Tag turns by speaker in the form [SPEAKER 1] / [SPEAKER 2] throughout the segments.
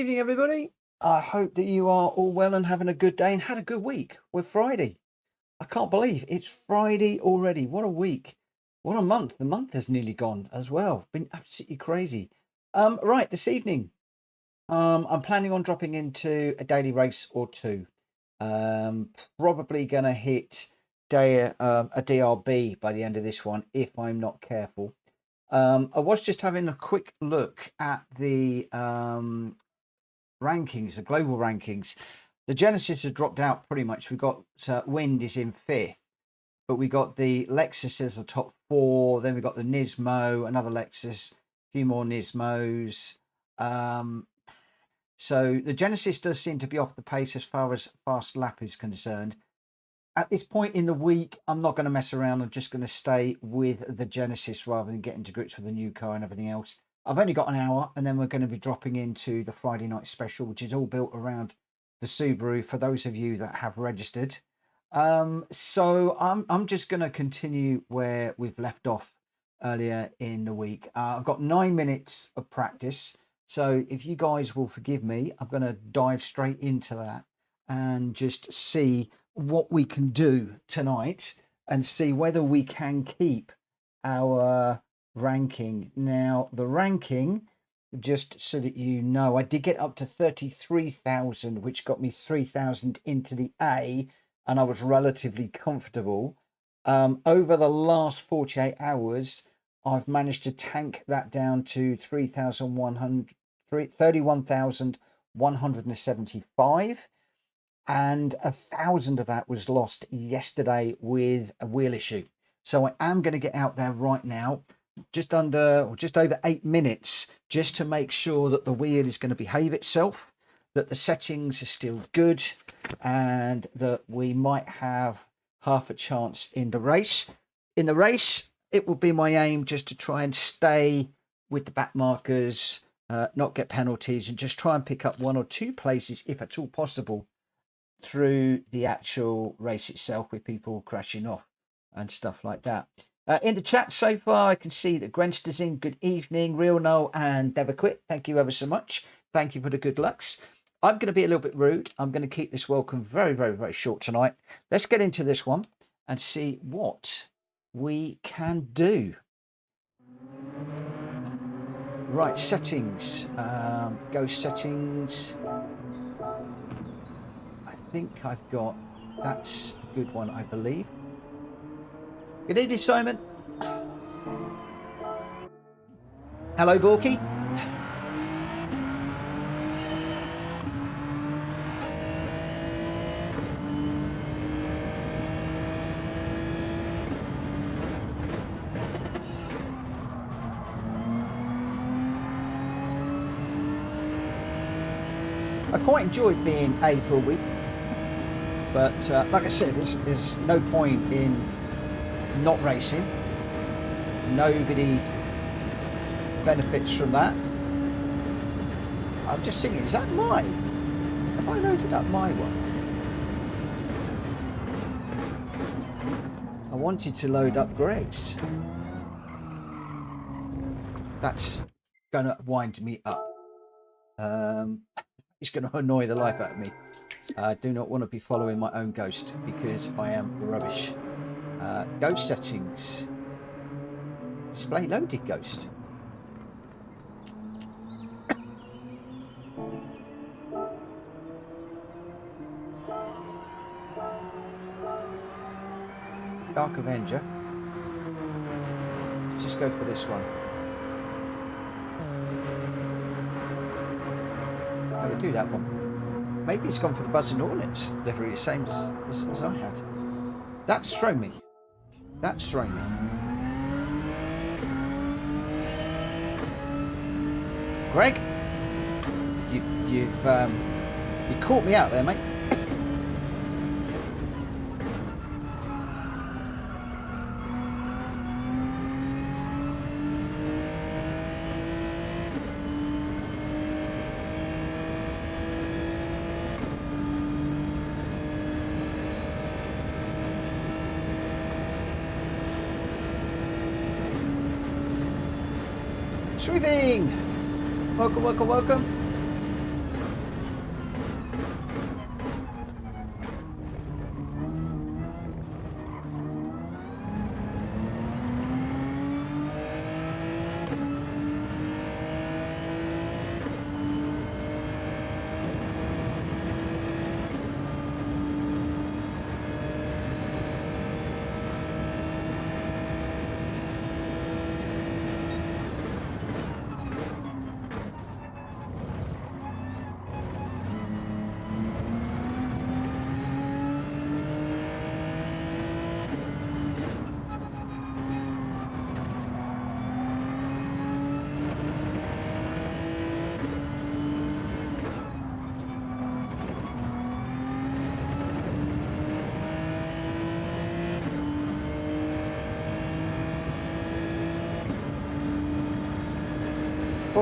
[SPEAKER 1] evening, everybody. I hope that you are all well and having a good day and had a good week. We're Friday. I can't believe it's Friday already. What a week. What a month. The month has nearly gone as well. Been absolutely crazy. Right, this evening, I'm planning on dropping into a daily race or two. Probably going to hit a DRB by the end of this one if I'm not careful. I was just having a quick look at the rankings, the global rankings. The Genesis has dropped out pretty much. We got Wind is in 5th, but we got the Lexus as the top 4. Then we got the Nismo, another Lexus, a few more Nismos. So the Genesis does seem to be off the pace as far as fast lap is concerned. At this point in the week, I'm not going to mess around. I'm just going to stay with the Genesis rather than getting to grips with the new car and everything else. I've only got an hour, and then we're going to be dropping into the Friday night special, which is all built around the Subaru for those of you that have registered. So I'm just going to continue where we've left off earlier in the week. I've got 9 minutes of practice. So if you guys will forgive me, I'm going to dive straight into that and just see what we can do tonight and see whether we can keep our ranking. Now, the ranking, just so that you know, I did get up to 33,000, which got me 3,000 into the A, and I was relatively comfortable. Over the last 48 hours, I've managed to tank that down to 31,175. And 1,000 of that was lost yesterday with a wheel issue. So I am going to get out there right now, just over 8 minutes, just to make sure that the wheel is going to behave itself, that the settings are still good, and that we might have half a chance in the race. In the race, it will be my aim just to try and stay with the back markers, not get penalties, and just try and pick up 1 or 2 places, if at all possible, through the actual race itself, with people crashing off and stuff like that. In the chat so far, I can see that Grenster's in. Good evening, Real No and Never Quit. Thank you ever so much. Thank you for the good lucks. I'm going to be a little bit rude. I'm going to keep this welcome very, very, very short tonight. Let's get into this one and see what we can do. Right, settings. Go settings. I think I've got, that's a good one, I believe. Good evening, Simon. Hello, Borky. I quite enjoyed being A for a week. But like I said, there's no point in not racing. Nobody benefits from that. I'm just thinking, is that mine? Have I loaded up my one? I wanted to load up Greg's. That's going to wind me up. It's going to annoy the life out of me. I do not want to be following my own ghost because I am rubbish. Ghost settings. Display loaded ghost. Dark Avenger. Let's just go for this one. I would do that one. Maybe it's gone for the Buzzing Hornets, literally the same as I had. That's thrown me. That's thrown me. Greg, you caught me out there, mate. Sweeping! Welcome, welcome, welcome.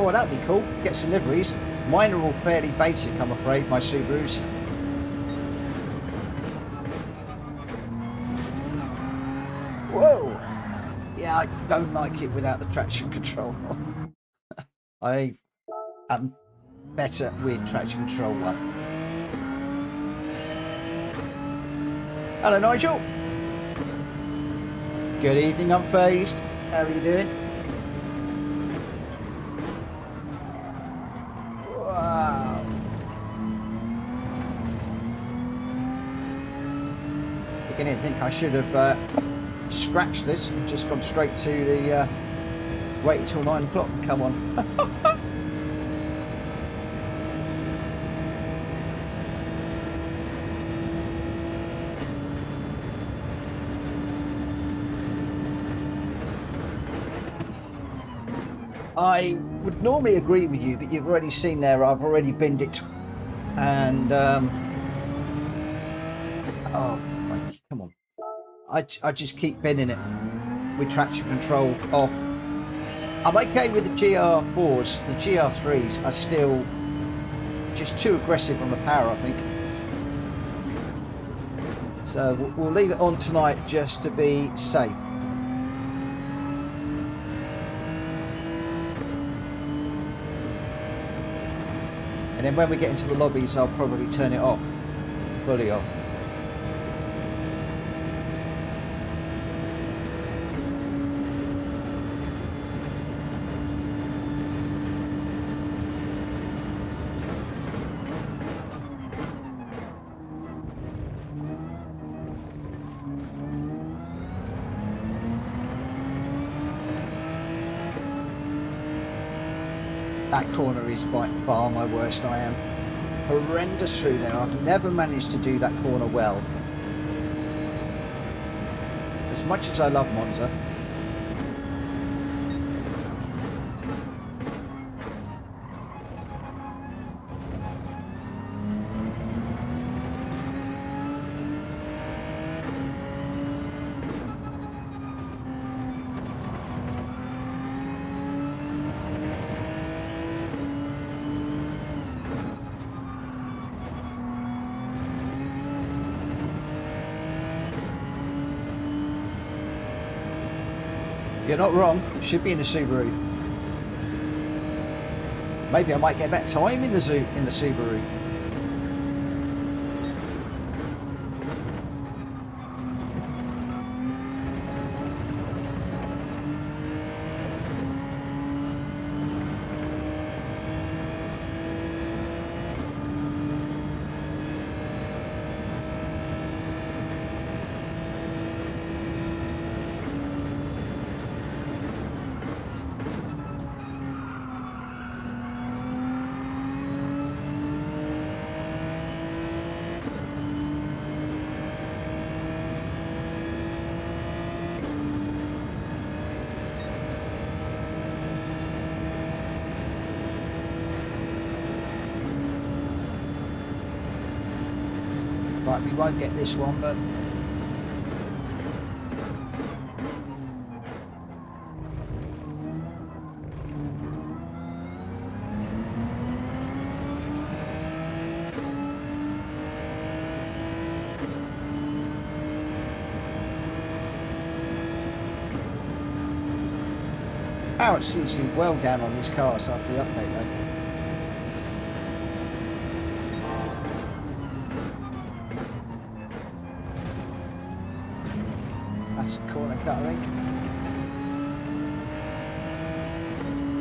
[SPEAKER 1] Oh, that'd be cool. Get some liveries. Mine are all fairly basic, I'm afraid, my Subarus. Whoa! Yeah, I don't like it without the traction control. I am better with traction control one. Hello, Nigel. Good evening, Unfazed. How are you doing? Wow. Beginning to think I should have scratched this and just gone straight to the wait until 9 o'clock and come on. I would normally agree with you, but you've already seen there, I've already binned it. And, oh, come on. I just keep binning it with traction control off. I'm okay with the GR4s. The GR3s are still just too aggressive on the power, I think. So we'll leave it on tonight just to be safe. And then when we get into the lobbies, I'll probably turn it off, fully off. That corner is by far my worst. I am horrendous through there. I've never managed to do that corner well. As much as I love Monza. You're not wrong. Should be in the Subaru. Maybe I might get better time in the Subaru. Right, we won't get this one, but power seems to be well down on these cars after the update though. That's a corner cut, I think.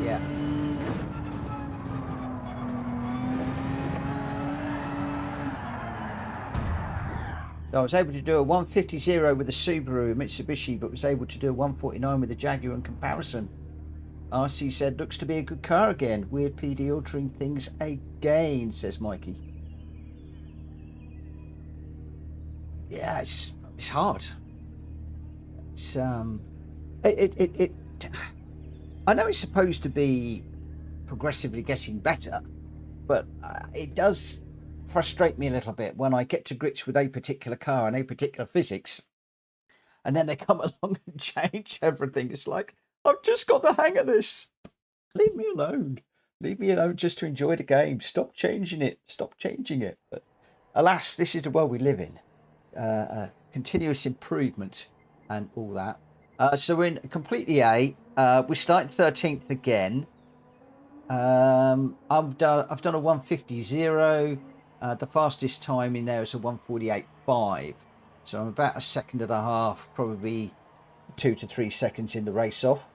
[SPEAKER 1] Yeah. So I was able to do a 150 with the Subaru Mitsubishi, but was able to do a 149 with the Jaguar in comparison. RC said, looks to be a good car again. Weird PD altering things again, says Mikey. Yeah, it's hard. It's I know it's supposed to be progressively getting better, but it does frustrate me a little bit when I get to grips with a particular car and a particular physics, and then they come along and change everything. It's like, I've just got the hang of this. Leave me alone. Leave me alone just to enjoy the game. Stop changing it. Stop changing it. But alas, this is the world we live in. Continuous improvement and all that. So we're in completely A. We started 13th again. I've done a 150.0. The fastest time in there is a 148.5. So I'm about a second and a half, probably 2 to 3 seconds in the race off.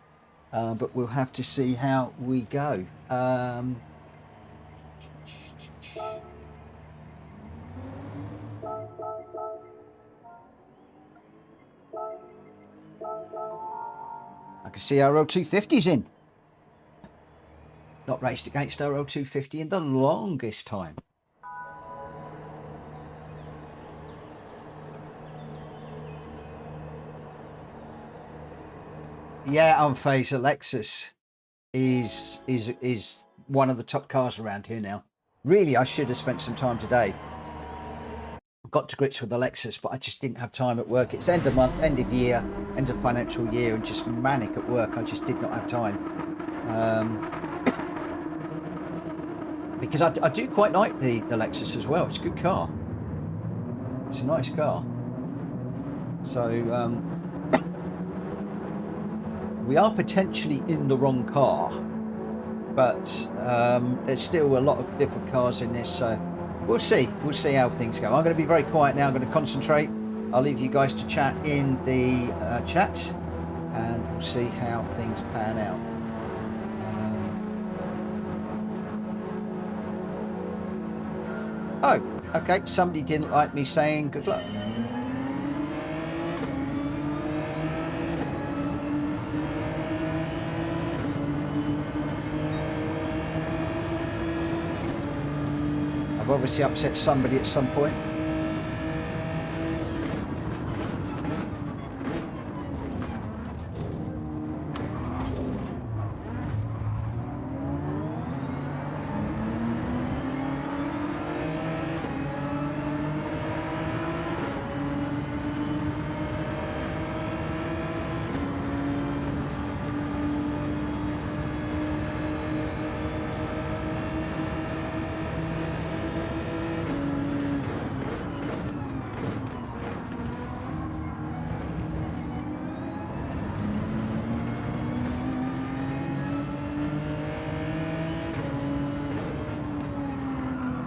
[SPEAKER 1] But we'll have to see how we go. I can see our O250's in. Not raced against our O250 in the longest time. Yeah, Unphased Lexus is one of the top cars around here now. Really, I should have spent some time today. Got to grips with the Lexus, but I just didn't have time at work. It's end of month, end of year, end of financial year, and just manic at work. I just did not have time. Because I do quite like the Lexus as well. It's a good car. It's a nice car. So we are potentially in the wrong car, but there's still a lot of different cars in this, so we'll see how things go. I'm going to be very quiet now. I'm going to concentrate. I'll leave you guys to chat in the chat, and we'll see how things pan out. Oh, okay, somebody didn't like me saying good luck. I've obviously upset somebody at some point.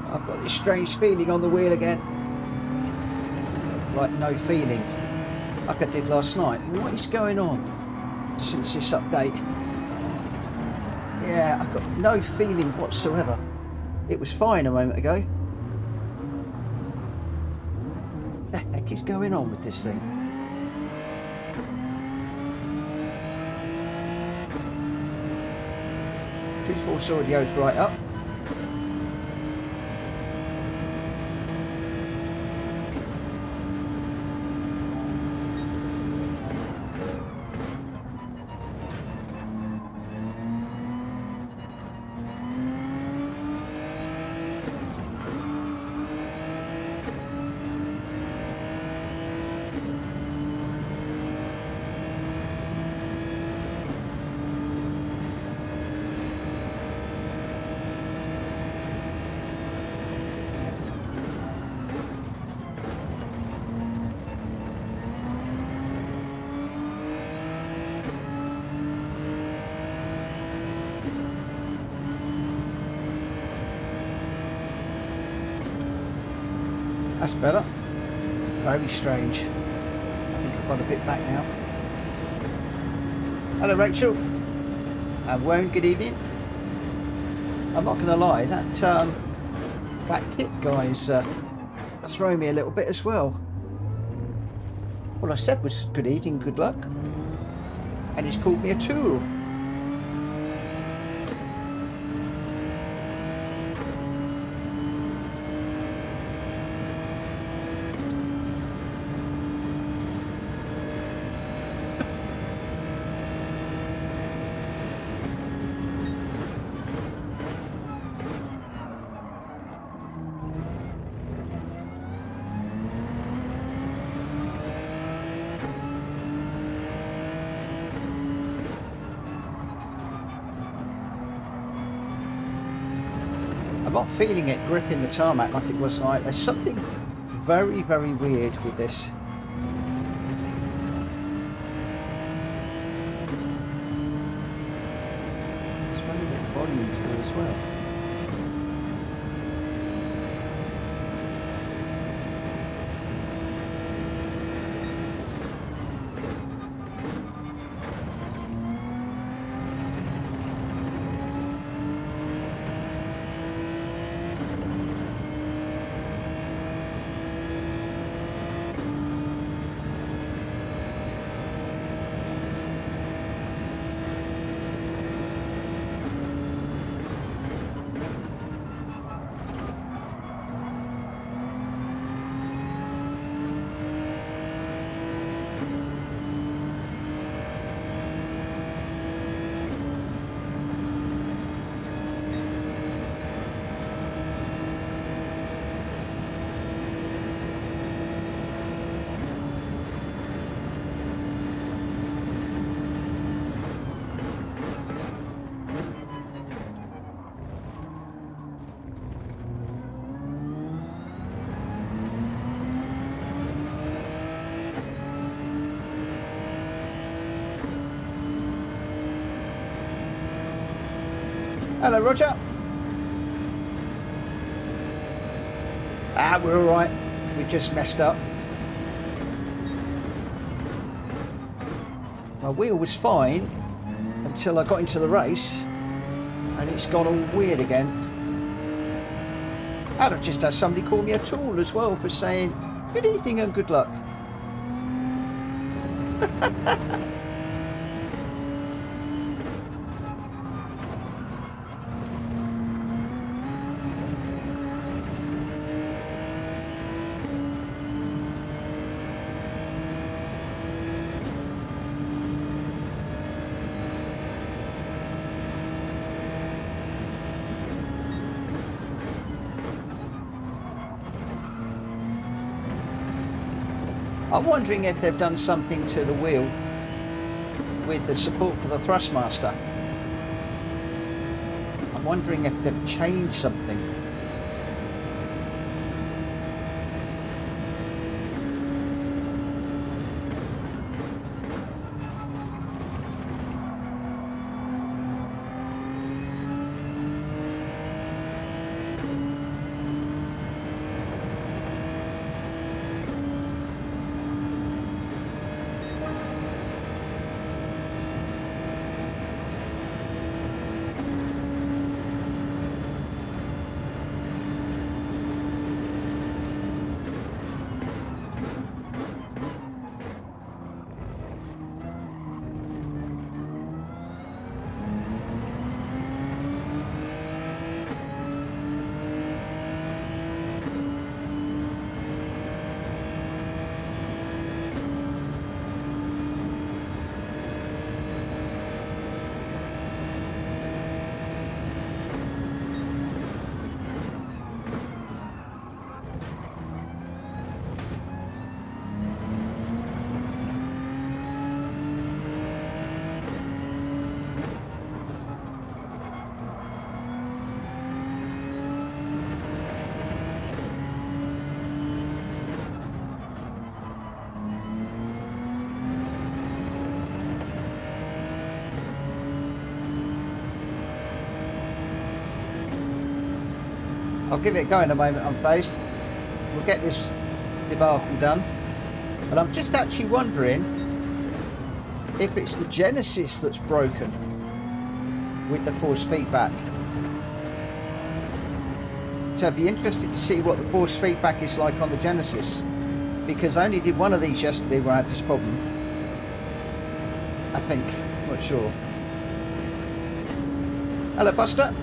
[SPEAKER 1] I've got this strange feeling on the wheel again. Like no feeling. Like I did last night. What is going on since this update? Yeah, I've got no feeling whatsoever. It was fine a moment ago. What the heck is going on with this thing? Cruise force audio's right up. That's better. Very strange. I think I've got a bit back now. Hello Rachel. And Wayne, good evening. I'm not going to lie, that kit guy's throwing me a little bit as well. All I said was good evening, good luck. And he's called me a tool. not feeling it gripping the tarmac like it was like. There's something very, very weird with this. It's running a bit of volume through as well. Hello, Roger. Ah, we're all right. We just messed up. My wheel was fine until I got into the race, and it's gone all weird again. And I've just had somebody call me a tool as well for saying good evening and good luck. I'm wondering if they've done something to the wheel with the support for the Thrustmaster. I'm wondering if they've changed something. I'll give it a go in a moment, I'm phased. We'll get this debacle done. And I'm just actually wondering if it's the Genesis that's broken with the force feedback. So I'd be interested to see what the force feedback is like on the Genesis, because I only did one of these yesterday where I had this problem. I think, not sure. Hello, Buster.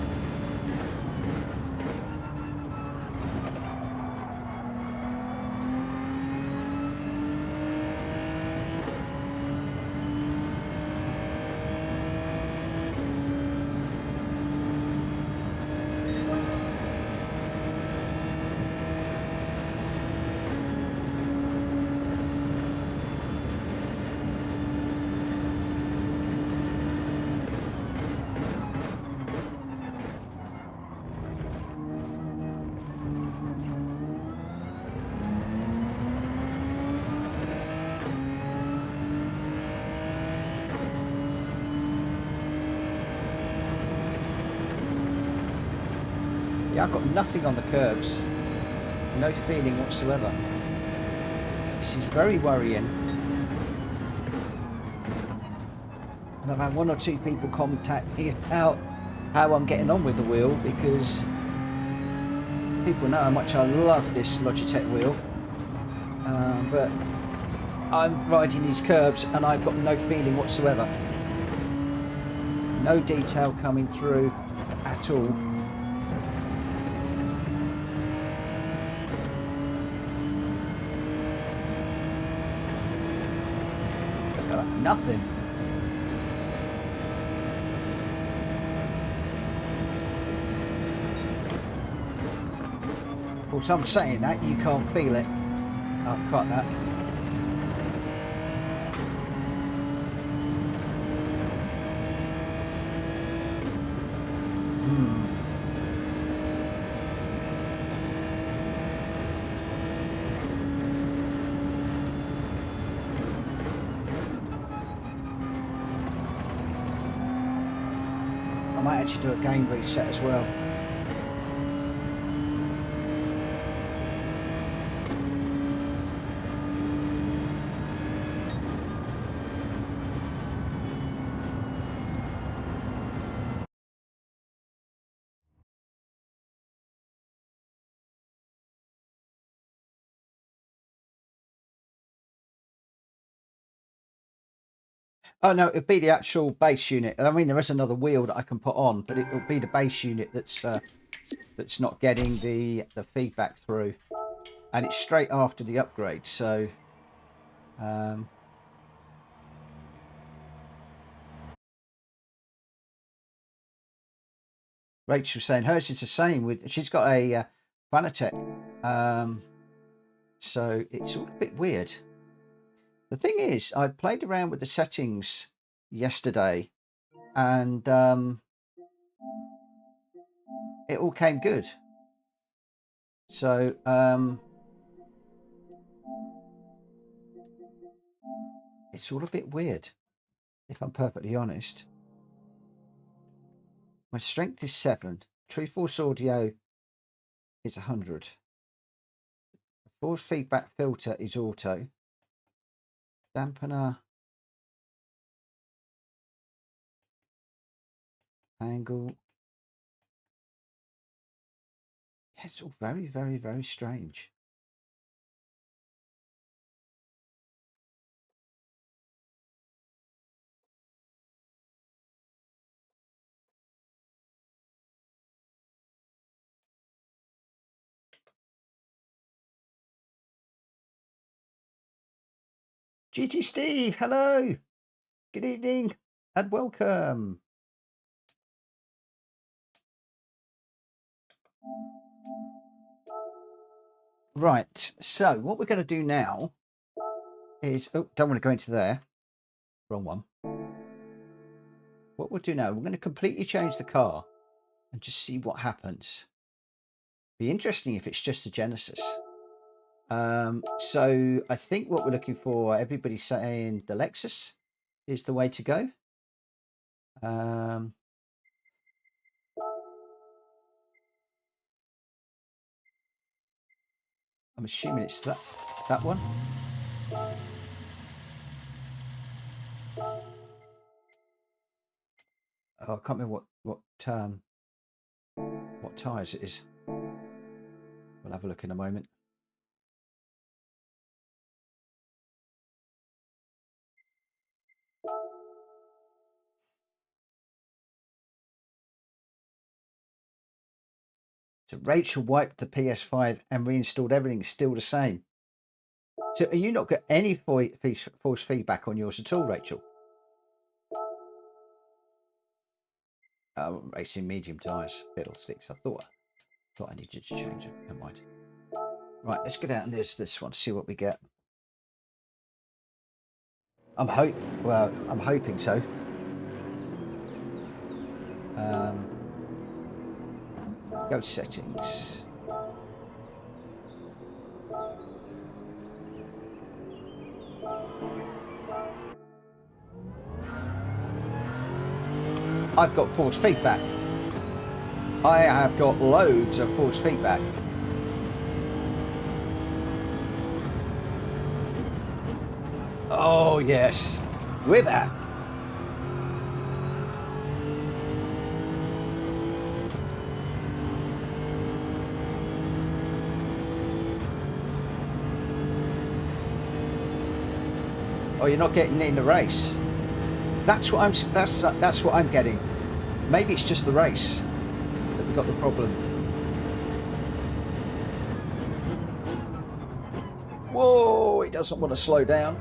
[SPEAKER 1] Yeah, I've got nothing on the curbs. No feeling whatsoever. This is very worrying. And I've had one or two people contact me about how I'm getting on with the wheel, because people know how much I love this Logitech wheel. But I'm riding these curbs and I've got no feeling whatsoever. No detail coming through at all. Look at that, nothing. Of course, I'm saying that, you can't feel it. I've cut that. I might actually do a game reset as well. Oh no, it'll be the actual base unit. I mean, there is another wheel that I can put on, but it'll be the base unit that's not getting the feedback through, and it's straight after the upgrade. So, Rachel's saying hers is the same. With she's got a Fanatec, so it's all a bit weird. The thing is, I played around with the settings yesterday, and it all came good. So it's all a bit weird, if I'm perfectly honest. My strength is 7. True force audio is 100. The force feedback filter is auto. Dampener angle. Yeah, it's all very, very, very strange. GT Steve, hello. Good evening and welcome. Right, so what we're going to do now is, oh, don't want to go into there. Wrong one. What we'll do now, we're going to completely change the car and just see what happens. Be interesting if it's just a Genesis. So I think what we're looking for, everybody's saying the Lexus is the way to go. I'm assuming it's that one. Oh, I can't remember what tyres it is. We'll have a look in a moment. So Rachel wiped the PS5 and reinstalled everything. It's still the same. So are you not got any force feedback on yours at all, Rachel? Racing medium tyres, fiddlesticks. I thought I needed to change it. Never mind. Right, let's get out and there's this one. See what we get. I'm hoping so. Go settings. I've got force feedback. I have got loads of force feedback. Oh yes, we're back. Oh, you're not getting in the race. That's what I'm getting. Maybe it's just the race that we got the problem. Whoa, it doesn't want to slow down.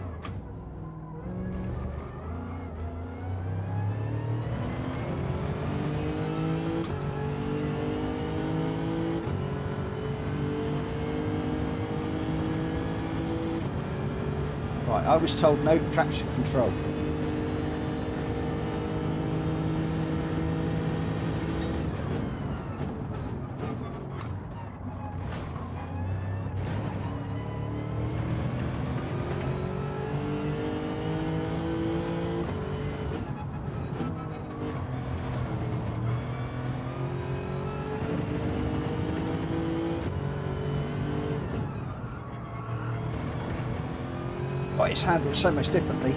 [SPEAKER 1] Right, I was told no traction control. Oh, it's handled so much differently.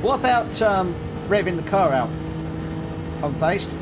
[SPEAKER 1] What about revving the car out? Unfazed?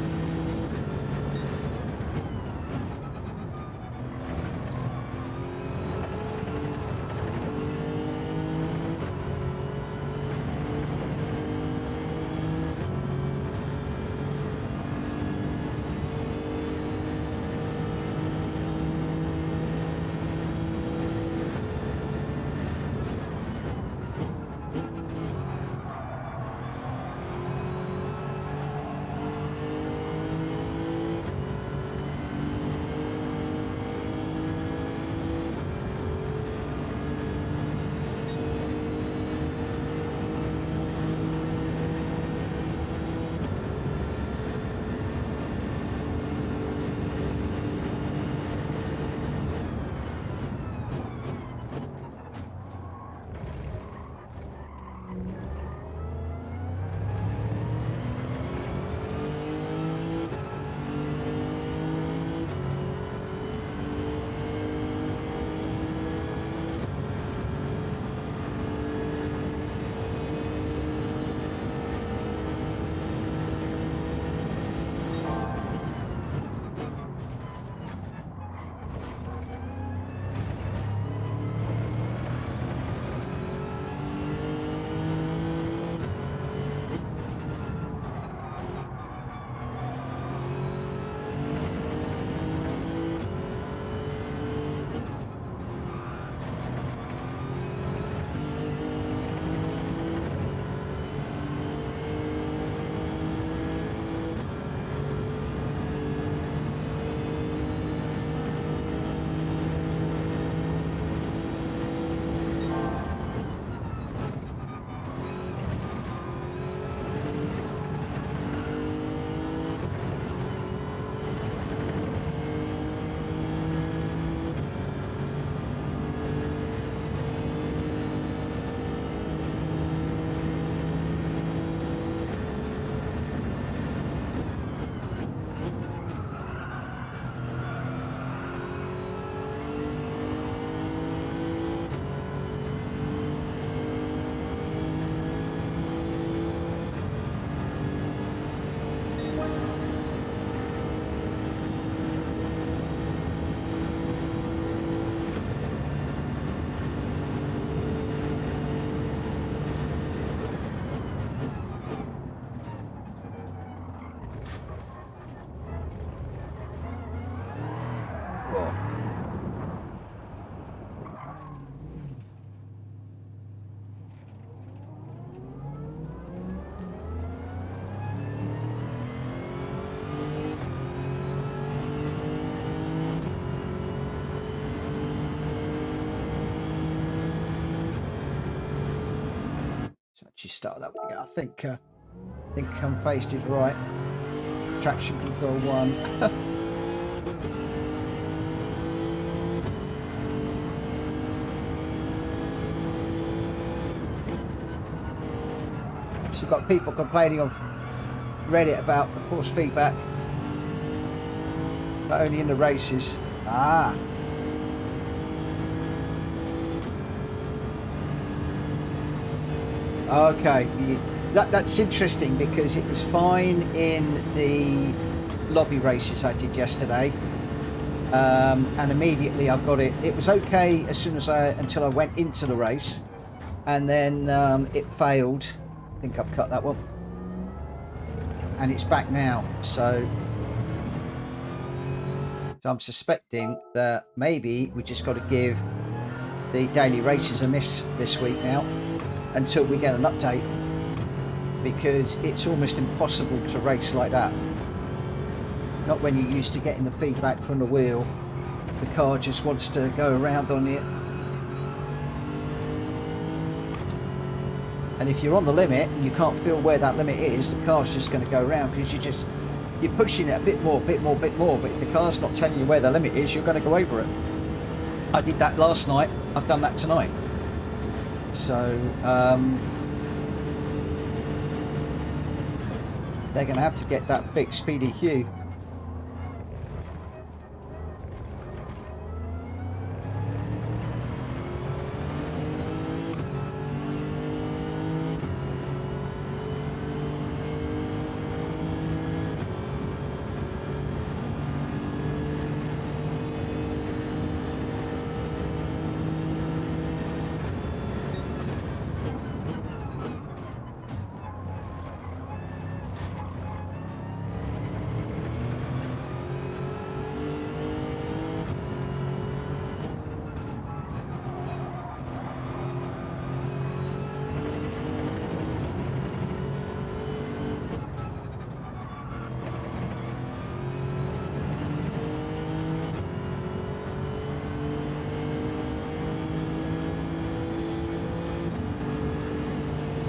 [SPEAKER 1] So actually start that one again. I think Unfazed is right. Traction control 1. So you've got people complaining on Reddit about the force feedback, but only in the races. Ah. Okay. That's interesting because it was fine in the lobby races I did yesterday. And immediately I've got it. It was okay as soon as until I went into the race, and then it failed. I think I've cut that one, and it's back now. So I'm suspecting that maybe we just got to give the daily races a miss this week now until we get an update, because it's almost impossible to race like that. Not when you're used to getting the feedback from the wheel. The car just wants to go around on it. And if you're on the limit and you can't feel where that limit is, the car's just going to go around because you're pushing it a bit more. But if the car's not telling you where the limit is, you're going to go over it. I did that last night. I've done that tonight. So they're going to have to get that fixed, PDQ.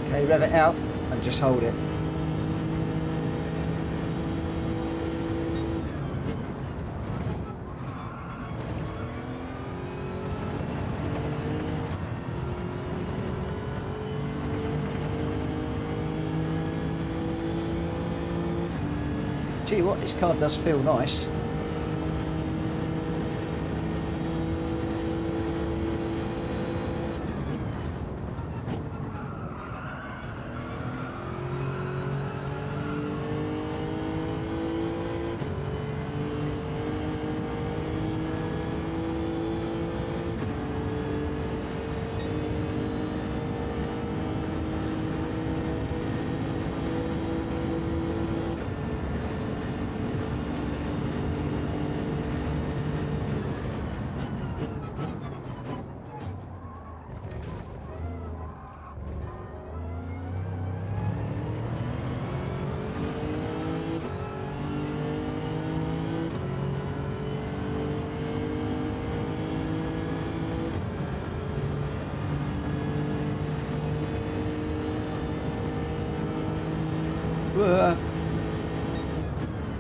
[SPEAKER 1] Okay, rev it out and just hold it. Tell you what, this car does feel nice.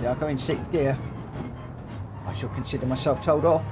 [SPEAKER 1] Yeah, I'll go in 6th gear. I shall consider myself told off.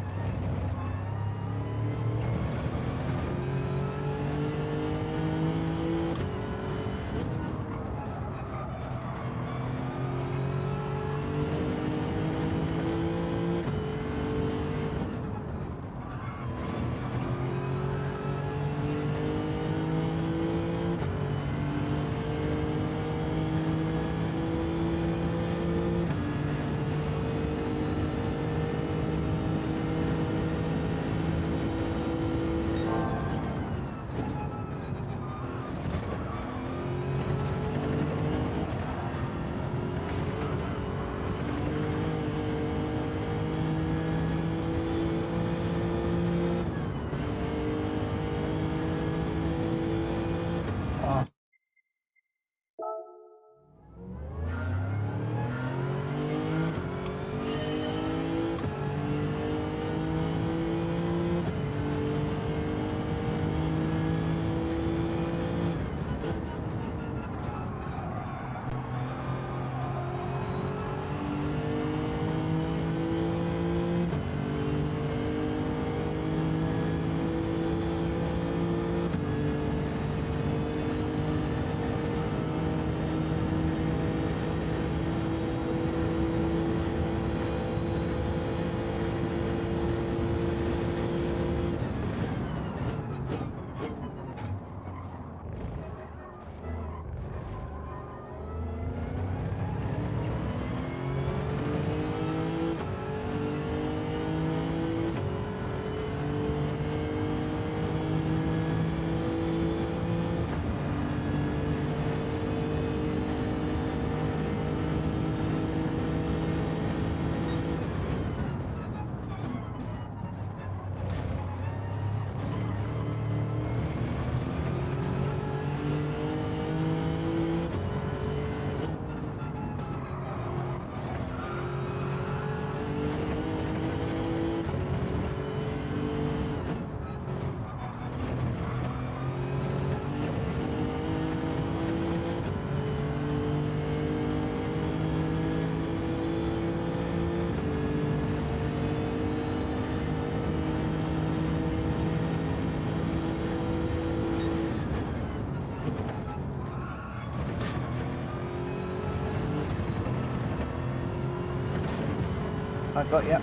[SPEAKER 1] I got you.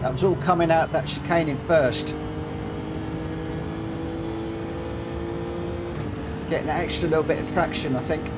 [SPEAKER 1] That was all coming out that chicane in first. Getting that extra little bit of traction, I think.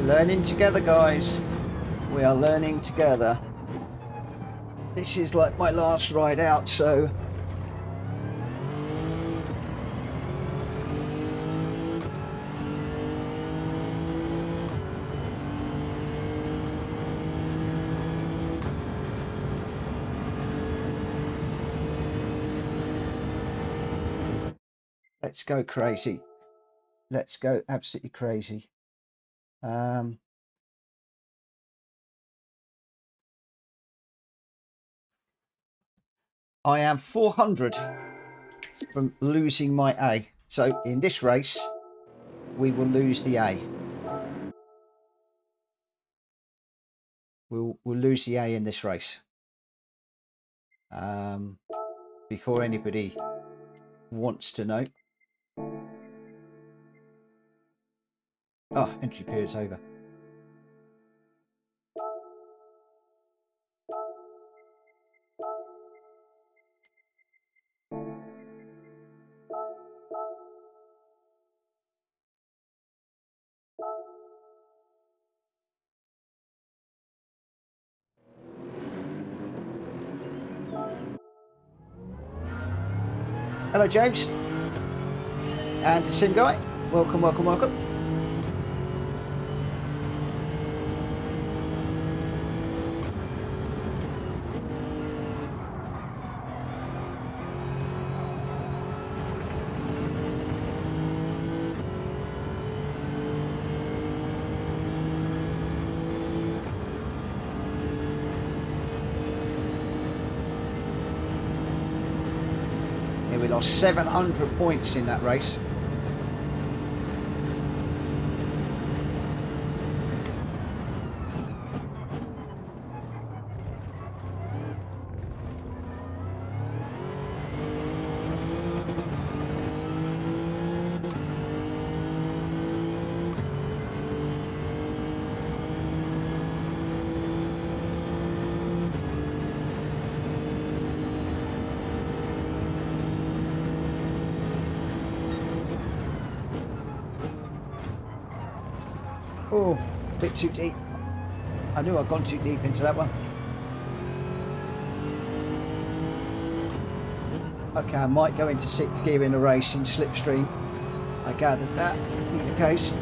[SPEAKER 1] Learning together, guys. We are learning together. This is like my last ride out, so let's go crazy. Let's go absolutely crazy. I am 400 from losing my A. So in this race, we will lose the A. We'll lose the A in this race. Before anybody wants to know. Oh, entry period's over. Hello, James. And the Sim Guy. Welcome, welcome, welcome. We lost 700 points in that race. Oh, a bit too deep. I knew I'd gone too deep into that one. Okay, I might go into 6th gear in a race in slipstream. I gathered that would be the case.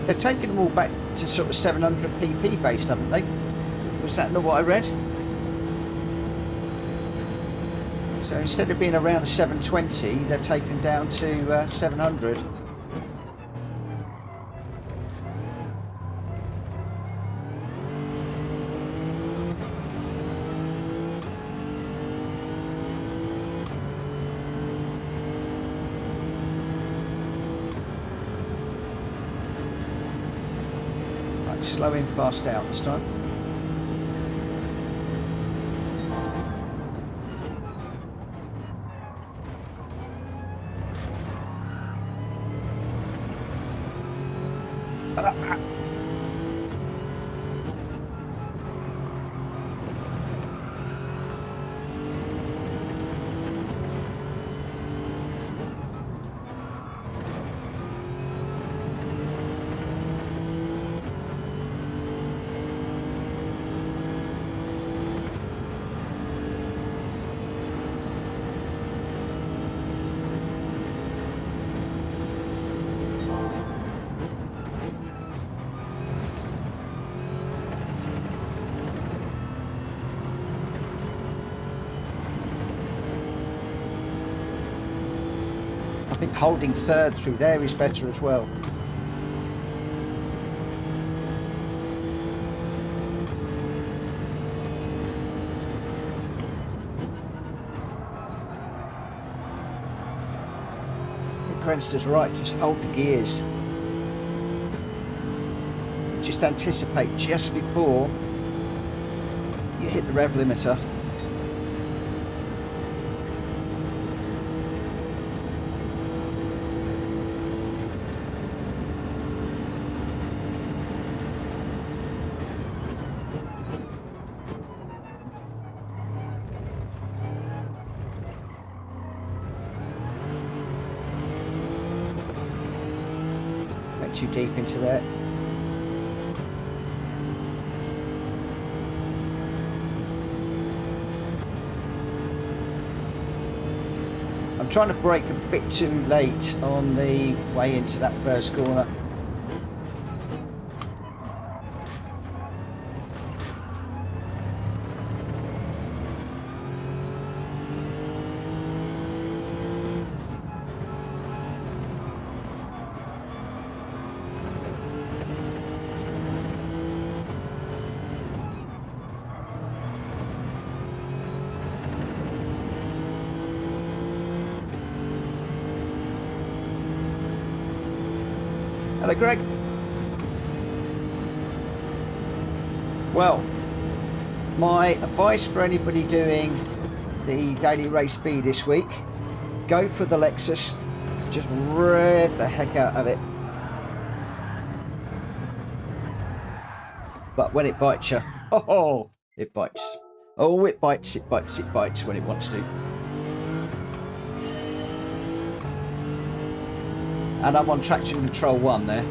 [SPEAKER 1] They've taken them all back to sort of 700 pp based, haven't they? Was that not what I read? So instead of being around 720, they've taken down to 700. Slow in, fast out this time. I think holding third through there is better as well. Crenster's right, just hold the gears. Just anticipate just before you hit the rev limiter. Too deep into there. I'm trying to brake a bit too late on the way into that first corner. Hello, Greg. Well, my advice for anybody doing the daily race B this week, go for the Lexus, just rev the heck out of it. But when it bites you, oh, it bites. Oh, it bites, it bites, it bites when it wants to. And I'm on traction control 1 there.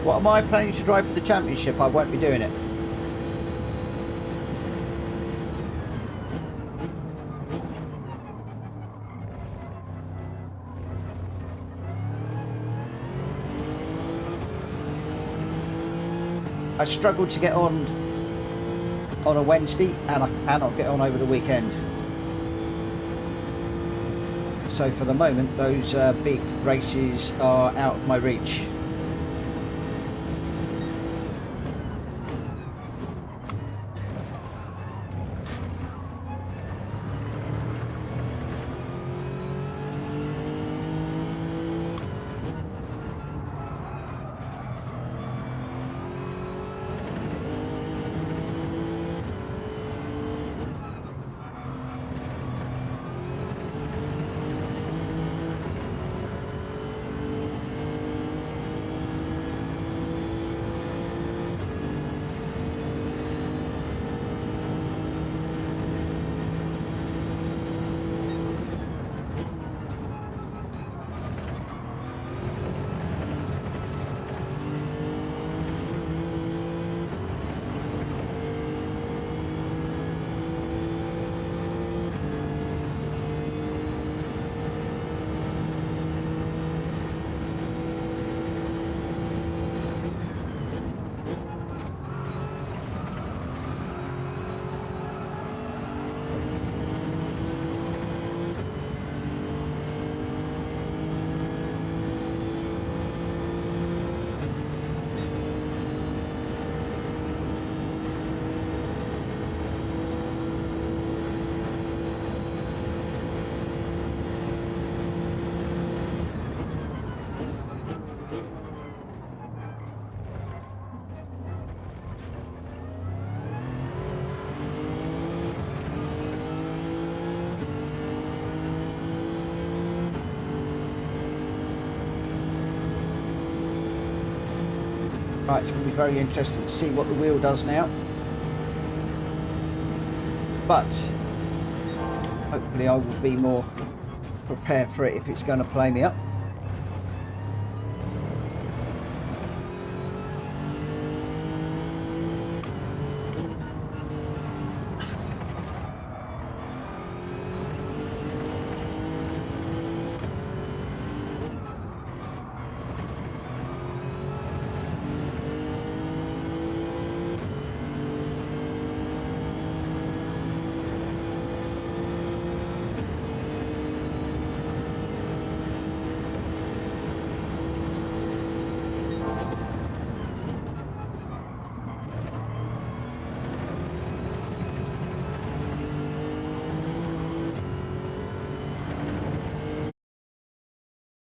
[SPEAKER 1] What am I planning to drive for the championship? I won't be doing it. I struggled to get on a Wednesday, and I cannot get on over the weekend. So for the moment, those big races are out of my reach. Right, it's going to be very interesting to see what the wheel does now. But hopefully I will be more prepared for it if it's going to play me up.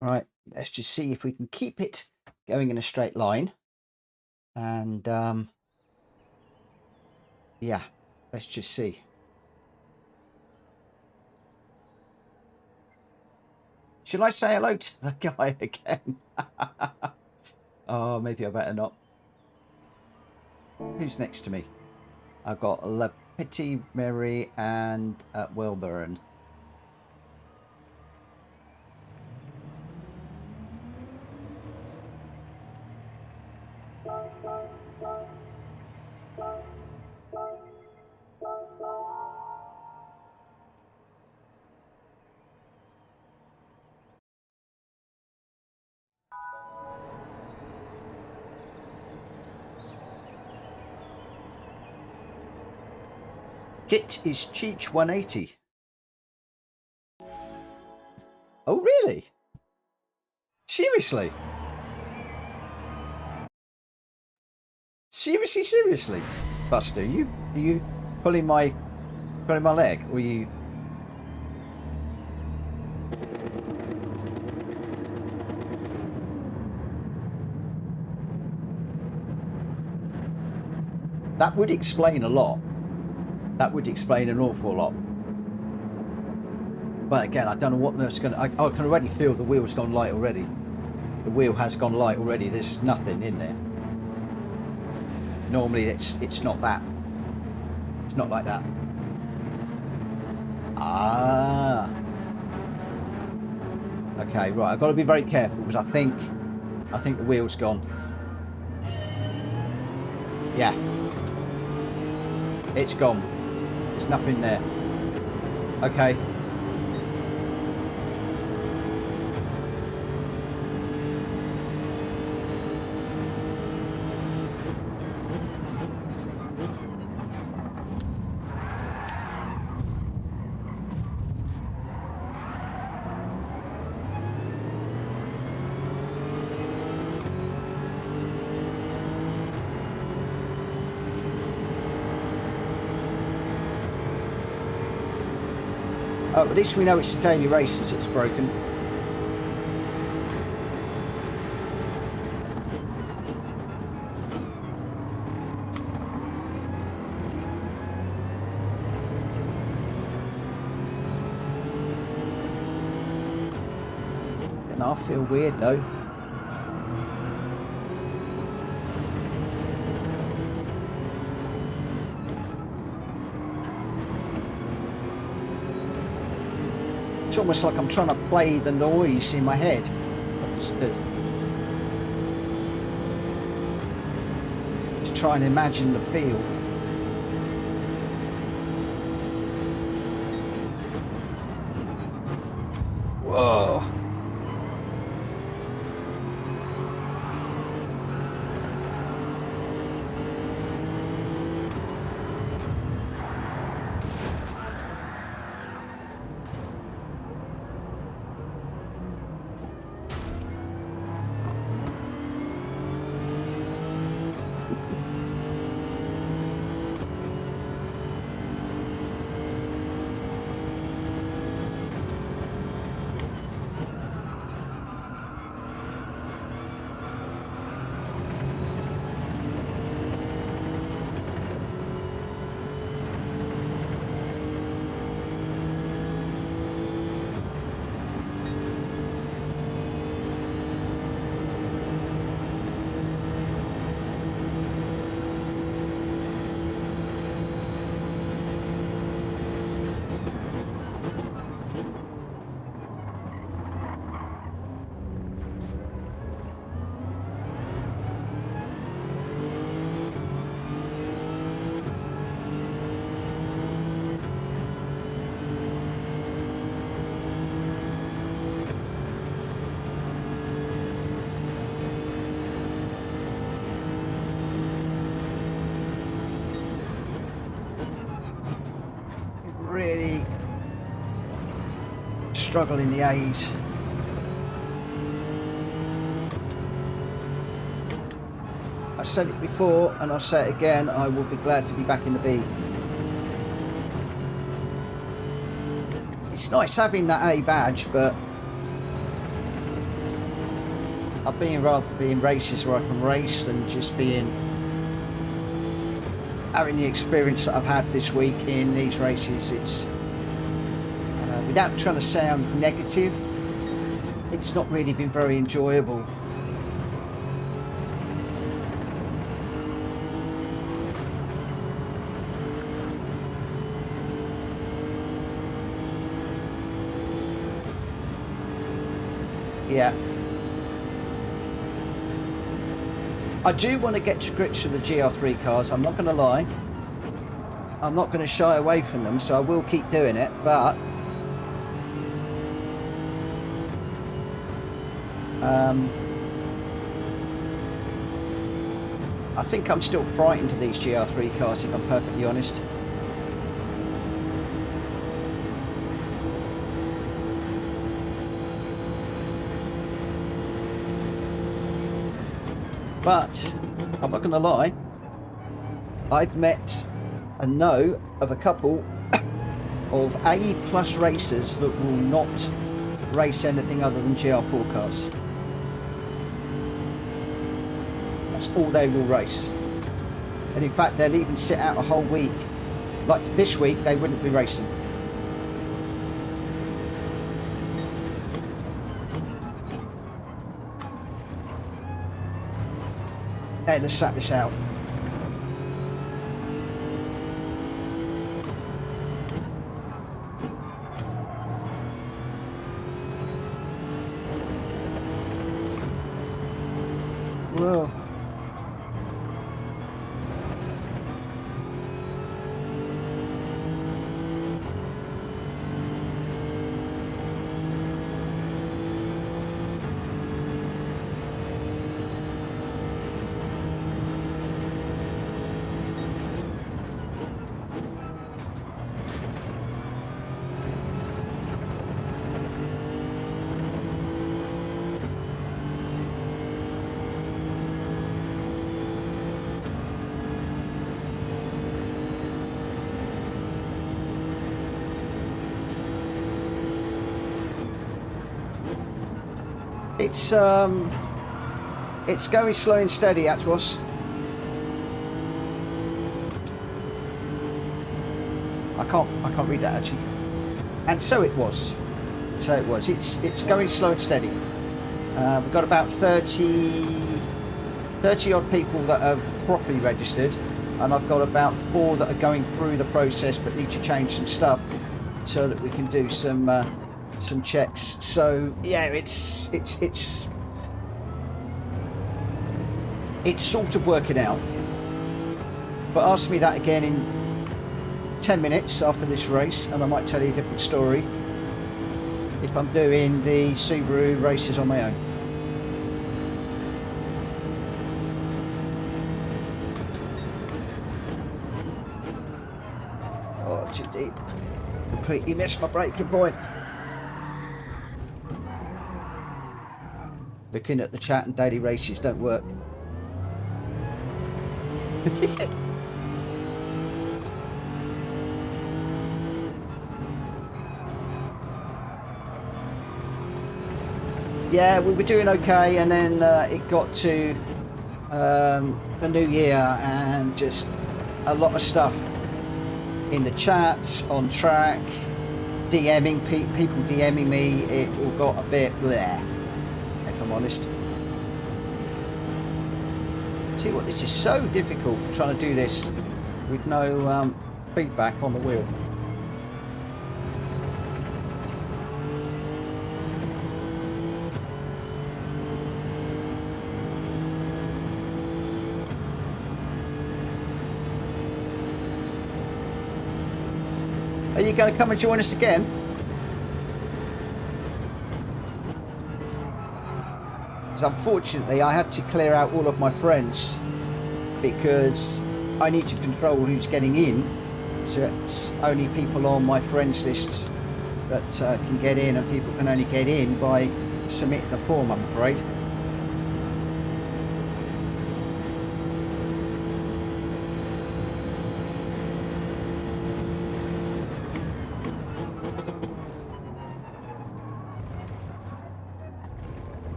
[SPEAKER 1] Right, let's just see if we can keep it going in a straight line. And yeah, let's just see. Should I say hello to the guy again? Oh, maybe I better not. Who's next to me? I've got Le Petit, Mary, and Wilburn. Kit is Cheech 180. Oh, really? Seriously? Seriously? Buster, are you pulling my leg, or are you? That would explain a lot. That would explain an awful lot. But again, I don't know what that's going to... I can already feel the wheel's gone light already. The wheel has gone light already. There's nothing in there. Normally it's not that. It's not like that. Ah. Okay, right. I've got to be very careful because I think the wheel's gone. Yeah. It's gone. There's nothing there. Okay. Oh, at least we know it's the daily races that's broken. And I feel weird though. It's almost like I'm trying to play the noise in my head. Just try and imagine the feel. Whoa. Really struggle in the A's. I've said it before and I'll say it again, I will be glad to be back in the B. It's nice having that A badge, but I've been rather being races where I can race than just having the experience that I've had this week in these races. It's without trying to sound negative, it's not really been very enjoyable. Yeah. I do want to get to grips with the GR3 cars, I'm not going to lie. I'm not going to shy away from them, so I will keep doing it, but I think I'm still frightened of these GR3 cars, if I'm perfectly honest. But I'm not going to lie, I've met and know of a couple of A+ racers that will not race anything other than GR4 cars. That's all they will race. And in fact, they'll even sit out a whole week. Like this week, they wouldn't be racing. Hey, let's sat this out. Whoa. It's going slow and steady, Atros. I can't read that actually. And so it was. So it was. It's going slow and steady. We've got about 30 odd people that are properly registered, and I've got about 4 that are going through the process but need to change some stuff so that we can do some checks. So yeah, it's sort of working out. But ask me that again in 10 minutes after this race and I might tell you a different story if I'm doing the Subaru races on my own. Oh, too deep. Completely missed my braking point. Looking at the chat and daily races don't work. Yeah, we were doing okay, and then it got to the new year and just a lot of stuff in the chat, on track, DMing people DMing me. It all got a bit bleh, if I'm honest. See what, this is so difficult trying to do this with no feedback on the wheel. Are you going to come and join us again? Because unfortunately I had to clear out all of my friends because I need to control who's getting in. So it's only people on my friends list that can get in, and people can only get in by submitting a form, I'm afraid.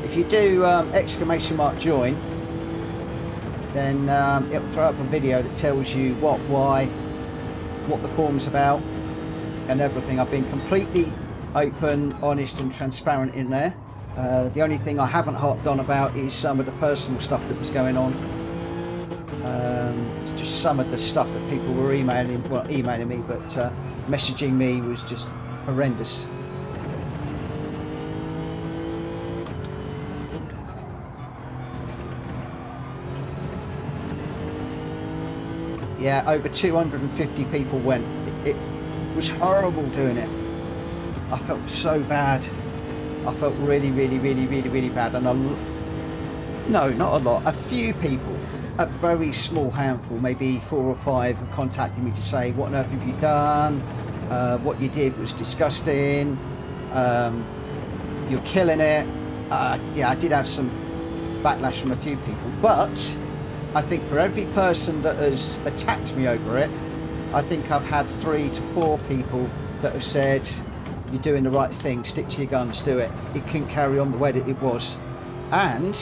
[SPEAKER 1] If you do !join, then it'll throw up a video that tells you what, why, what the form's about and everything. I've been completely open, honest and transparent in there. The only thing I haven't harped on about is some of the personal stuff that was going on. It's just some of the stuff that people were emailing me, but messaging me was just horrendous. Yeah, over 250 people went. It was horrible doing it. I felt so bad. I felt really bad. And no, not a lot. A few people, a very small handful, maybe 4 or 5, have contacted me to say, "What on earth have you done? What you did was disgusting. You're killing it." Yeah, I did have some backlash from a few people, but I think for every person that has attacked me over it, I think I've had 3 to 4 people that have said, "You're doing the right thing, stick to your guns, do it. It can carry on the way that it was." And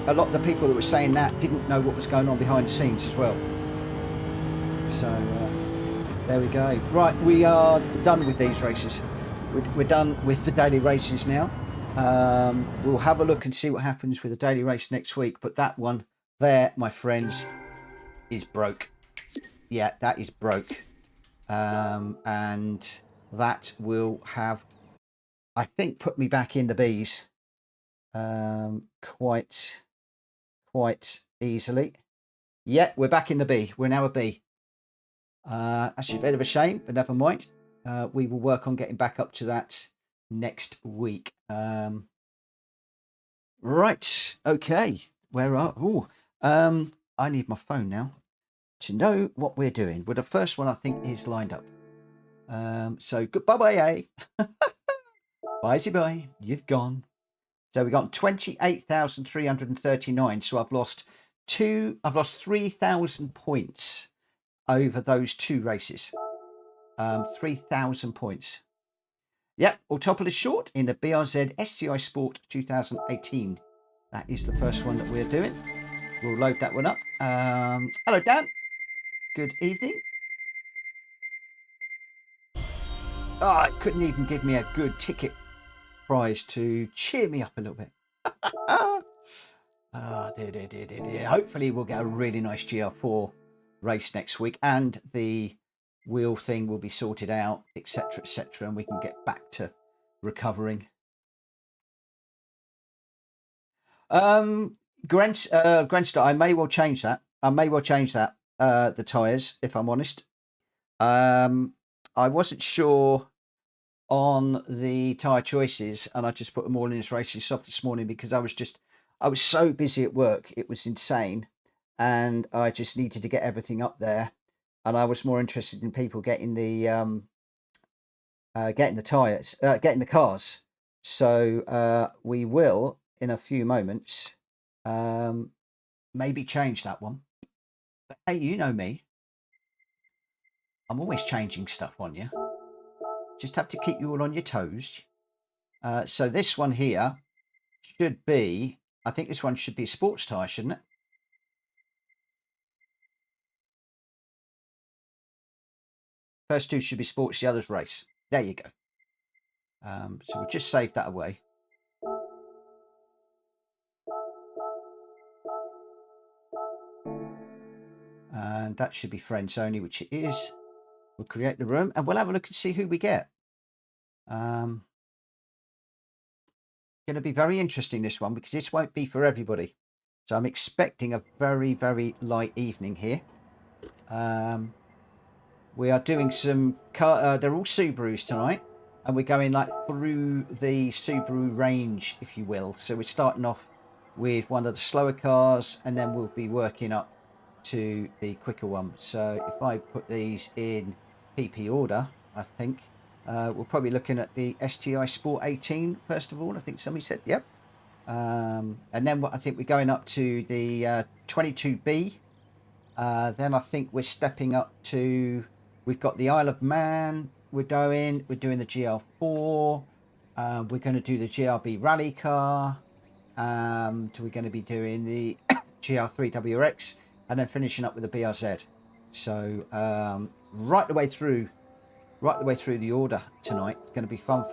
[SPEAKER 1] a lot of the people that were saying that didn't know what was going on behind the scenes as well. So there we go. Right, we are done with these races. We're done with the daily races now. We'll have a look and see what happens with the daily race next week, but that one there, my friends, is broke. Yeah, that is broke. And that will have, I think, put me back in the Bs quite easily. Yeah, we're back in the B. We're now a B. That's a bit of a shame, but never mind. We will work on getting back up to that next week. Right, okay. Where are... Oh, I need my phone now to know what we're doing. Well, the first one I think is lined up. So goodbye, bye, you've gone. So we got 28,339. So I've lost I've lost 3,000 points over those 2 races. 3,000 points. Yep, Autopolis short in the BRZ STI Sport 2018. That is the first one that we're doing. We'll load that one up. Hello, Dan. Good evening. Oh, it couldn't even give me a good ticket prize to cheer me up a little bit. Dear. Hopefully we'll get a really nice GR4 race next week, and the wheel thing will be sorted out, etc, etc, and we can get back to recovering. Grenstar, I may well change that. The tyres, if I'm honest. I wasn't sure on the tyre choices, and I just put them all in as racing soft this morning because I was so busy at work. It was insane, and I just needed to get everything up there, and I was more interested in people getting the tyres, getting the cars. So we will in a few moments maybe change that one. But hey, you know me, I'm always changing stuff on you. Just have to keep you all on your toes. So this one here should be, I think this one should be a sports tyre, shouldn't it? First 2 should be sports, the others race. There you go. So we'll just save that away. And that should be friends only, which it is. We'll create the room and we'll have a look and see who we get. Going to be very interesting, this one, because this won't be for everybody. So I'm expecting a very, very light evening here. We are doing some car, they're all Subarus tonight, and we're going like through the Subaru range, if you will. So we're starting off with one of the slower cars, and then we'll be working up to the quicker one. So if I put these in PP order, I think we're probably looking at the STI Sport 18 first of all. I think somebody said, yep. And then I think we're going up to the 22B. Then I think we're stepping up to, we've got the Isle of Man. We're doing the GR4. We're going to do the GRB rally car. We're going to be doing the GR3 WRX, and then finishing up with the BRZ. So right the way through the order tonight. It's going to be fun.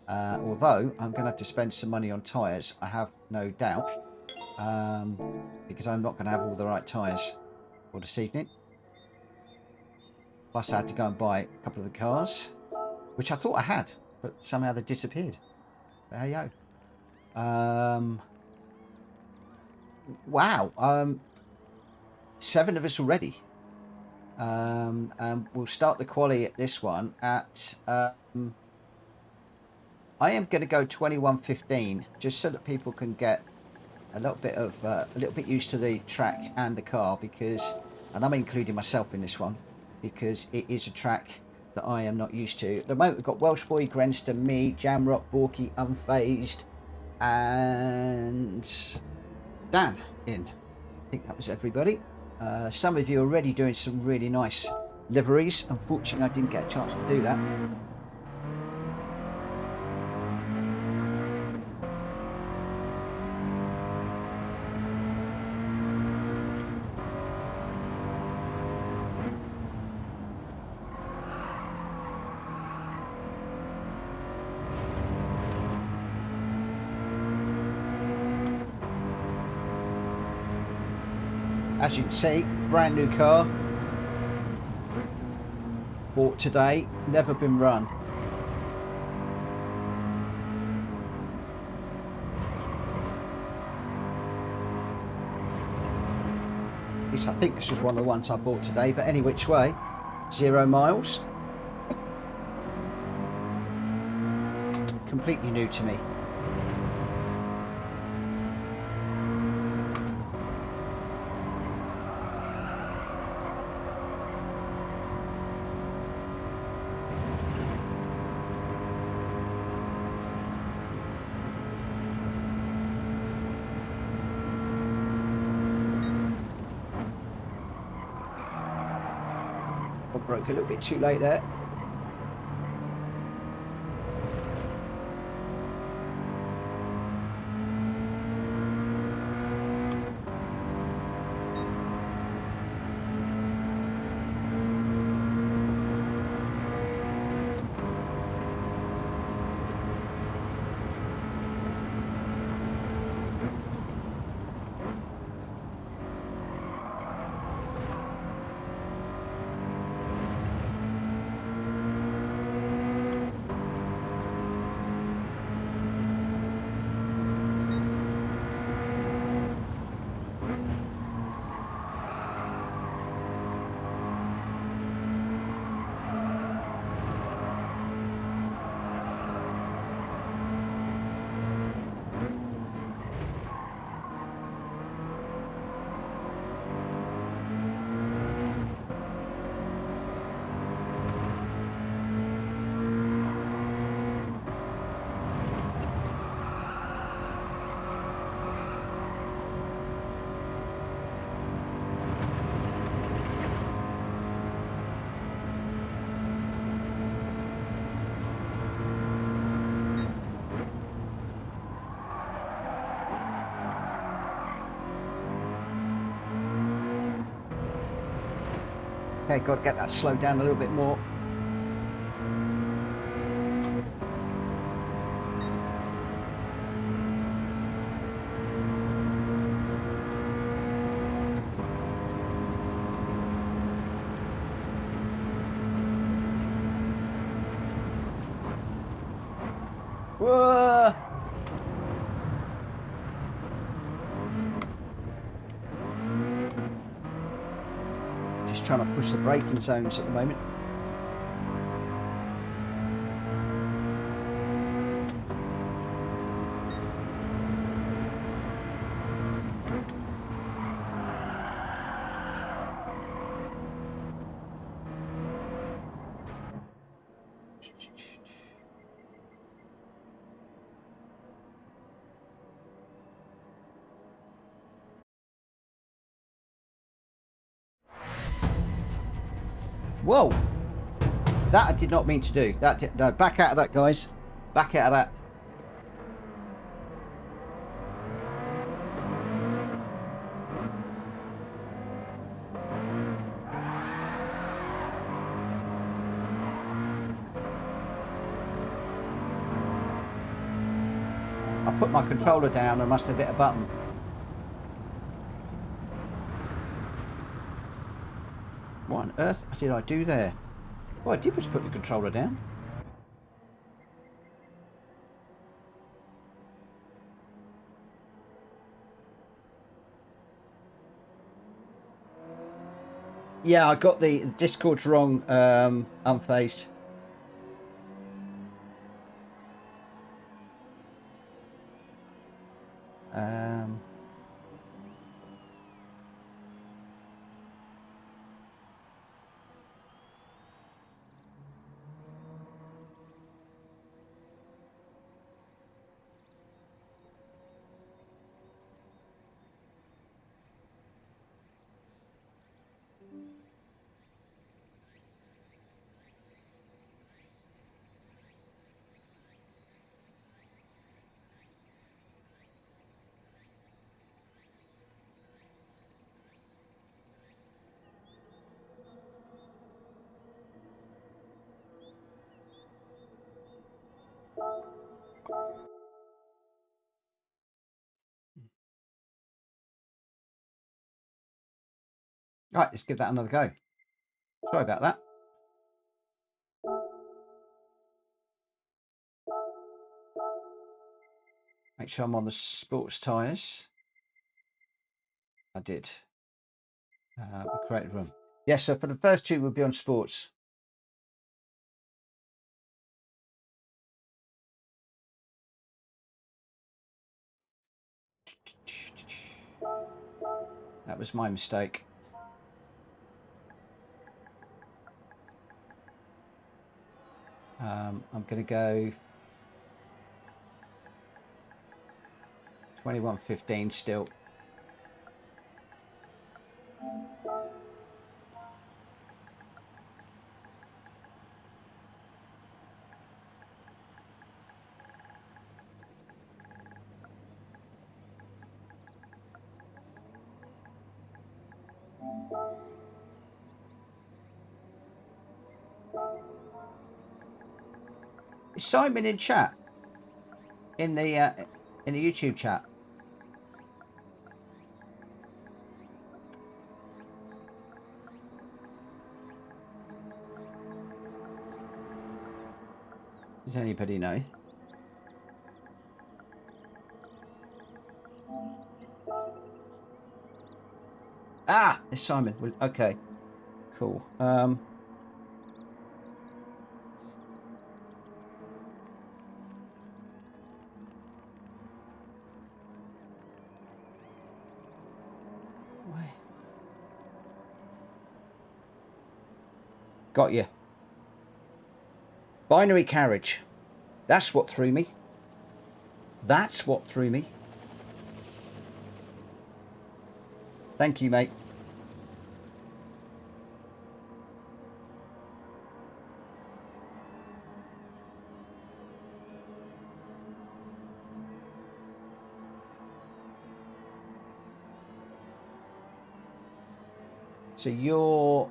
[SPEAKER 1] Although I'm going to have to spend some money on tyres, I have no doubt, because I'm not going to have all the right tyres for this evening. Plus I had to go and buy a couple of the cars, which I thought I had, but somehow they disappeared. There you go. Wow, 7 of us already. And we'll start the quali at this one at I am going to go 21:15, just so that people can get a little bit used to the track and the car, because, and I'm including myself in this one, because it is a track that I am not used to. At the moment we've got Welsh Boy, Grenster, me, Jamrock, Borky, Unfazed, and Dan in. I think that was everybody. Some of you are already doing some really nice liveries. Unfortunately, I didn't get a chance to do that. As you can see, brand new car, bought today, never been run. At least I think this was one of the ones I bought today, but any which way, 0 miles. Completely new to me. I broke a little bit too late there. Okay, got to get that slowed down a little bit more. Whoa! Just trying to push the braking zones at the moment. Whoa! That I did not mean to do. No, back out of that, guys. Back out of that. I put my controller down and must have hit a button. What on earth did I do there? Well, I did was put the controller down. Yeah, I got the Discord's wrong, unfaced. Right, let's give that another go. Sorry about that. Make sure I'm on the sports tyres. I did. We created room. Yes, so for the first two, we'll be on sports. That was my mistake. I'm going to go 21:15 still. Is Simon in chat? In the YouTube chat? Does anybody know? Ah, it's Simon. Okay, cool. Got you. Binary carriage. That's what threw me. That's what threw me. Thank you, mate. So your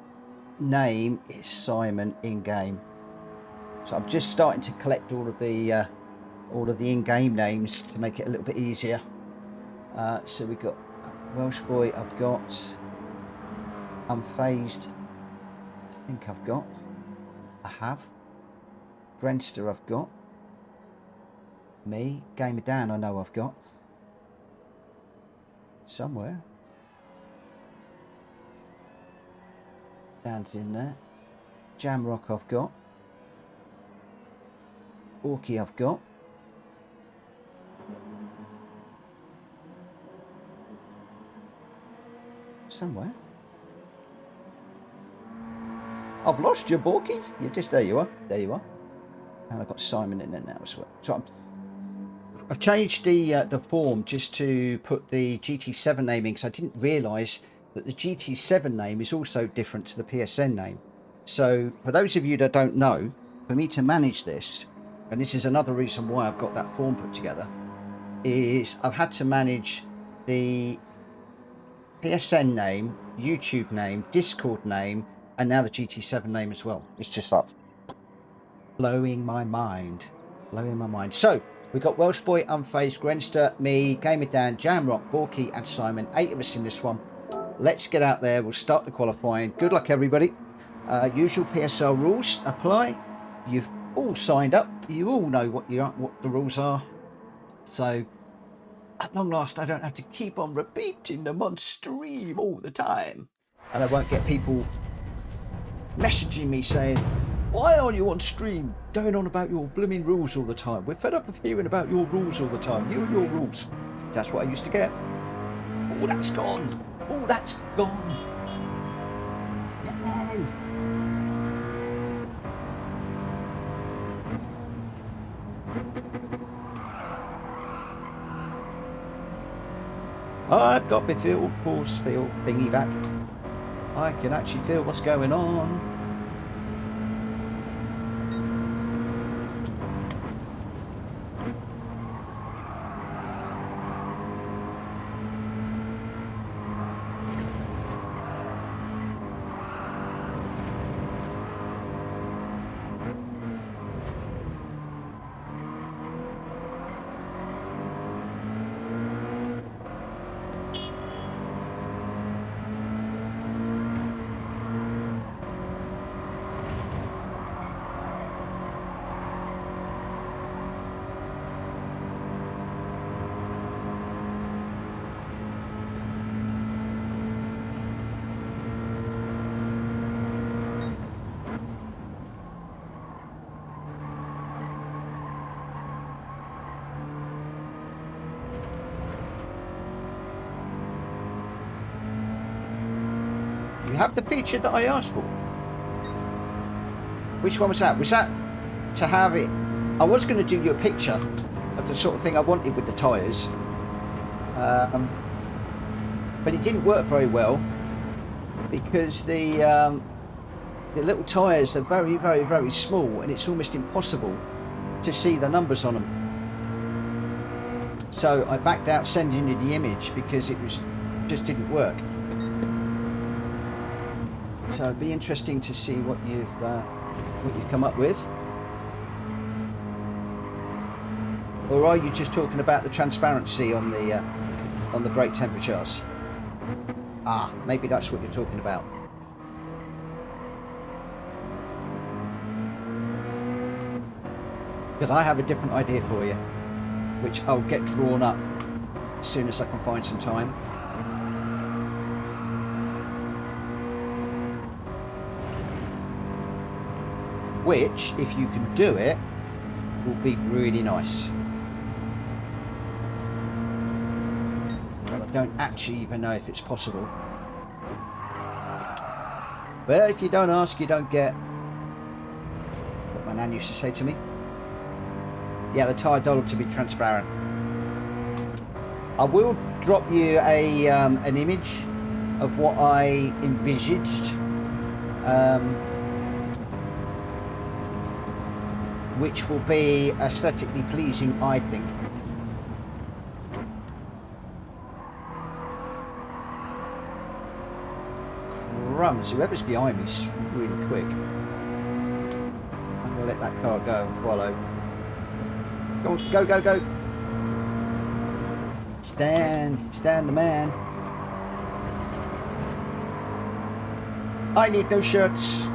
[SPEAKER 1] name is Simon in game. So I'm just starting to collect all of the in-game names to make it a little bit easier. So we got Welsh Boy. I've got Unfazed. I think I've got. I have. Grenster. I've got. Me. Gamer Dan. I know I've got. Somewhere. Dan's in there. Jamrock I've got. Orky I've got. Somewhere. I've lost you, Borky. You just there you are. There you are. And I've got Simon in there now as well. So I've changed the form just to put the GT7 name in because I didn't realise that the GT7 name is also different to the PSN name. So for those of you that don't know, for me to manage this, and this is another reason why I've got that form put together, is I've had to manage the PSN name, YouTube name, Discord name, and now the GT7 name as well. It's just like blowing my mind. Blowing my mind. So we've got Welsh Boy, Unfazed, Grenster, me, Gamer Dan, Jamrock, Borky, and Simon. 8 of us in this one. Let's get out there. We'll start the qualifying. Good luck, everybody. Usual PSL rules apply. You've all signed up. You all know what the rules are. So at long last, I don't have to keep on repeating them on stream all the time, and I won't get people messaging me saying, "Why are you on stream going on about your blooming rules all the time? We're fed up of hearing about your rules all the time. You and your rules." That's what I used to get. Oh, that's gone. Oh, that's gone. Yay. I've got my field force field thingy back. I can actually feel what's going on. Have the feature that I asked for. Which one was that? Was that to have it? I was going to do you a picture of the sort of thing I wanted with the tyres, but it didn't work very well because the little tyres are very, very, very small, and it's almost impossible to see the numbers on them. So I backed out sending you the image because it just didn't work. So it'd be interesting to see what you've what you've come up with? Or are you just talking about the transparency on the brake temperatures? Ah, maybe that's what you're talking about. Because I have a different idea for you, which I'll get drawn up as soon as I can find some time. Which, if you can do it, will be really nice. But I don't actually even know if it's possible. But if you don't ask, you don't get. What my nan used to say to me. Yeah, the tyre doll to be transparent. I will drop you an image of what I envisaged, which will be aesthetically pleasing, I think. Crumbs, whoever's behind me is really quick. I'm gonna let that car go and follow. Go, go, go, go. Stand the man. I need no shirts.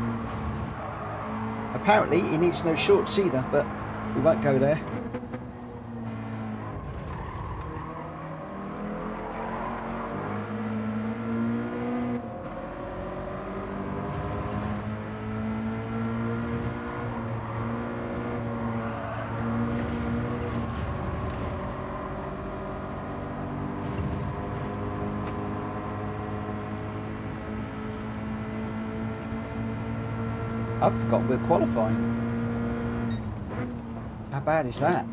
[SPEAKER 1] Apparently he needs no shorts either, but we won't go there. I forgot we're qualifying. How bad is that?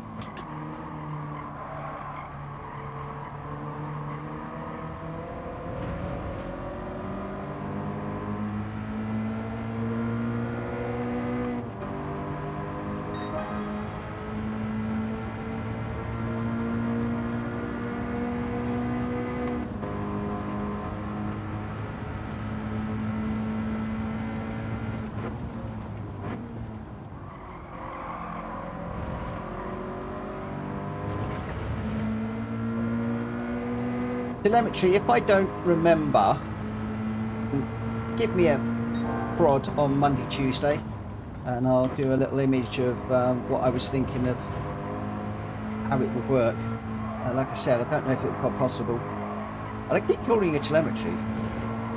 [SPEAKER 1] Telemetry, if I don't remember, give me a prod on Monday, Tuesday, and I'll do a little image of what I was thinking of how it would work. Like I said, I don't know if it would be possible. I keep calling you telemetry,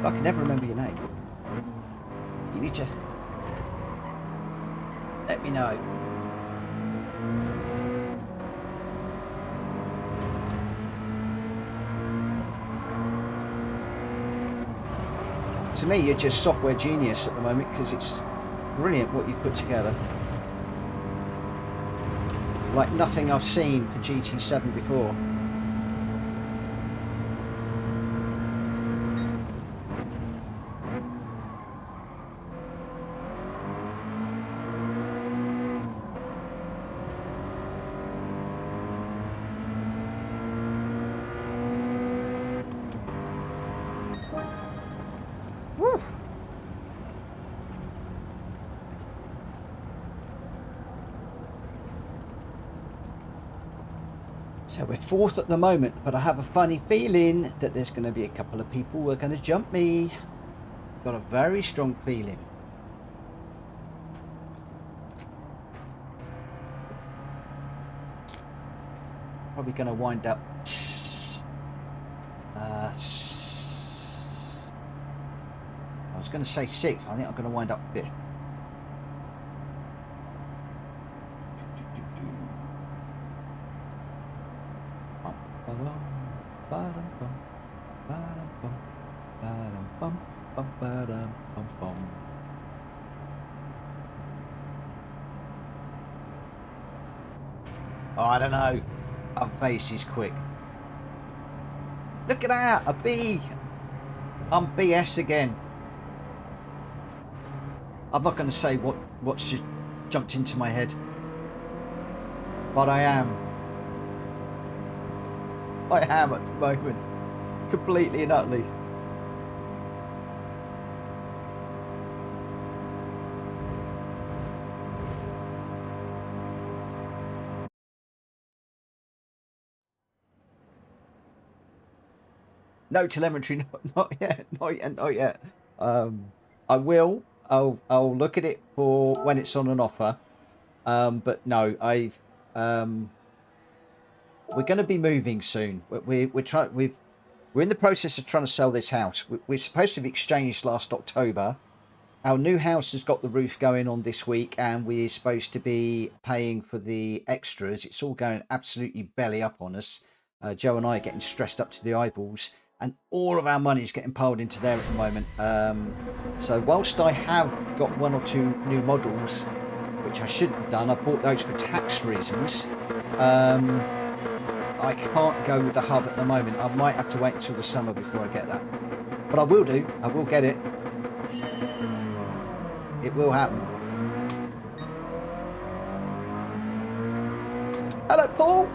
[SPEAKER 1] but I can never remember your name. You need to let me know. To me, you're just software genius at the moment, because it's brilliant what you've put together. Like nothing I've seen for GT7 before. So we're fourth at the moment, but I have a funny feeling that there's going to be a couple of people who are going to jump me. Got a very strong feeling. Probably going to wind up I was going to say 6th. I think I'm going to wind up 5th. Oh, I don't know. Our face is quick. Look at that, a B. I'm BS again. I'm not going to say what's just jumped into my head, but I am. I am at the moment, completely and utterly. No telemetry, not yet, not yet, not yet. I will. I'll look at it for when it's on an offer. But no, we're going to be moving soon. We're in the process of trying to sell this house. We're supposed to have exchanged last October. Our new house has got the roof going on this week, and we're supposed to be paying for the extras. It's all going absolutely belly up on us. Joe and I are getting stressed up to the eyeballs, and all of our money is getting piled into there at the moment. So whilst I have got 1 or 2 new models, which I shouldn't have done, I bought those for tax reasons. I can't go with the hub at the moment. I might have to wait until the summer before I get that. But I will do. I will get it. It will happen. Hello, Paul.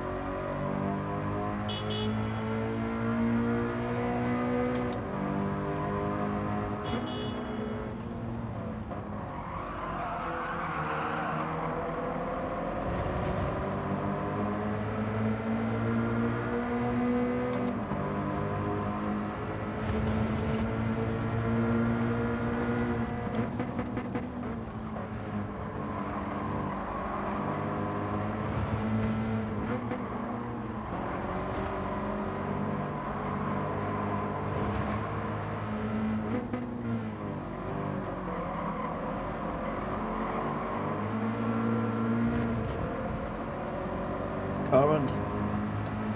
[SPEAKER 1] Current.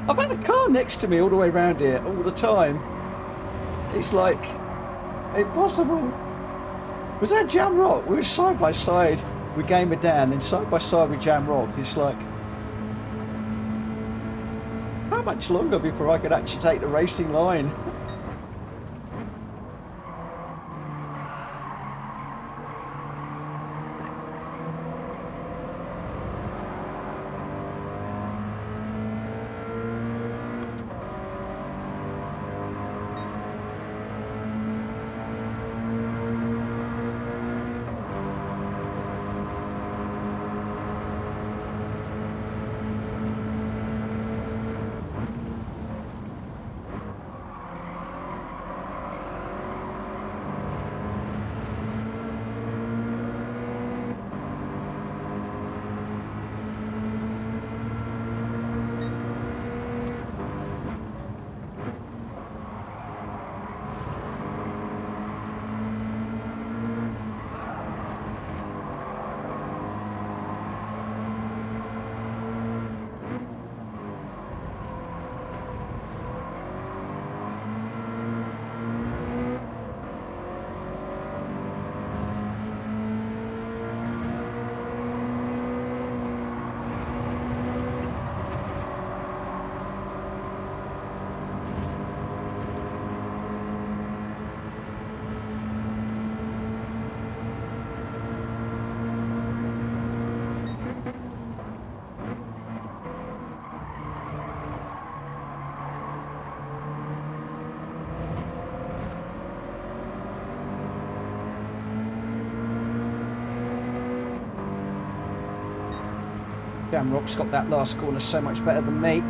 [SPEAKER 1] I've had a car next to me all the way around here all the time. It's like impossible. Was that Jam Rock? We were side by side with Gamer Dan, then side by side with Jam Rock. It's like, how much longer before I could actually take the racing line? Jamrock's got that last corner so much better than me.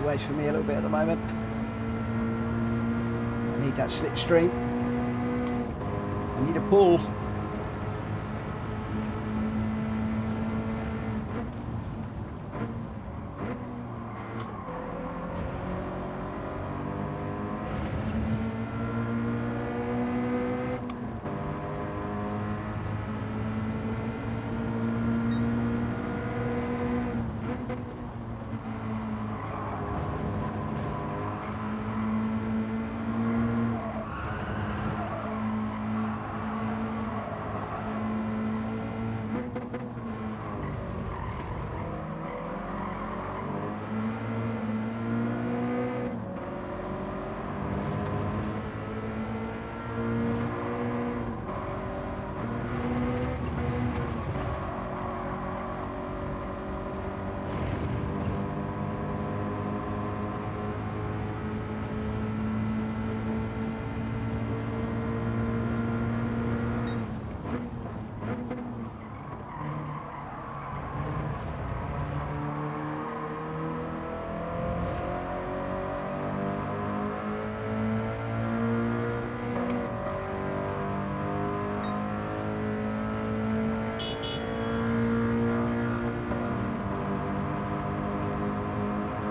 [SPEAKER 1] sideways for me a little bit at the moment. I need that slipstream. I need a pull.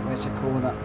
[SPEAKER 1] Where's the corner?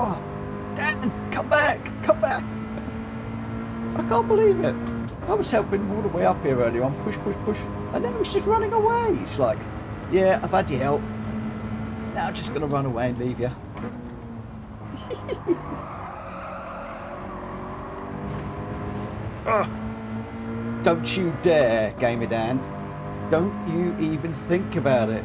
[SPEAKER 1] Oh, Dan, come back, come back. I can't believe it. I was helping him all the way up here earlier on, push, push, push, and then he was just running away. It's like, yeah, I've had your help. Now I'm just going to run away and leave you. Don't you dare, Gamer Dan. Don't you even think about it.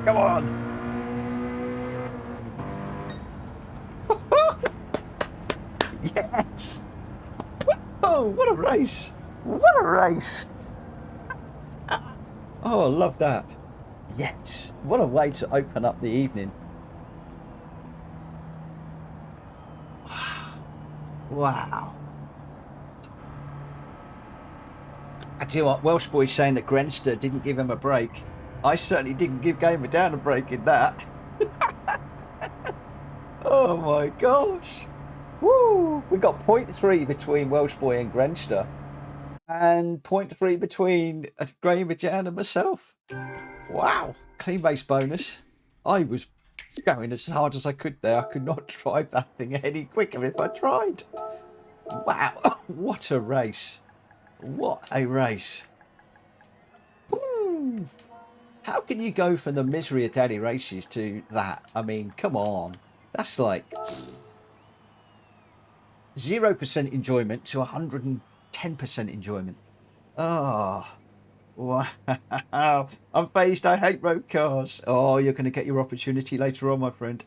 [SPEAKER 1] Come on. Yes. Oh, what a race. What a race. Oh, I love that. Yes. What a way to open up the evening. Wow. I tell you what, Welsh boy's saying that Grenster didn't give him a break. I certainly didn't give Gamer Down a break in that. Oh my gosh. Woo! We got 0.3 between Welsh boy and Grenster. And 0.3 between Gamer Down and myself. Wow. Clean base bonus. I was going as hard as I could there. I could not drive that thing any quicker if I tried. Wow. What a race. What a race. Woo. How can you go from the misery of daily races to that? I mean, come on. That's like 0% enjoyment to 110% enjoyment. Oh, wow. I'm phased. I hate road cars. Oh, you're going to get your opportunity later on, my friend.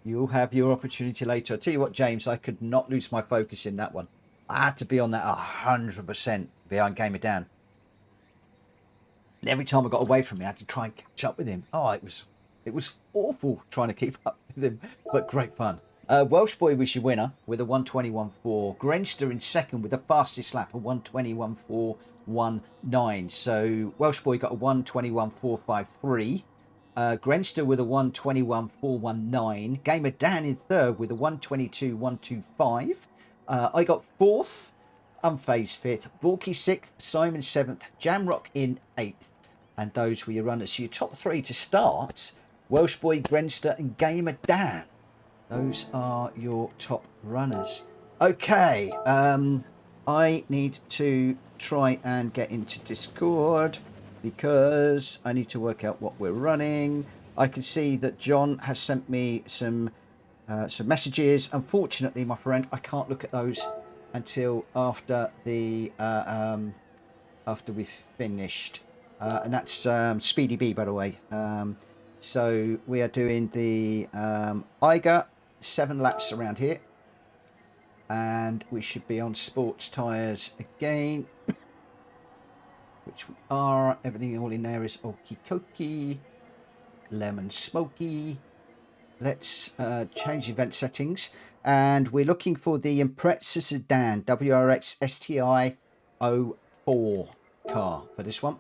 [SPEAKER 1] You'll have your opportunity later. I'll tell you what, James, I could not lose my focus in that one. I had to be on that 100% behind Gamer Dan. And every time I got away from him, I had to try and catch up with him. Oh, it was awful trying to keep up with him, but great fun. Welsh boy was your winner with a 121.4. Grenster in second with the fastest lap, a 121.419. So Welsh boy got a 121.453. Grenster with a 121.419. Gamer Dan in third with a 122.125. I got fourth. Unfazed fit. Borky sixth. Simon seventh. Jamrock in eighth. And those were your runners. So your top three to start. Welsh boy, Grenster and Gamer Dan. Those are your top runners. Okay. I need to try and get into Discord because I need to work out what we're running. I can see that John has sent me some messages. Unfortunately, my friend, I can't look at those until after the after we've finished, and that's Speedy B, by the way. So we are doing the Eiger 7 laps around here, and we should be on sports tyres again, which we are. Everything all in there is okie dokie, lemon smoky. Let's change event settings, and we're looking for the Impreza Sedan WRX STI 04 car for this one.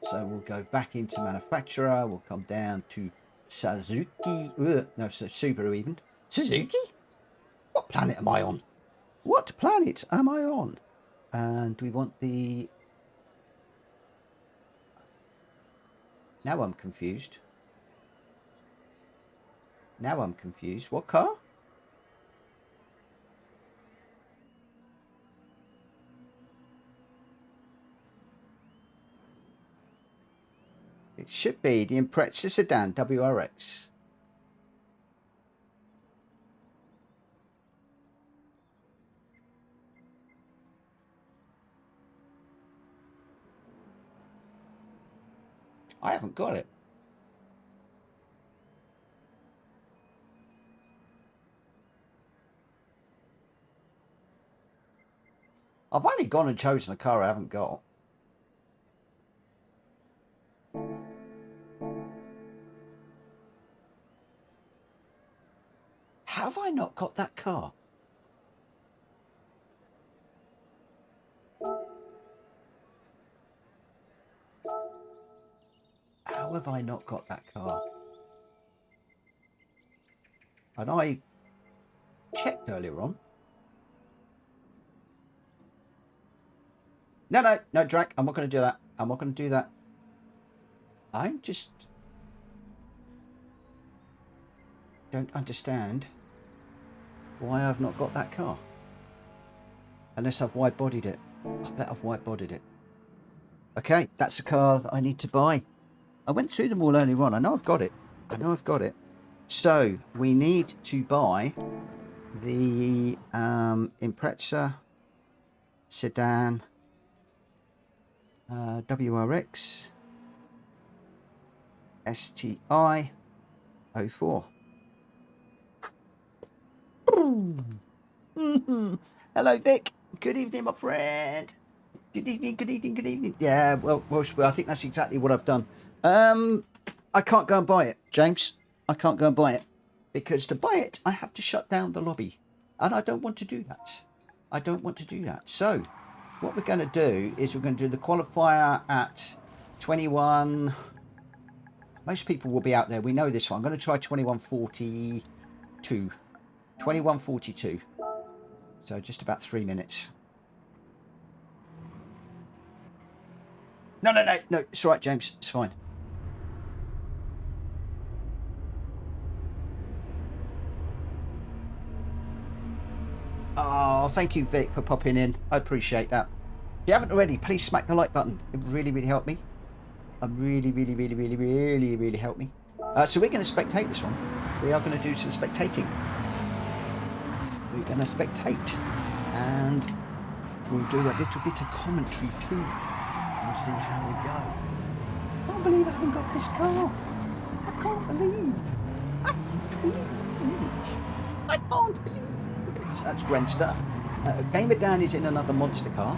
[SPEAKER 1] So we'll go back into manufacturer. We'll come down to Suzuki. No, Subaru even. Suzuki? What planet am I on? What planet am I on? And we want the... Now I'm confused. Now I'm confused. What car? It should be the Impreza Sedan WRX. I haven't got it. I've only gone and chosen a car I haven't got. Have I not got that car? How have I not got that car? And I checked earlier on. No, Drac, I'm not going to do that. I'm not going to do that. I'm just... don't understand why I've not got that car. Unless I've wide-bodied it. I bet I've wide-bodied it. Okay, that's the car that I need to buy. I went through them all earlier on. I know I've got it. I know I've got it. So, we need to buy the Impreza Sedan WRX. STI 04. Hello, Vic. Good evening, my friend. Good evening, good evening, good evening. Yeah, well, I think that's exactly what I've done. I can't go and buy it, James. I can't go and buy it. Because to buy it, I have to shut down the lobby. And I don't want to do that. I don't want to do that. So, what we're going to do is we're going to do the qualifier at 21. Most people will be out there. We know this one. I'm going to try 21:42. 21:42. So, just about 3 minutes. No. It's all right, James. It's fine. Oh, thank you, Vic, for popping in. I appreciate that. If you haven't already, please smack the like button. It really, really helped me. Really helped me. So we're going to spectate this one. We are going to do some spectating. We're going to spectate. And we'll do a little bit of commentary too. We'll see how we go. I can't believe I haven't got this car. I can't believe it. I can't believe it. That's Grenster. Gamer Dan is in another monster car.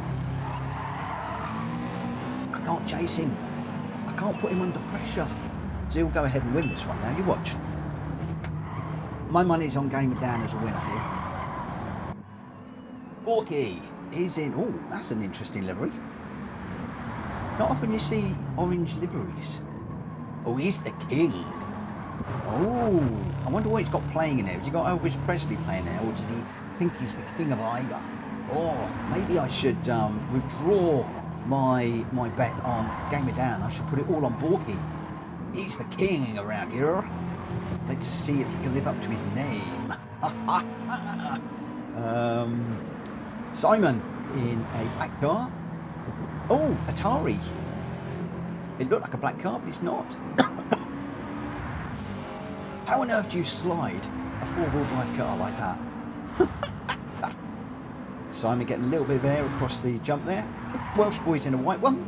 [SPEAKER 1] I can't chase him. I can't put him under pressure. So he'll go ahead and win this one now. You watch. My money's on Gamer Dan as a winner here. Borky is in. Oh, that's an interesting livery. Not often you see orange liveries. Oh, he's the king. Oh, I wonder what he's got playing in there. Has he got Elvis Presley playing there, or does he think he's the king of Eiger? Or maybe I should withdraw my bet on Gamer Dan. I should put it all on Borky. He's the king around here. Let's see if he can live up to his name. Simon in a black car. Oh, Atari. It looked like a black car, but it's not. How on earth do you slide a four-wheel drive car like that? Simon getting a little bit of air across the jump there. Welsh boy's in a white one.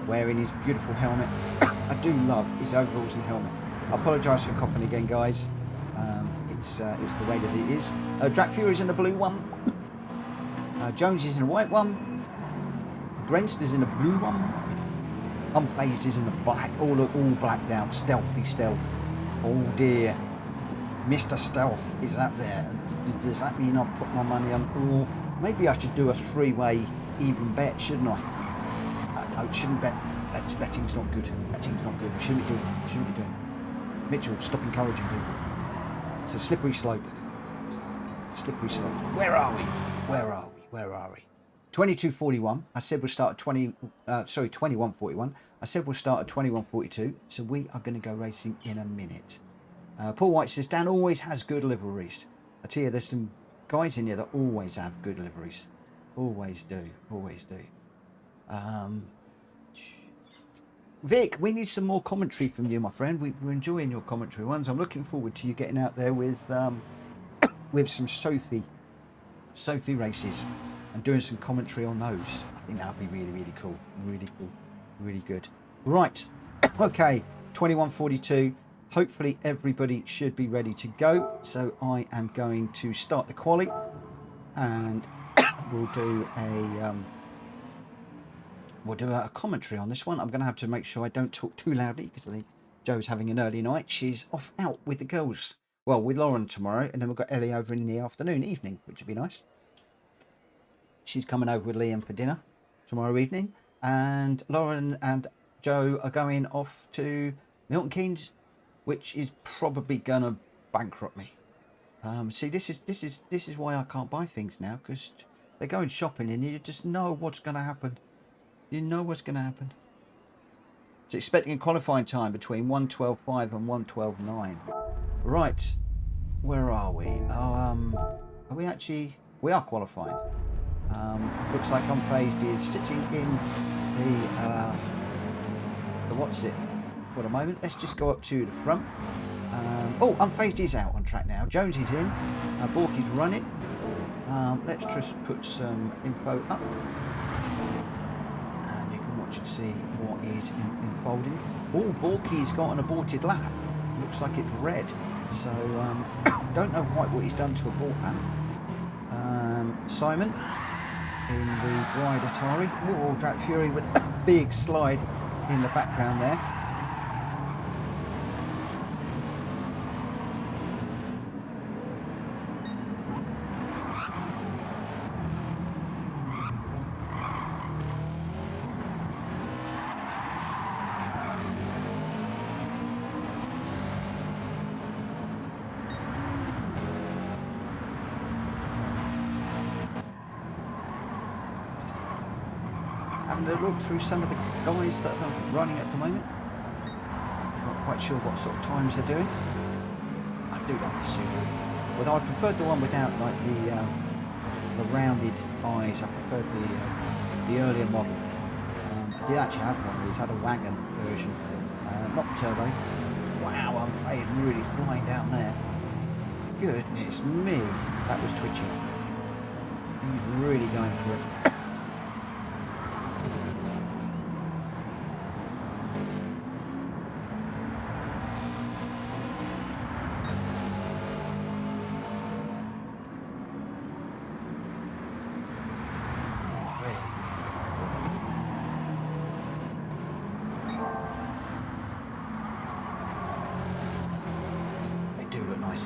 [SPEAKER 1] Wearing his beautiful helmet. I do love his overalls and helmet. I apologise for coughing again, guys. It's the way that it is. Drac Fury's in a blue one. Jones is in a white one. Grenster's in a blue one. Unfazed is in a black, all blacked out, stealthy stealth. Oh dear. Mr. Stealth is that there. Does that mean I'll put my money on? Oh, maybe I should do a three-way even bet, shouldn't I? No, shouldn't bet. Betting's not good. Betting's not good. We shouldn't be doing that. Shouldn't be doing that. Mitchell, stop encouraging people. It's a slippery slope. Slippery slope. Where are we? 22:41. I said we'll start at 21:41. I said we'll start at 21:42. So we are going to go racing in a minute. Paul White says Dan always has good liveries. I tell you, there's some guys in here that always have good liveries. Always do. Vic, we need some more commentary from you, my friend. We're enjoying your commentary ones. I'm looking forward to you getting out there with some Sophie races and doing some commentary on those. I think that would be really cool. Really good. Right. Okay. 21:42. Hopefully everybody should be ready to go. So I am going to start the quali, and we'll do a commentary on this one. I'm going to have to make sure I don't talk too loudly because I think Joe's having an early night. She's off out with the girls. Well, with Lauren tomorrow, and then we've got Ellie over in the evening, which would be nice. She's coming over with Liam for dinner tomorrow evening, and Lauren and Joe are going off to Milton Keynes, which is probably gonna bankrupt me. See, this is why I can't buy things now, because they're going shopping and you just know what's going to happen. You know what's going to happen. So expecting a qualifying time between 1:12.5 and 1:12.9. Right, where are we? Are we actually? We are qualifying. Looks like Unfazed is sitting in the what's it for the moment. Let's just go up to the front. Oh, Unfazed is out on track now. Jones is in. Borky's running. Let's just put some info up. And you can should see what is unfolding. Oh, Borky's got an aborted lap. Looks like it's red. So, don't know quite what he's done to abort that. Simon in the Bride Atari. Oh, Drat Fury with a big slide in the background there. Having a look through some of the guys that are running at the moment. Not quite sure what sort of times they're doing. I do like the Subaru, although I preferred the one without like the rounded eyes. I preferred the earlier model. I did actually have one of these. Had a wagon version, not the turbo. Wow, Unfazed really flying down there. Goodness me, that was twitchy. He's really going for it.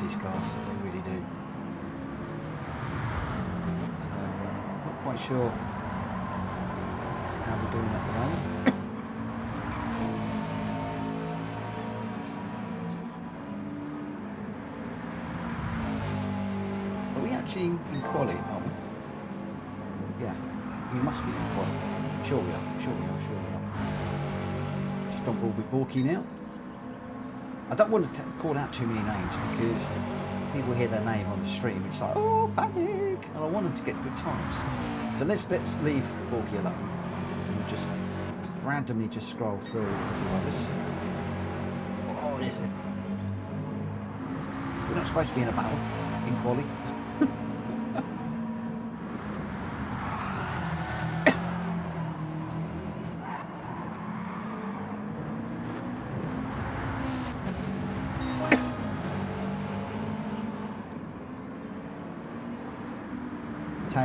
[SPEAKER 1] These cars, they really do. So, not quite sure how we're doing at the moment. Are we actually in quali, are we? Yeah, we must be in quali. Sure we are, sure we are, sure we are. Just on board with Borky now. I don't want to call out too many names because people hear their name on the stream. It's like, oh, panic! And I want them to get good times. So let's leave Borky alone and just randomly just scroll through a few others. Oh, is it? We're not supposed to be in a battle in quali.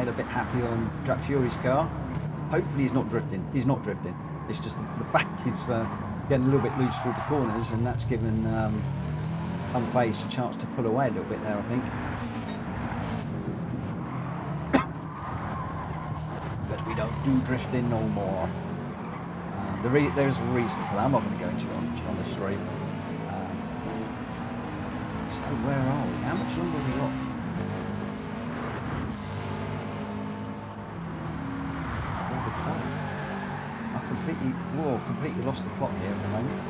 [SPEAKER 1] A bit happy on Drat Fury's car. Hopefully he's not drifting. He's not drifting. It's just the back is getting a little bit loose through the corners, and that's given Unfazed a chance to pull away a little bit there, I think. But we don't do drifting no more. There's a reason for that. I'm not going to go into it on the stream. So where are we? How much longer have we got? I've completely lost the plot here at the moment.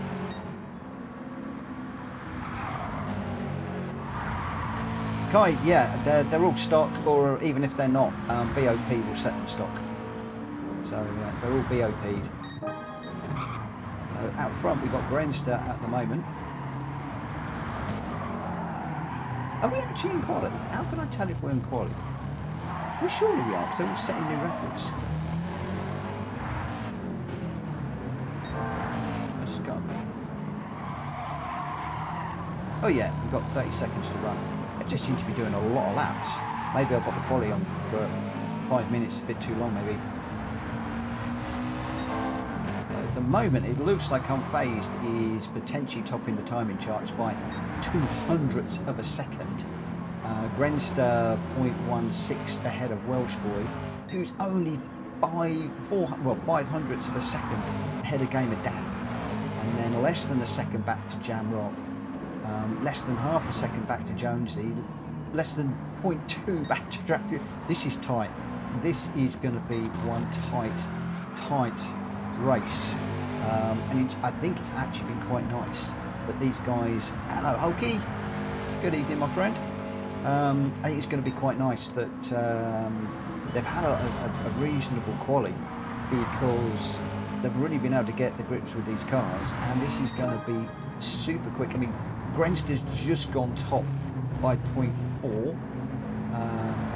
[SPEAKER 1] Kai, yeah, they're all stock, or even if they're not, BOP will set them stock. So they're all BOP'd. So out front we've got Grenster at the moment. Are we actually in quality? How can I tell if we're in quality? Well, surely we are, because they're all setting new records. Oh yeah, we've got 30 seconds to run. I just seem to be doing a lot of laps. Maybe I've got the quali on for 5 minutes, a bit too long maybe. At the moment it looks like Unfazed is potentially topping the timing charts by 200ths of a second. Grenster 0.16 ahead of Welsh Boy, who's only 500ths of a second ahead of Gamer Dan. And then less than a second back to Jamrock. Less than half a second back to Jonesy, less than 0.2 back to Dratfield. This is tight. This is going to be one tight race. And I think it's actually been quite nice that these guys... Hello, Hulky. Good evening, my friend. I think it's going to be quite nice that they've had a reasonable quali, because they've really been able to get the grips with these cars, and this is going to be super quick. I mean, Grenster's just gone top by 0.4.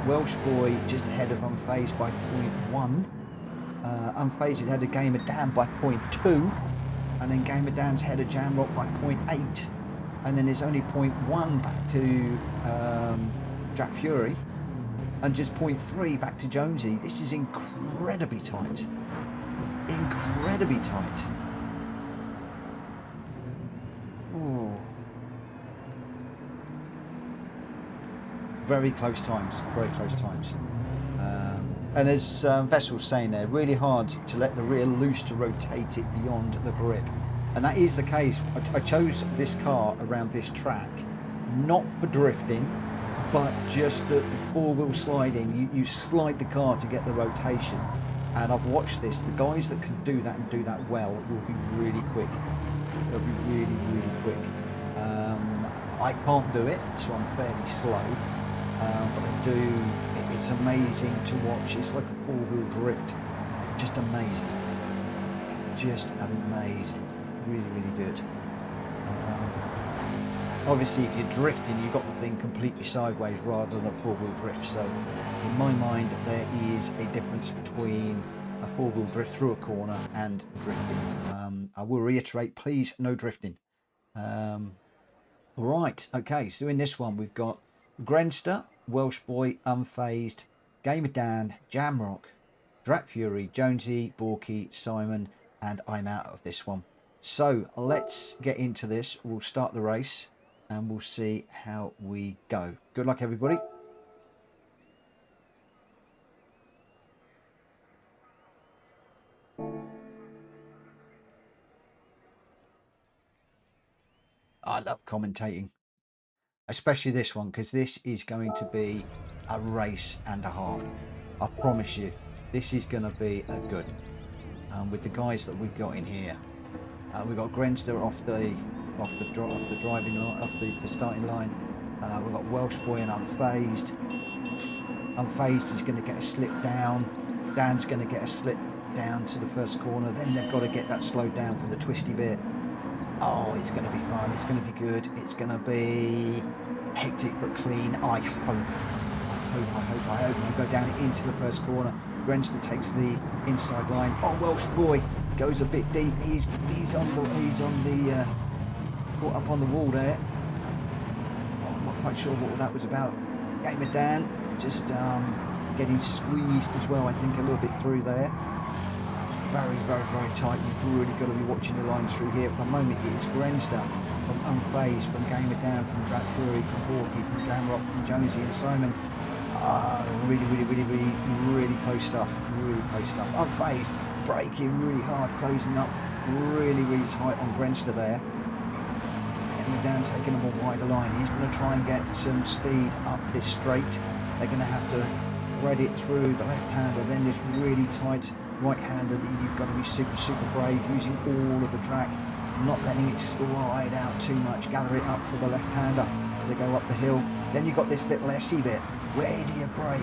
[SPEAKER 1] Welsh Boy just ahead of Unfazed by 0.1. Unfazed had a Gamer Dan by 0.2, and then Gamer Dan's head of Jamrock by 0.8, and then there's only 0.1 back to Jack Fury, and just 0.3 back to Jonesy. This is incredibly tight. Incredibly tight. Ooh. Very close times. Very close times. And as Vessel's saying there, really hard to let the rear loose to rotate it beyond the grip. And that is the case. I chose this car around this track, not for drifting, but just the four-wheel sliding. You slide the car to get the rotation. And I've watched this. The guys that can do that and do that well will be really quick. They'll be really, really quick. I can't do it, so I'm fairly slow. But I do. It's amazing to watch. It's like a four-wheel drift. It's just amazing. Just amazing. Really, really good. Obviously, if you're drifting, you've got the thing completely sideways rather than a four-wheel drift. So, in my mind, there is a difference between a four-wheel drift through a corner and drifting. I will reiterate, please, no drifting. Right, okay, so in this one, we've got Grenster, Welsh Boy, Unfazed, Gamer Dan, Jamrock, Drac Fury, Jonesy, Borky, Simon, and I'm out of this one. So let's get into this. We'll start the race and we'll see how we go. Good luck, everybody. I love commentating, especially this one, because this is going to be a race and a half. I promise you, this is going to be a good one. With the guys that we've got in here, we've got Grenster off the driving line, off the starting line. We've got Welsh Boy and Unfazed. Unfazed is going to get a slip down. Dan's going to get a slip down to the first corner. Then they've got to get that slowed down for the twisty bit. Oh, it's going to be fun. It's going to be good. It's going to be hectic but clean. I hope. We go down into the first corner. Grenster takes the inside line. Oh, Welsh Boy goes a bit deep. He's on the caught up on the wall there. Oh, I'm not quite sure what that was about. Gamer Dan just getting squeezed as well. I think a little bit through there. Very, very, very tight. You've really got to be watching the lines through here. At the moment, it is Grenster from Unfazed, from Gamer Dan, from Drac Fury, from Borky, from Jamrock, from Jonesy and Simon. Really close stuff. Really close stuff. Unfazed, braking really hard, closing up really, really tight on Grenster there. Gamer Dan taking him a wider line. He's going to try and get some speed up this straight. They're going to have to thread it through the left-hander, then this really tight right-hander that you've got to be super, super brave, using all of the track, not letting it slide out too much, gather it up for the left-hander as they go up the hill. Then you've got this little SE bit. Where do you brake?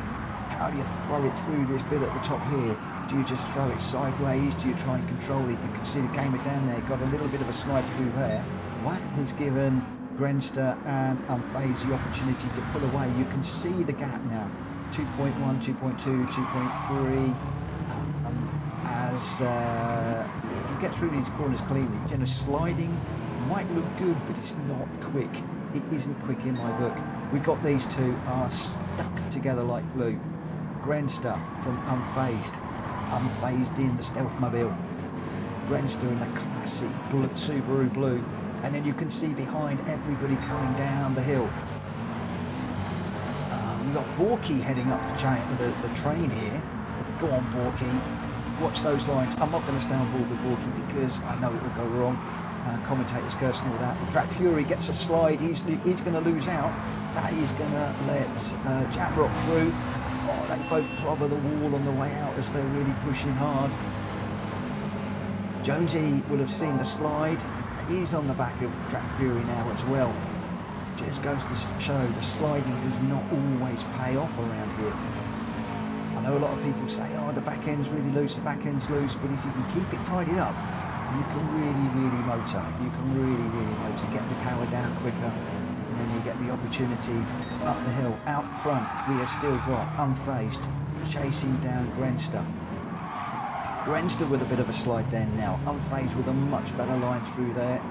[SPEAKER 1] How do you throw it through this bit at the top here? Do you just throw it sideways? Do you try and control it? You can see the Gamer Dan there got a little bit of a slide through there. That has given Grenster and Unfazed the opportunity to pull away. You can see the gap now. 2.1, 2.2, 2.3. As if you get through these corners cleanly, you know, sliding might look good, but it's not quick. It isn't quick in my book. We've got these two are stuck together like glue. Grenster from Unfazed. Unfazed in the Stealth Mobile. Grenster in the classic Subaru blue. And then you can see behind everybody coming down the hill. We've got Borky heading up the train here. Go on, Borky. Watch those lines. I'm not going to stay on board with Borky because I know it will go wrong. Commentators cursing all that. Drac Fury gets a slide. He's going to lose out. That is going to let Jamrock through. Oh, they both clobber the wall on the way out as they're really pushing hard. Jonesy will have seen the slide. He's on the back of Drac Fury now as well. Just goes to show the sliding does not always pay off around here. I know a lot of people say, oh, the back end's really loose, the back end's loose, but if you can keep it tidied up, you can really motor. You can really motor, get the power down quicker, and then you get the opportunity up the hill. Out front, we have still got Unfazed chasing down Grenster. Grenster with a bit of a slide there now. Unfazed with a much better line through there.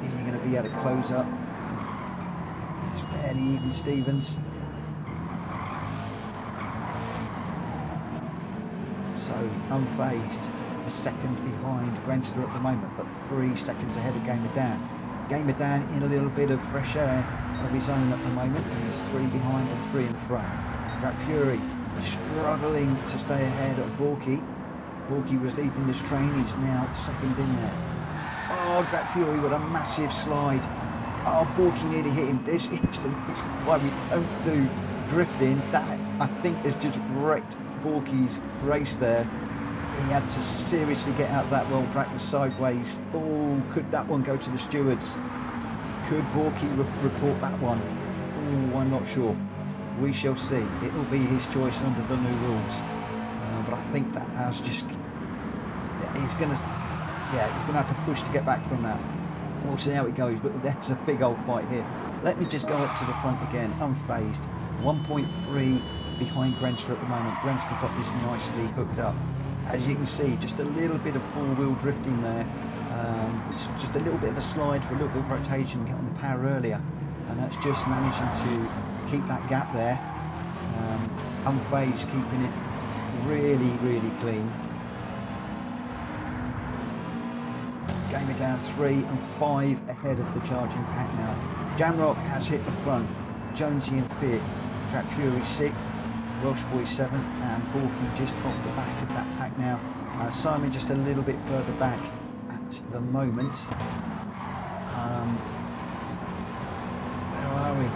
[SPEAKER 1] Is he going to be able to close up? It's fairly even, Stevens. So Unfazed, a second behind Grenster at the moment, but 3 seconds ahead of Gamer Dan. Gamer Dan in a little bit of fresh air of his own at the moment. He's 3 behind and 3 in front. Drap Fury struggling to stay ahead of Borky. Borky was leading this train, he's now second in there. Oh, Drap Fury with a massive slide. Oh, Borky nearly hit him. This is the reason why we don't do drifting. That, I think, has just wrecked Borky's race there. He had to seriously get out that well. Drap was sideways. Oh, could that one go to the stewards? Could Borky report that one? Oh, I'm not sure. We shall see. It will be his choice under the new rules. But I think that has just... Yeah, he's going to have to push to get back from that. We'll see how it goes, but there's a big old fight here. Let me just go up to the front again, unfazed. 1.3 behind Grenster at the moment. Grenster got this nicely hooked up. As you can see, just a little bit of four-wheel drifting there. Just a little bit of a slide for a little bit of rotation, get on the power earlier. And that's just managing to keep that gap there. Unfazed, keeping it really, really clean. Gamer down 3 and 5 ahead of the charging pack now. Jamrock has hit the front. Jonesy in 5th. Drap Fury 6th. Welsh Boy 7th. And Borky just off the back of that pack now. Simon just a little bit further back at the moment. Where are we?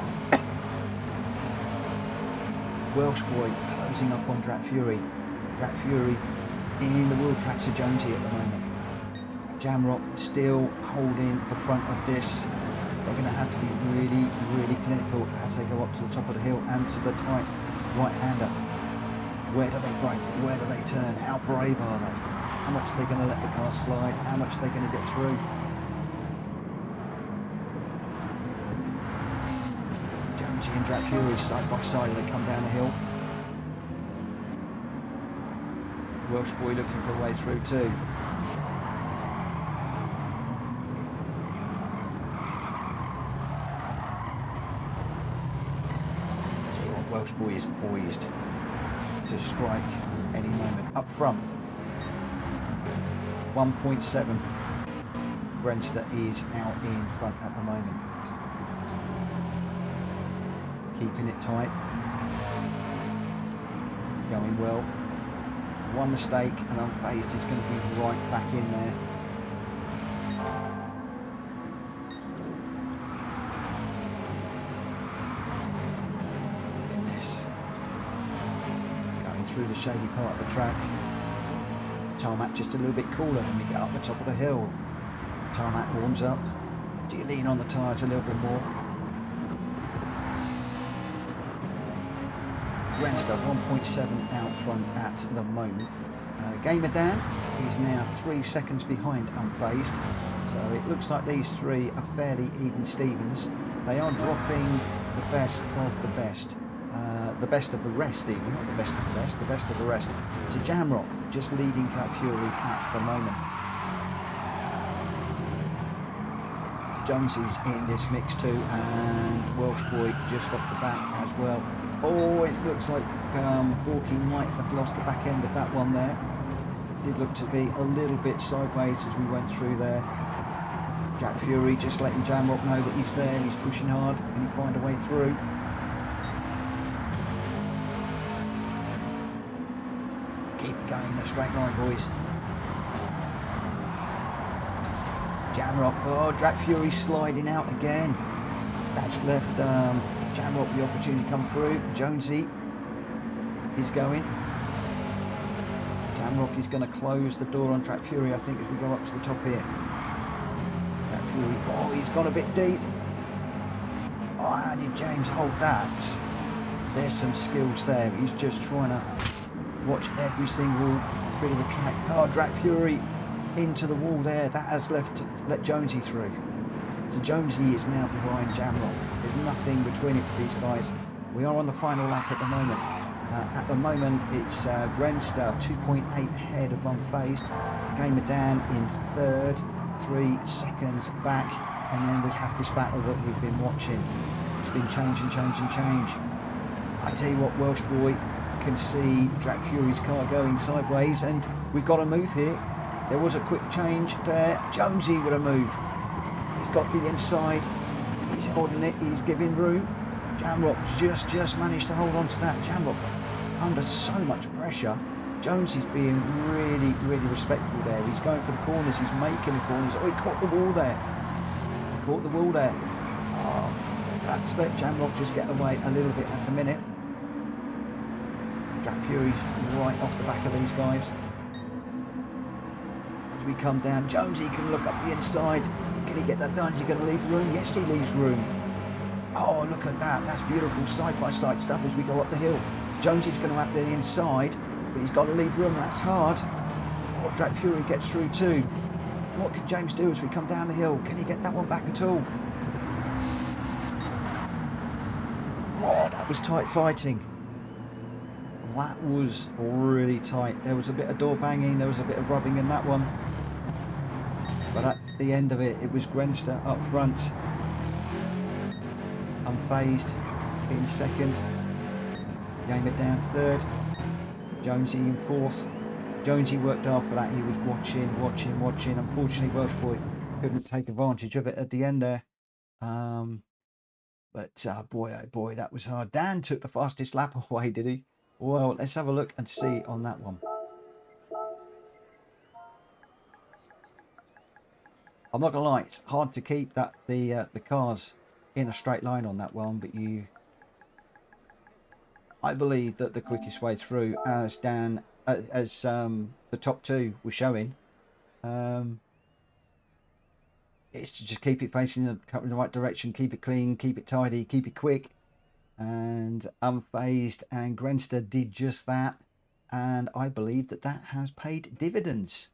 [SPEAKER 1] Welsh Boy closing up on Drap Fury. Drap Fury in the wheel tracks of Jonesy at the moment. Jamrock still holding the front of this. They're going to have to be really, really clinical as they go up to the top of the hill and to the tight right-hander. Where do they brake? Where do they turn? How brave are they? How much are they going to let the car slide? How much are they going to get through? Jonesy and Drap Fury side by side as they come down the hill. Welsh Boy looking for a way through too. Welsh Boy is poised to strike any moment. Up front, 1.7. Grenster is out in front at the moment. Keeping it tight. Going well. One mistake and Unfazed is going to be right back in there. Through the shady part of the track. Tarmac just a little bit cooler when we get up the top of the hill. Tarmac warms up. Do you lean on the tyres a little bit more? Grenster 1.7 out front at the moment. Gamer Dan is now 3 seconds behind Unfazed. So it looks like these three are fairly even Stevens. They are dropping the best of the best. The best of the rest even, not the best of the best, the best of the rest. To Jamrock, just leading Drap Fury at the moment. Jonesy's in this mix too, and Welsh Boy just off the back as well. Oh, it looks like Borky might have lost the back end of that one there. It did look to be a little bit sideways as we went through there. Drap Fury just letting Jamrock know that he's there and he's pushing hard. Can he find a way through? Keep it going in a straight line, boys. Jamrock, oh, Drap Fury sliding out again. That's left Jamrock the opportunity to come through. Jonesy is going. Jamrock is going to close the door on Drap Fury, I think, as we go up to the top here. Drap Fury, oh, he's gone a bit deep. Oh, how did James hold that? There's some skills there. He's just trying to watch every single bit of the track. Oh, Drap Fury into the wall there. That has let Jonesy through. So Jonesy is now behind Jamrock. There's nothing between it with these guys. We are on the final lap at the moment. At the moment, it's Grenster 2.8 ahead of Unfazed. Gamer Dan in third, 3 seconds back. And then we have this battle that we've been watching. It's been change. I tell you what, Welsh Boy can see Drag Fury's car going sideways, and we've got a move here. There was a quick change there. Jonesy with a move. He's got the inside. He's holding it. He's giving room. Jamrock just managed to hold on to that. Jamrock under so much pressure. Jonesy's being really respectful there. He's going for the corners. He's making the corners. Oh, he caught the wall there. Oh, that's let Jamrock just get away a little bit at the minute. Drag Fury's right off the back of these guys. As we come down, Jonesy can look up the inside. Can he get that done? Is he going to leave room? Yes, he leaves room. Oh, look at that. That's beautiful side-by-side stuff as we go up the hill. Jonesy's going to have the inside, but he's got to leave room. That's hard. Oh, Drag Fury gets through too. What can James do as we come down the hill? Can he get that one back at all? Oh, that was tight fighting. That was really tight. There was a bit of door banging. There was a bit of rubbing in that one. But at the end of it, it was Grenster up front. Unfazed in second. Gamer Dan third. Jonesy in fourth. Jonesy worked hard for that. He was watching. Unfortunately, Welsh Boy couldn't take advantage of it at the end there. But boy, oh boy, that was hard. Dan took the fastest lap away, did he? Well, let's have a look and see on that one. I'm not gonna lie, it's hard to keep that the cars in a straight line on that one, but I believe that the quickest way through, as Dan, the top two were showing, is to just keep it facing the right direction, keep it clean, keep it tidy, keep it quick. And Unfazed and Grenster did just that, and I believe that has paid dividends.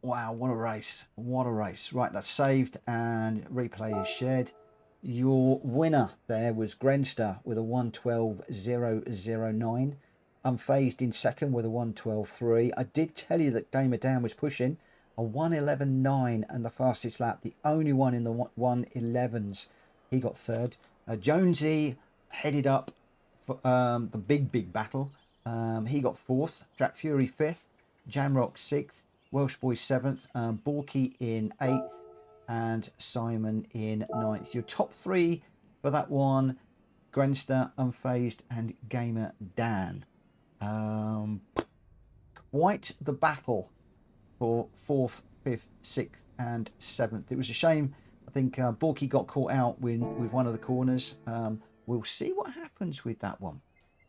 [SPEAKER 1] Wow, what a race. Right, that's saved and replay is shared. Your winner there was Grenster with a 1:12.009. Unfazed in second with a 1:12.3. I did tell you that Gamer Dan was pushing a 1:11.9 and the fastest lap, the only one in the 1:11s. He got third. Jonesy headed up for the big battle. He got fourth. Drag Fury fifth. Jamrock sixth. Welsh Boy seventh. Borky in eighth. And Simon in ninth. Your top three for that one: Grenster, Unfazed, and Gamer Dan. Quite the battle for fourth, fifth, sixth, and seventh. It was a shame. I think Borky got caught out with one of the corners. We'll see what happens with that one.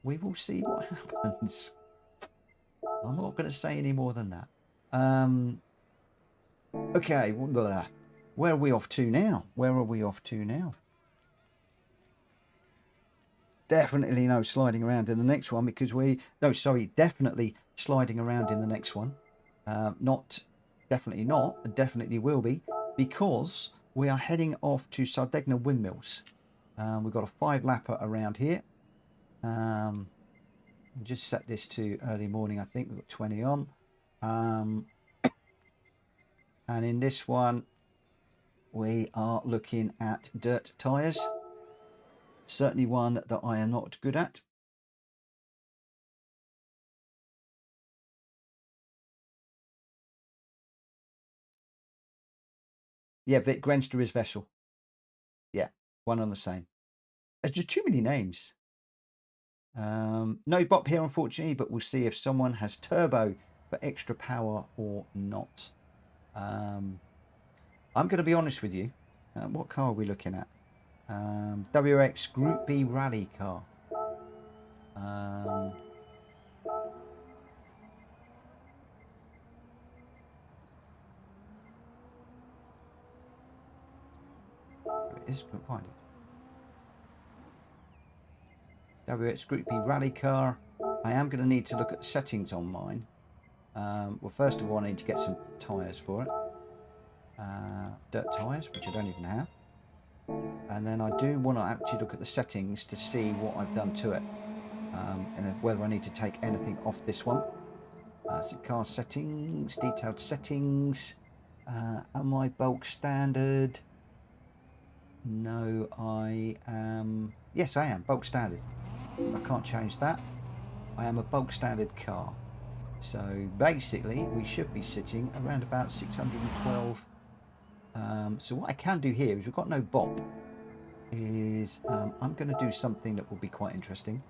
[SPEAKER 1] We will see what happens. I'm not going to say any more than that. Okay, where are we off to now? Definitely no sliding around in the next one because definitely sliding around in the next one. Definitely not, definitely will be, because we are heading off to Sardegna Windmills. We've got a 5-lapper around here. Just set this to early morning, I think. We've got 20 on. And in this one, we are looking at dirt tyres. Certainly one that I am not good at. Yeah, Vic Grenster is Vessel. Yeah, one on the same. There's just too many names. No bop here, unfortunately, but we'll see if someone has turbo for extra power or not. I'm going to be honest with you. What car are we looking at? WX Group B Rally car. It is, couldn't find it. WX Group B Rally car. I am going to need to look at the settings on mine. Well, first of all, I need to get some tyres for it. Dirt tyres, which I don't even have. And then I do want to actually look at the settings to see what I've done to it. and whether I need to take anything off this one. So car settings, detailed settings. Am I bulk standard? No, I am. Yes, I am bulk standard. I can't change that. I am a bulk standard car. So basically, we should be sitting around about 612. So what I can do here is we've got no BOP. Is I'm going to do something that will be quite interesting.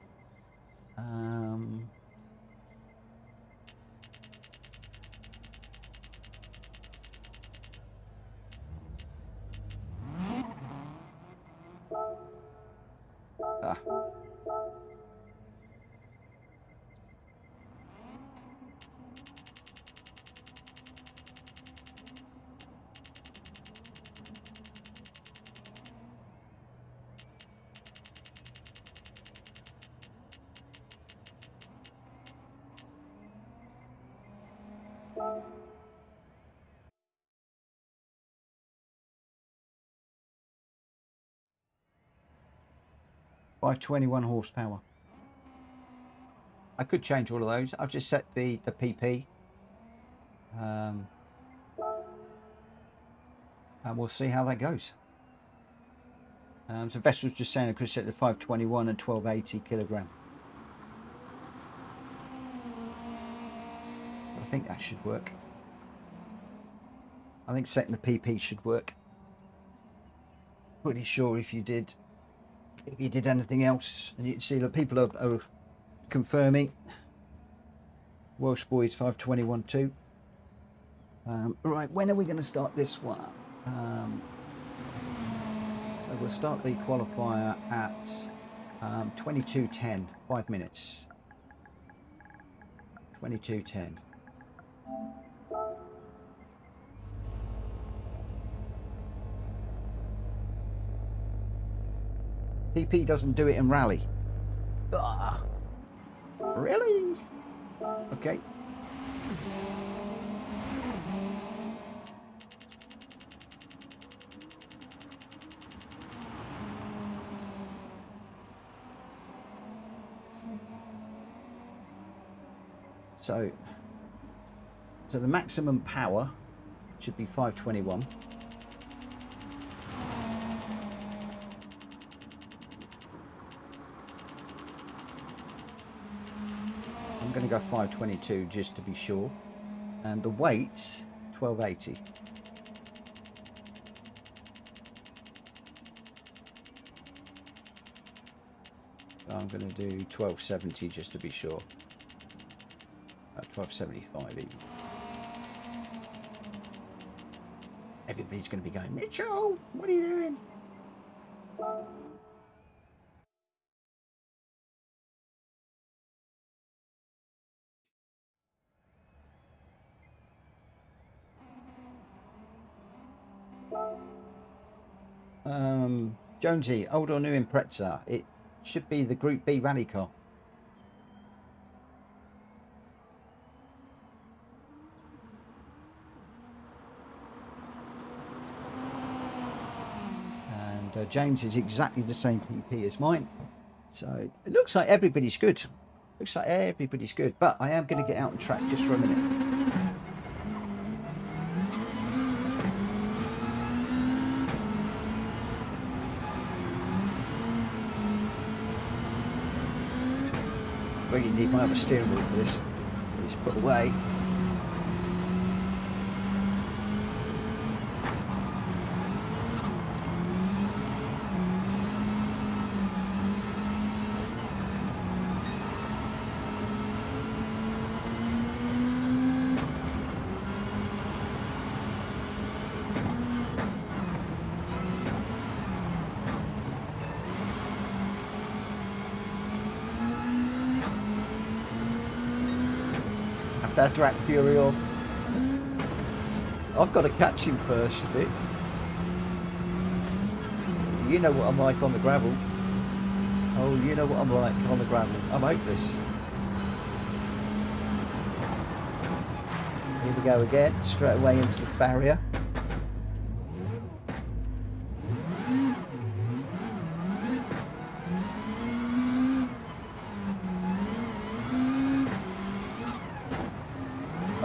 [SPEAKER 1] Ah. 521 horsepower. I could change all of those. I've just set the PP. And we'll see how that goes. So Vessel's just saying I could set the 521 and 1280 kilogram. I think that should work. I think setting the PP should work. Pretty sure if you did anything else, and you can see that people are confirming. Welsh Boys 521 too. Right, when are we going to start this one? So we'll start the qualifier at 22:10, 5 minutes. 22:10. PP doesn't do it in rally. Ah, really? Okay. So the maximum power should be 521. I'm going to go 522 just to be sure. And the weight, 1280. So I'm going to do 1270 just to be sure. 1275 even. Everybody's going to be going, Mitchell, what are you doing? Jonesy, old or new Impreza? It should be the Group B rally car. And James is exactly the same PP as mine. So it looks like everybody's good. Looks like everybody's good. But I am going to get out and track just for a minute. Really need my other steering wheel for this. It's put away. That drag fury on. I've got to catch him first, Vic. You know what I'm like on the gravel. Oh, you know what I'm like on the gravel. I'm hopeless. Here we go again, straight away into the barrier.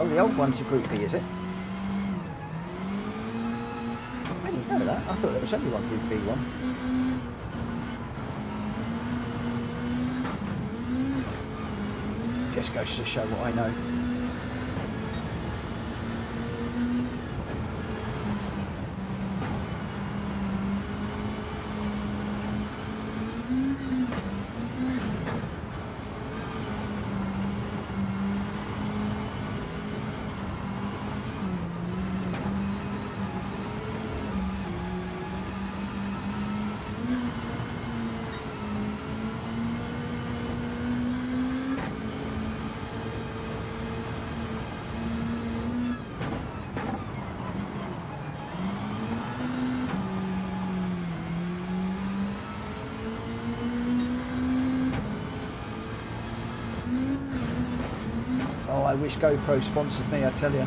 [SPEAKER 1] Oh, the old one's a Group B, is it? I didn't know that. I thought there was only one Group B one. Just goes to show what I know. Oh, I wish GoPro sponsored me, I tell you.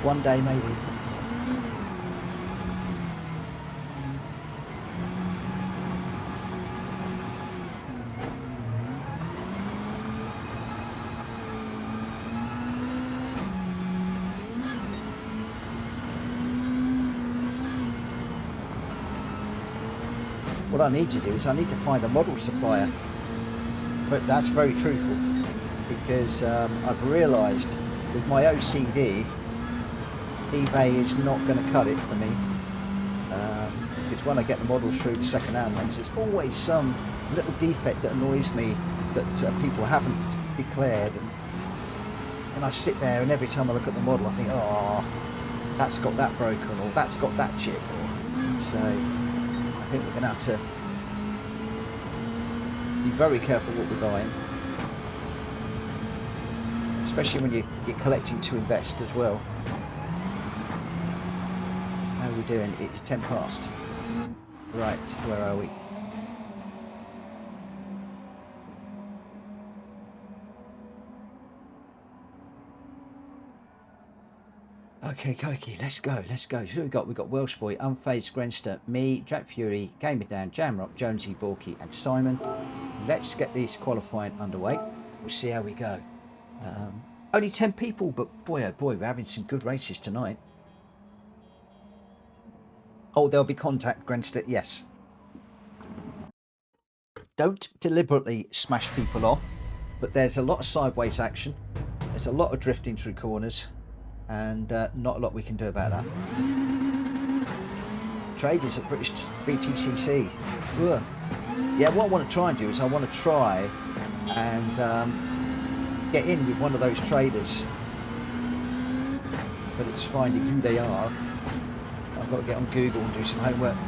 [SPEAKER 1] One day, maybe. What I need to do is I need to find a model supplier. That's very truthful, because I've realised with my OCD, eBay is not going to cut it for me. Because when I get the models through the second-hand ones, there's always some little defect that annoys me that people haven't declared. And I sit there, and every time I look at the model, I think, oh, that's got that broken, or that's got that chip. So I think we're going to have to be very careful what we're buying, especially when you're collecting to invest as well. How are we doing? It's 10 past. Right, where are we? Okay, let's go. So who we got? We've got Welsh Boy, Unfazed Grenster, me, Jack Fury, Gamer Dan, Jamrock, Jonesy, Borky and Simon. Let's get these qualifying underway. We'll see how we go. Only 10 people, but boy oh boy, we're having some good races tonight. Oh, there'll be contact, Grenster, yes. Don't deliberately smash people off, but there's a lot of sideways action. There's a lot of drifting through corners. And not a lot we can do about that. Traders at British BTCC. Ugh. Yeah, what I want to try and do is I want to try and get in with one of those traders. But it's finding who they are. I've got to get on Google and do some homework.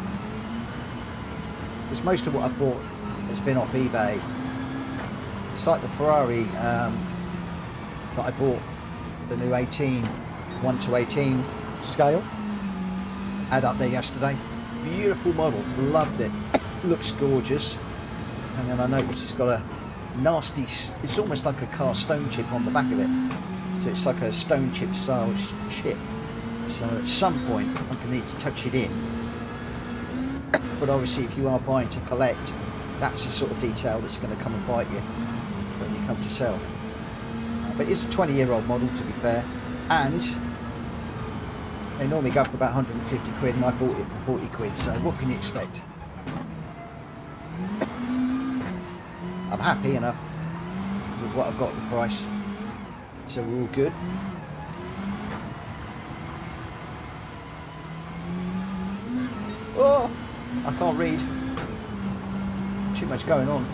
[SPEAKER 1] Because most of what I've bought has been off eBay. It's like the Ferrari that I bought, the new 1:18 scale. Had up there yesterday. Beautiful model, loved it. Looks gorgeous. And then I noticed it's got a nasty, it's almost like a cast stone chip on the back of it. So it's like a stone chip style chip. So at some point I'm going to need to touch it in. But obviously if you are buying to collect, that's the sort of detail that's going to come and bite you when you come to sell. But it's a 20-year-old model, to be fair, and they normally go for about 150 quid, and I bought it for 40 quid, so what can you expect? I'm happy enough with what I've got at the price, so we're all good. Oh, I can't read. Too much going on.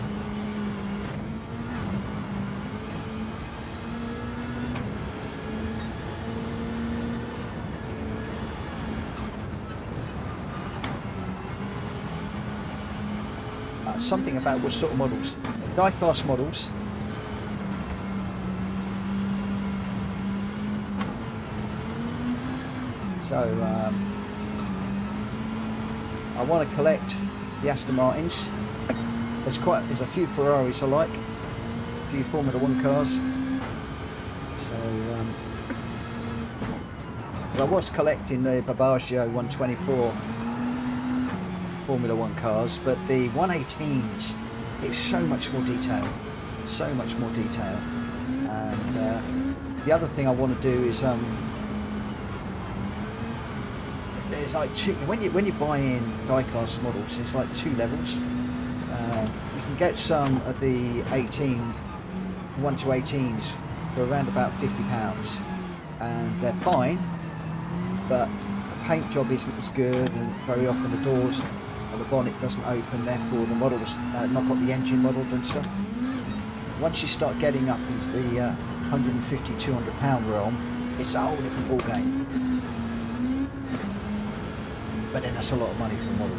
[SPEAKER 1] Something about what sort of models. Die-cast models. So I want to collect the Aston Martins. There's a few Ferraris I like, a few Formula 1 cars. So I was collecting the Babagio 124 Formula One cars, but the 118s, it's so much more detailed, so much more detail. And the other thing I want to do is there's like when you buy in diecast models, it's like 2 levels. You can get some of the 1 to 18s for around about £50, and they're fine, but the paint job isn't as good, and very often the doors and the bonnet doesn't open, therefore the model's not got the engine modelled and stuff. Once you start getting up into the £150, £200 realm, it's a whole different ball game. But then that's a lot of money for a model.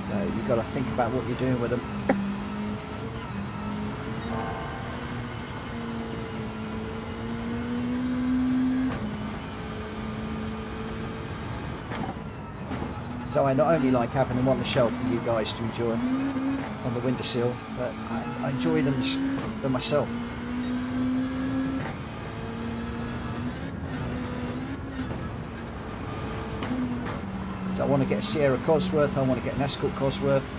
[SPEAKER 1] So you've got to think about what you're doing with them. So I not only like having them on the shelf for you guys to enjoy on the windowsill, but I enjoy them myself. So I want to get a Sierra Cosworth, I want to get an Escort Cosworth.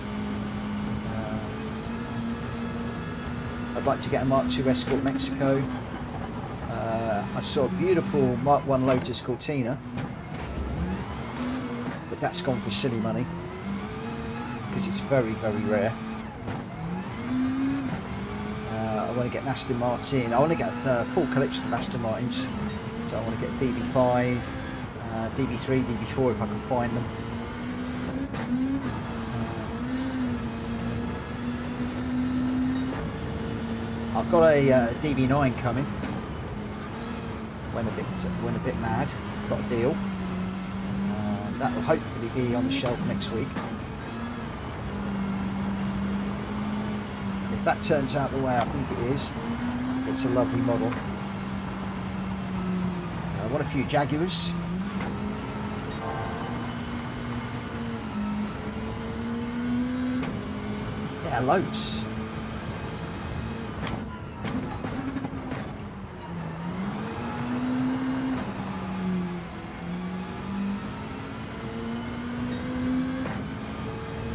[SPEAKER 1] I'd like to get a Mark II Escort Mexico. I saw a beautiful Mark I Lotus Cortina, but that's gone for silly money because it's very, very rare. I want to get an Aston Martin. I want to get a full collection of Aston Martins. So I want to get DB5, DB3, DB4 if I can find them. I've got a DB9 coming. Went a bit mad. Got a deal. That will hopefully be on the shelf next week. If that turns out the way I think it is, it's a lovely model. I want a few Jaguars. Yeah, loads.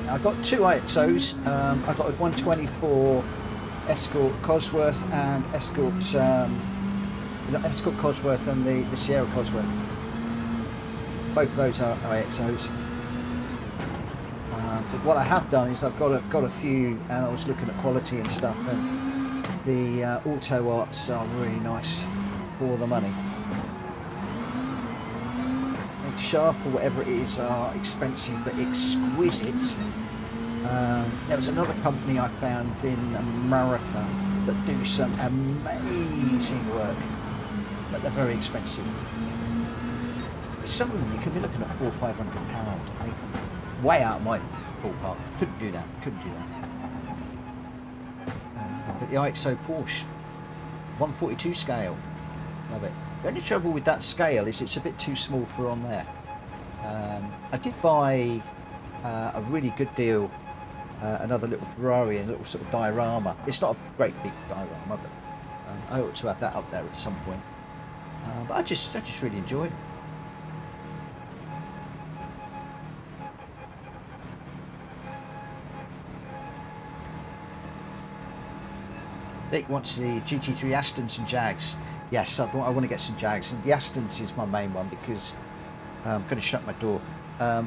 [SPEAKER 1] I've got 2 IXOs. I've got a 124 Escort Cosworth and Escort Cosworth and the Sierra Cosworth. Both of those are IXOs. But what I have done is I've got a few, and I was looking at quality and stuff, and the auto arts are really nice for the money. Sharp or whatever it is are expensive but exquisite. There was another company I found in America that do some amazing work, but they're very expensive. Some of them you can be looking at £400 or £500. Way out of my ballpark. Couldn't do that. But the IXO Porsche 142 scale, love it. The only trouble with that scale is it's a bit too small for on there. I did buy a really good deal, another little Ferrari and a little sort of diorama. It's not a great big diorama, but I ought to have that up there at some point. But I just really enjoyed it. Nick wants the GT3 Astons and Jags. Yes, I want to get some Jags, and the Astons is my main one because I'm going to shut my door.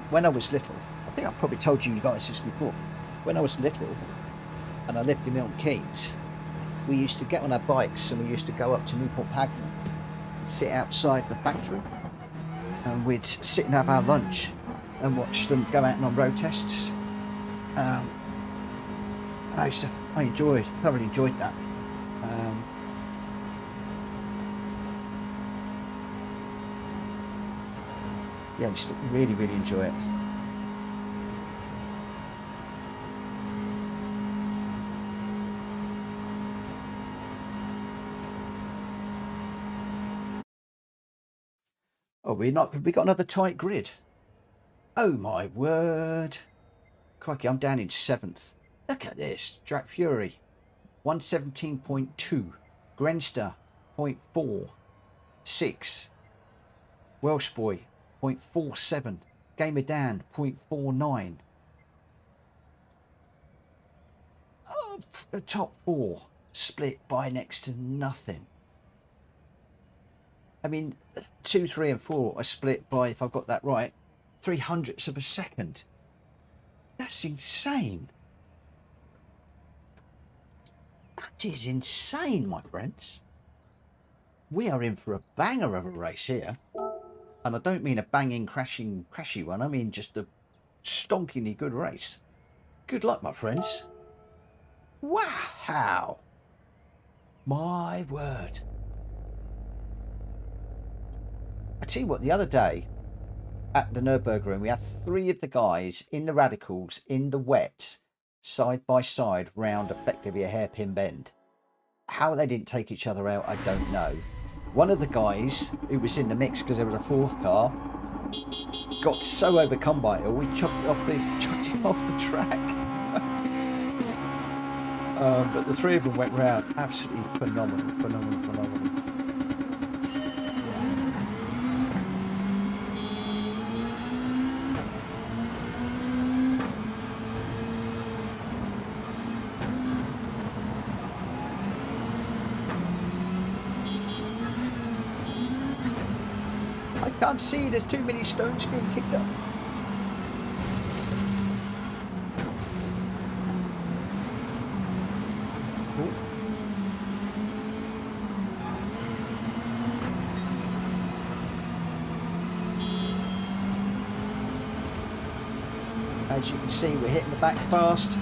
[SPEAKER 1] When I was little, I think I've probably told you guys this before. When I was little and I lived in Milton Keynes, we used to get on our bikes and we used to go up to Newport Pagnell and sit outside the factory, and we'd sit and have our lunch and watch them go out on road tests. And I thoroughly enjoyed that. Yeah, I just really enjoy it. Oh, we got another tight grid. Oh my word. Crikey, I'm down in 7th. Look at this. Track Fury, 117.2. Grenster, 0.4. 6. Welsh Boy, 0.47. Gamer Dan, 0.49. Of the top 4, split by next to nothing. I mean, 2, 3 and 4 are split by, if I've got that right, 0.03 of a second. That's insane. That is insane, my friends. We are in for a banger of a race here. And I don't mean a banging, crashy one. I mean just a stonkingly good race. Good luck, my friends. Wow. My word. I tell you what, the other day at the Nürburgring, we had 3 of the guys in the radicals in the wet, side by side, round effectively a hairpin bend. How they didn't take each other out, I don't know. One of the guys who was in the mix, because there was a 4th car, got so overcome by it all, we chucked it off the track. But the 3 of them went round. Absolutely phenomenal. I can't see, there's too many stones being kicked up. As you can see, we're hitting the back fast.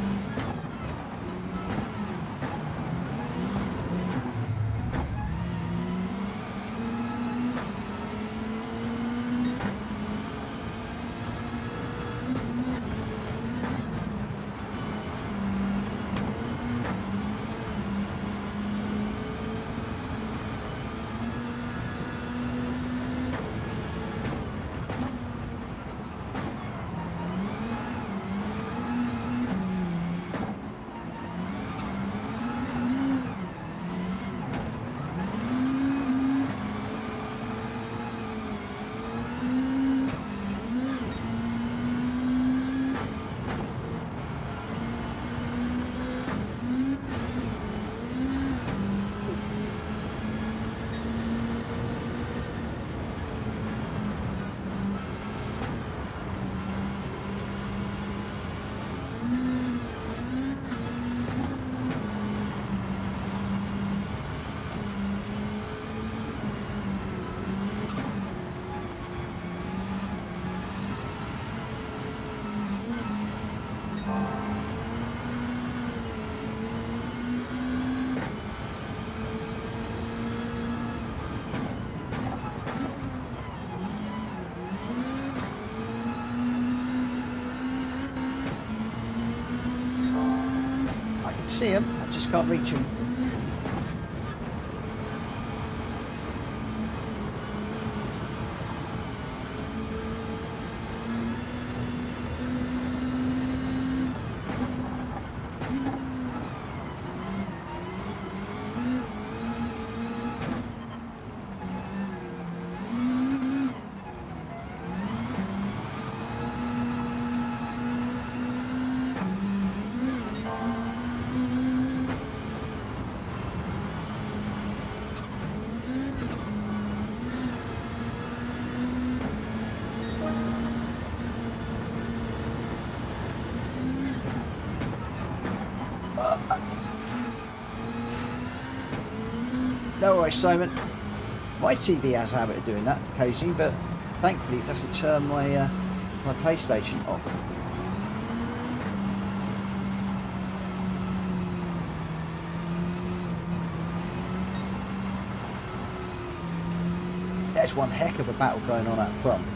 [SPEAKER 1] See him, I just can't reach him. No worries, Simon. My TV has a habit of doing that occasionally, but thankfully it doesn't turn my my PlayStation off. There's one heck of a battle going on out front.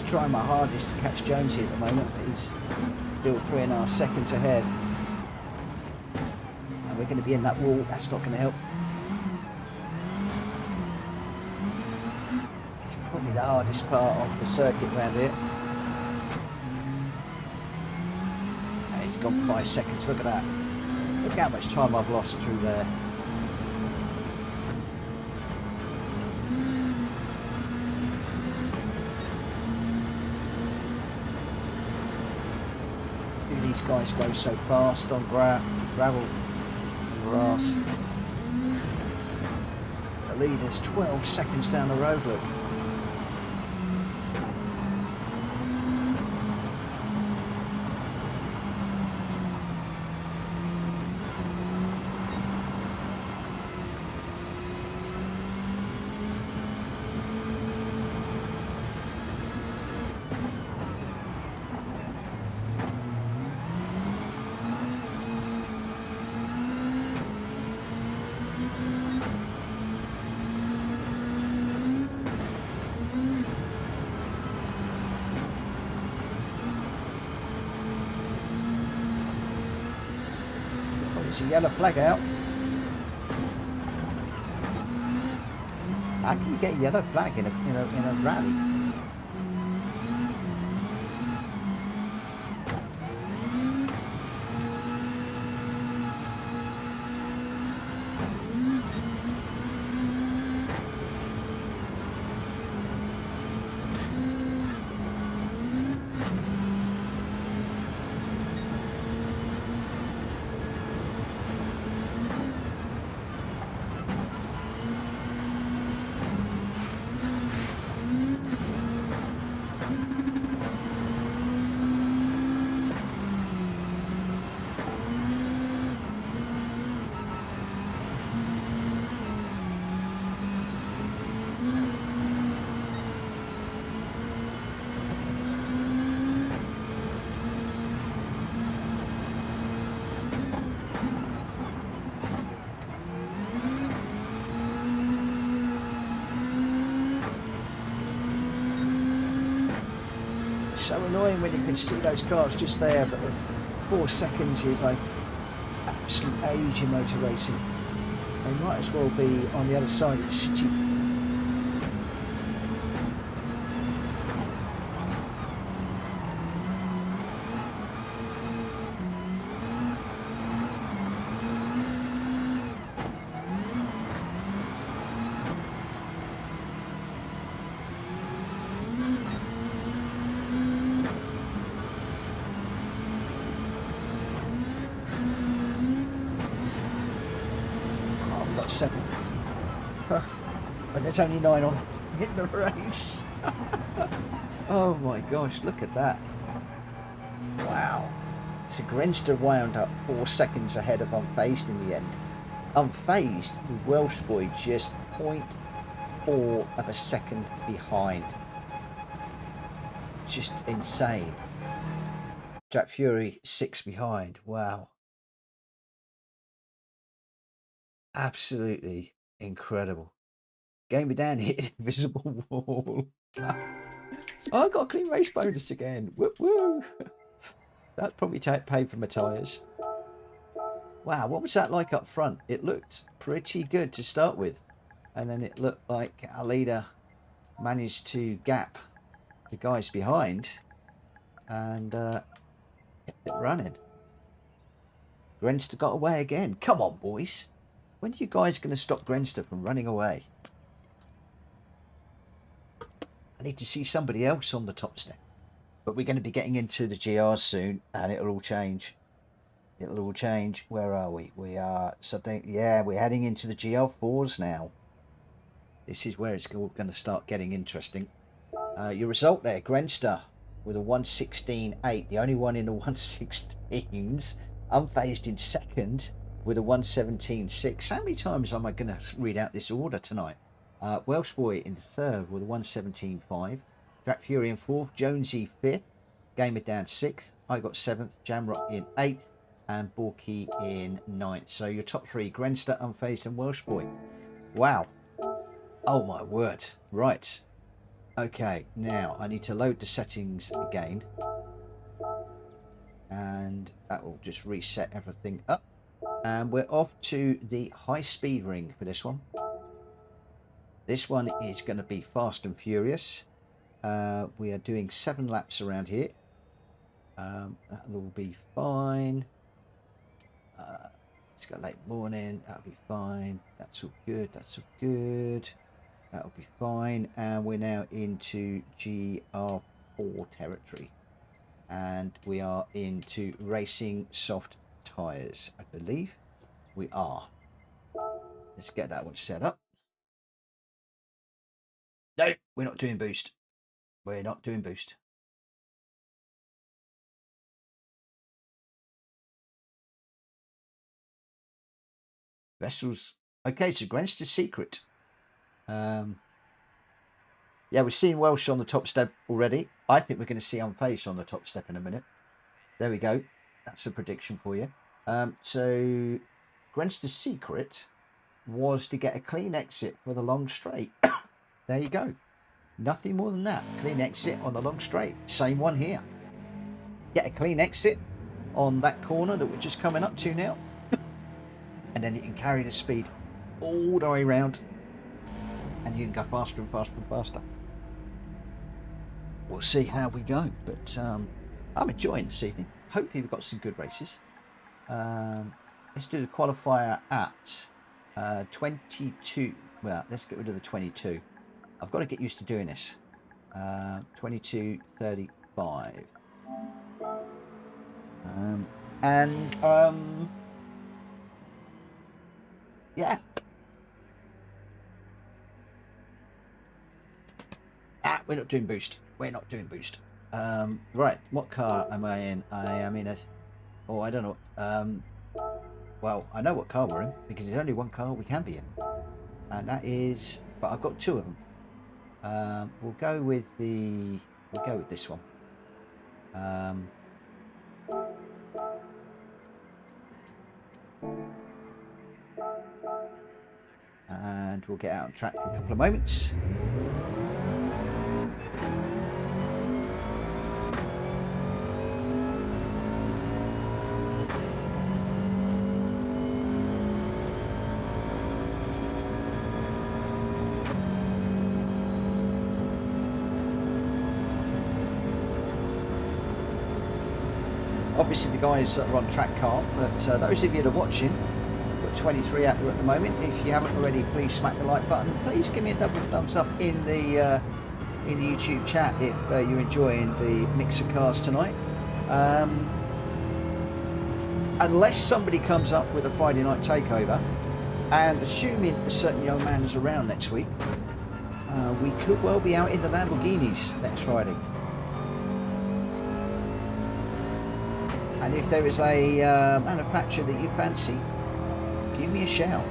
[SPEAKER 1] just trying my hardest to catch Jonesy at the moment, but he's still 3.5 seconds ahead. And we're going to be in that wall. That's not going to help. It's probably the hardest part of the circuit around here. And he's gone 5 seconds. Look at that. Look how much time I've lost through there. These guys go so fast on gravel and grass. The leader's 12 seconds down the road, look. There's a yellow flag out. How can you get a yellow flag in a rally? So annoying when you can see those cars just there, but 4 seconds is like absolute age in motor racing. They might as well be on the other side of the city. Seventh, but there's only 9 on in the race. Oh my gosh, look at that. Wow. So Grenster wound up 4 seconds ahead of Unfazed in the end. Unfazed with Welshboy just 0.4 of a second behind. Just insane. Jack Fury 6 behind. Wow. Absolutely incredible. Game of Dan hit an invisible wall. Oh, I got a clean race bonus again. Woo woo. That probably paid for my tyres. Wow, what was that like up front? It looked pretty good to start with. And then it looked like our leader managed to gap the guys behind and kept it running. Grenster got away again. Come on, boys. When are you guys going to stop Grenster from running away? I need to see somebody else on the top step. But we're going to be getting into the GRs soon, and it'll all change. It'll all change. Where are we? We are something. Yeah, we're heading into the GR4s now. This is where it's going to start getting interesting. Your result there, Grenster with a 1:16.8, the only one in the 1:16s. Unfazed in second with a 1:17.6. How many times am I going to read out this order tonight? Welshboy in third with a 1:17.5. Jack Fury in fourth. Jonesy fifth. Gamer down sixth. I got seventh. Jamrock in eighth. And Borky in ninth. So your top three, Grenster, Unfazed and Welshboy. Wow. Oh my word. Right. Okay, now I need to load the settings again. And that will just reset everything up. And we're off to the high speed ring for this one. This one is going to be fast and furious. We are doing 7 laps around here. That will be fine. It's got late morning. That'll be fine. That's all good. That's all good. That'll be fine. And we're now into GR4 territory. And we are into racing soft tyres, I believe. We are. Let's get that one set up. No, we're not doing boost. We're not doing boost. Vessels. Okay, so Registered Secret. Yeah, we've seen Welsh on the top step already. I think we're going to see Unfazed on the top step in a minute. There we go. That's a prediction for you. So Registered Secret was to get a clean exit for the long straight. There you go. Nothing more than that. Clean exit on the long straight. Same one here. Get a clean exit on that corner that we're just coming up to now. And then you can carry the speed all the way around. And you can go faster and faster and faster. We'll see how we go. But I'm enjoying this evening. Hopefully we've got some good races. Let's do the qualifier at 22. Well, let's get rid of the 22. I've got to get used to doing this. 22:35. Yeah. We're not doing boost. We're not doing boost. Right, what car am I in? I am in a... Oh, I don't know. Well, I know what car we're in because there's only one car we can be in. And that is... But I've got 2 of them. We'll go with the... We'll go with this one. And we'll get out on track for a couple of moments. Obviously the guys that are on track can't, but those of you that are watching, we've got 23 out there at the moment. If you haven't already, please smack the like button. Please give me a double thumbs up in the YouTube chat if you're enjoying the mix of cars tonight. Unless somebody comes up with a Friday night takeover, and assuming a certain young man is around next week, we could well be out in the Lamborghinis next Friday. And if there is a manufacturer that you fancy, give me a shout.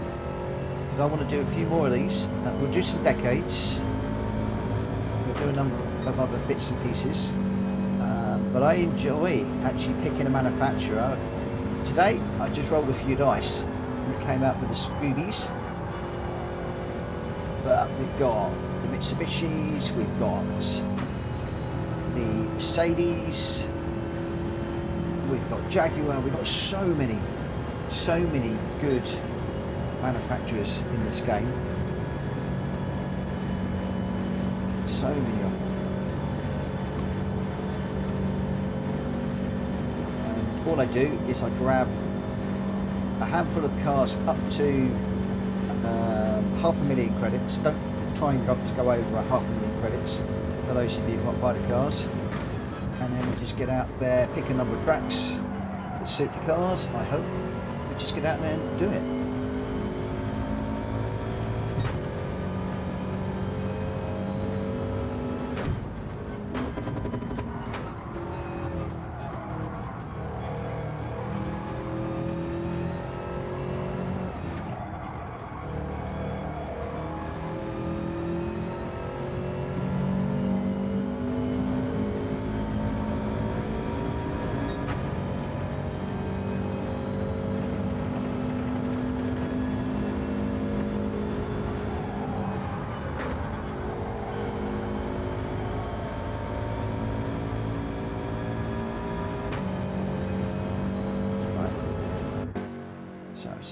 [SPEAKER 1] Because I want to do a few more of these. We'll do some decades. We'll do a number of other bits and pieces. But I enjoy actually picking a manufacturer. Today, I just rolled a few dice. And it came out with the Scoobies. But we've got the Mitsubishis. We've got the Mercedes. We've got Jaguar, we've got so many good manufacturers in this game. So many of them. And all I do is I grab a handful of cars up to 500,000 credits. Don't try and go over 500,000 credits for those of you who want to buy the cars. And then we just get out there, pick a number of tracks that suit the cars, I hope. We just get out there and do it.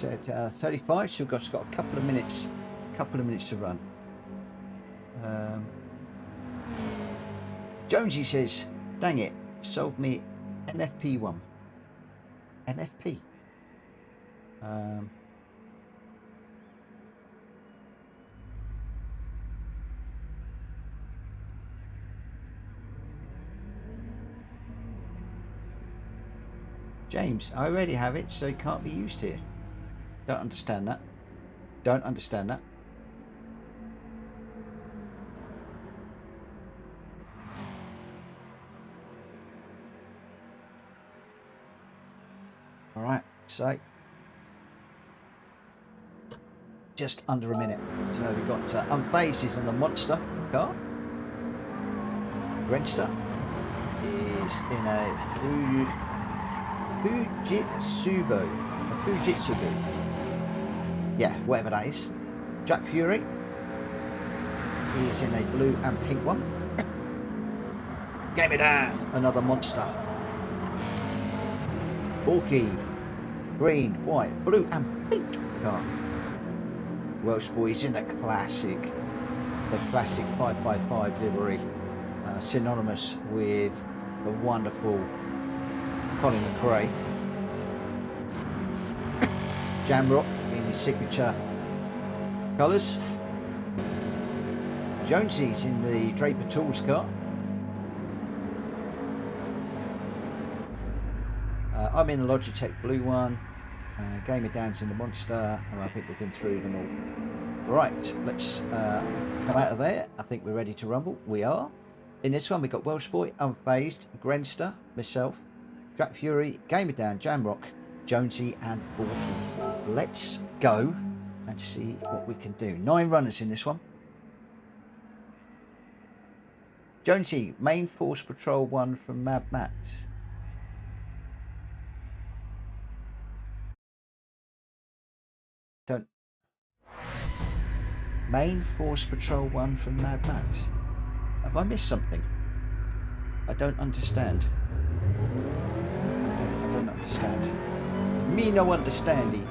[SPEAKER 1] said 35, so we've got a couple of minutes to run. Jonesy says, dang it, sold me MFP1. MFP. James, I already have it, so it can't be used here. Don't understand that. Don't understand that. All right, so just under a minute. So we've got Unfazed is in a monster car. Grenster is in a Fujitsu. Yeah, whatever that is. Jack Fury is in a blue and pink one. Get me down. Another monster. Orky, green, white, blue and pink car. Welsh boys in the classic 555 livery, synonymous with the wonderful Colin McRae. Jamrock in his signature colours. Jonesy's in the Draper Tools car. I'm in the Logitech blue one. Gamer Dan's in the Monster, and I think we've been through them all. Right, let's come out of there. I think we're ready to rumble. We are. In this one, we've got Welsh Boy, Unfazed, Grenster, myself, Jack Fury, Gamer Dan, Jamrock, Jonesy, and Borky. Let's go and see what we can do. 9 runners in this one. Jonesy, Main Force Patrol 1 from Mad Max. Don't. Main Force Patrol 1 from Mad Max. Have I missed something? I don't understand. I don't understand. Me no understanding.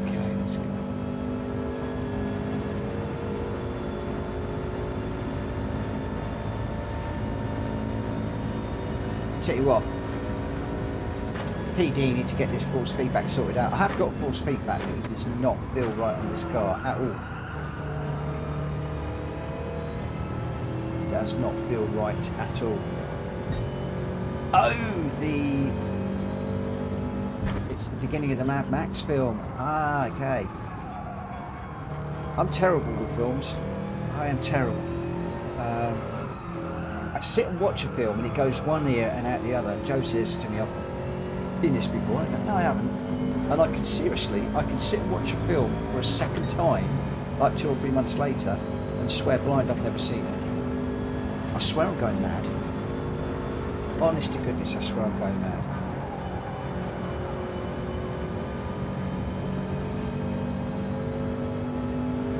[SPEAKER 1] Okay, let's go. Tell you what, PD need to get this force feedback sorted out. I have got force feedback, but it does not feel right on this car at all. It does not feel right at all. Oh, it's the beginning of the Mad Max film. Ah, okay. I'm terrible with films. I am terrible. I sit and watch a film and it goes one ear and out the other. Joe says to me, I've seen this before. I go, no, I haven't. And I can sit and watch a film for a second time, like 2 or 3 months later, and swear blind I've never seen it. I swear I'm going mad. Honest to goodness, I swear I'm going mad.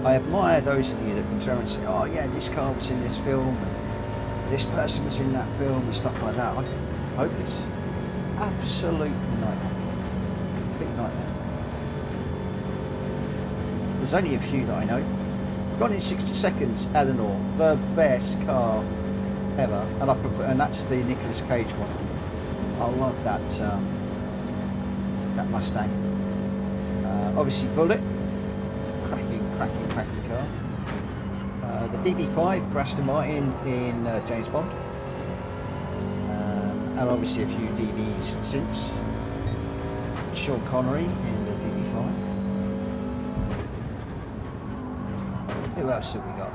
[SPEAKER 1] I admire those of you that can try and say, oh yeah, this car was in this film, and this person was in that film, and stuff like that. I'm hopeless. Absolute nightmare. Complete nightmare. There's only a few that I know. Gone in 60 Seconds, Eleanor, the best car ever, and I prefer, and that's the Nicolas Cage one. I love that that Mustang. Obviously Bullet, cracking car. The DB5 for Aston Martin in James Bond, and obviously a few DBs since. Sean Connery in the DB5. Who else have we got?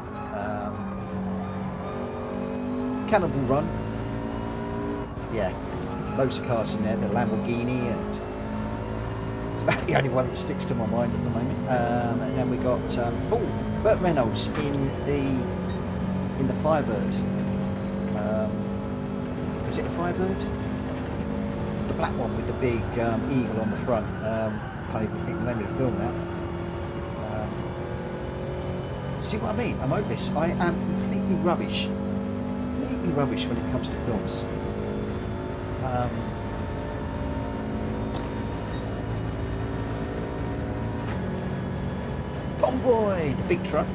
[SPEAKER 1] Cannonball Run. Yeah, loads of cars in there. The Lamborghini, and it's about the only one that sticks to my mind at the moment. And then we got Burt Reynolds in the Firebird. Was it a Firebird? The black one with the big eagle on the front. Can't even think the name of the film now. See what I mean? I'm hopeless. I am completely rubbish. Completely rubbish when it comes to films. Convoy, the big truck.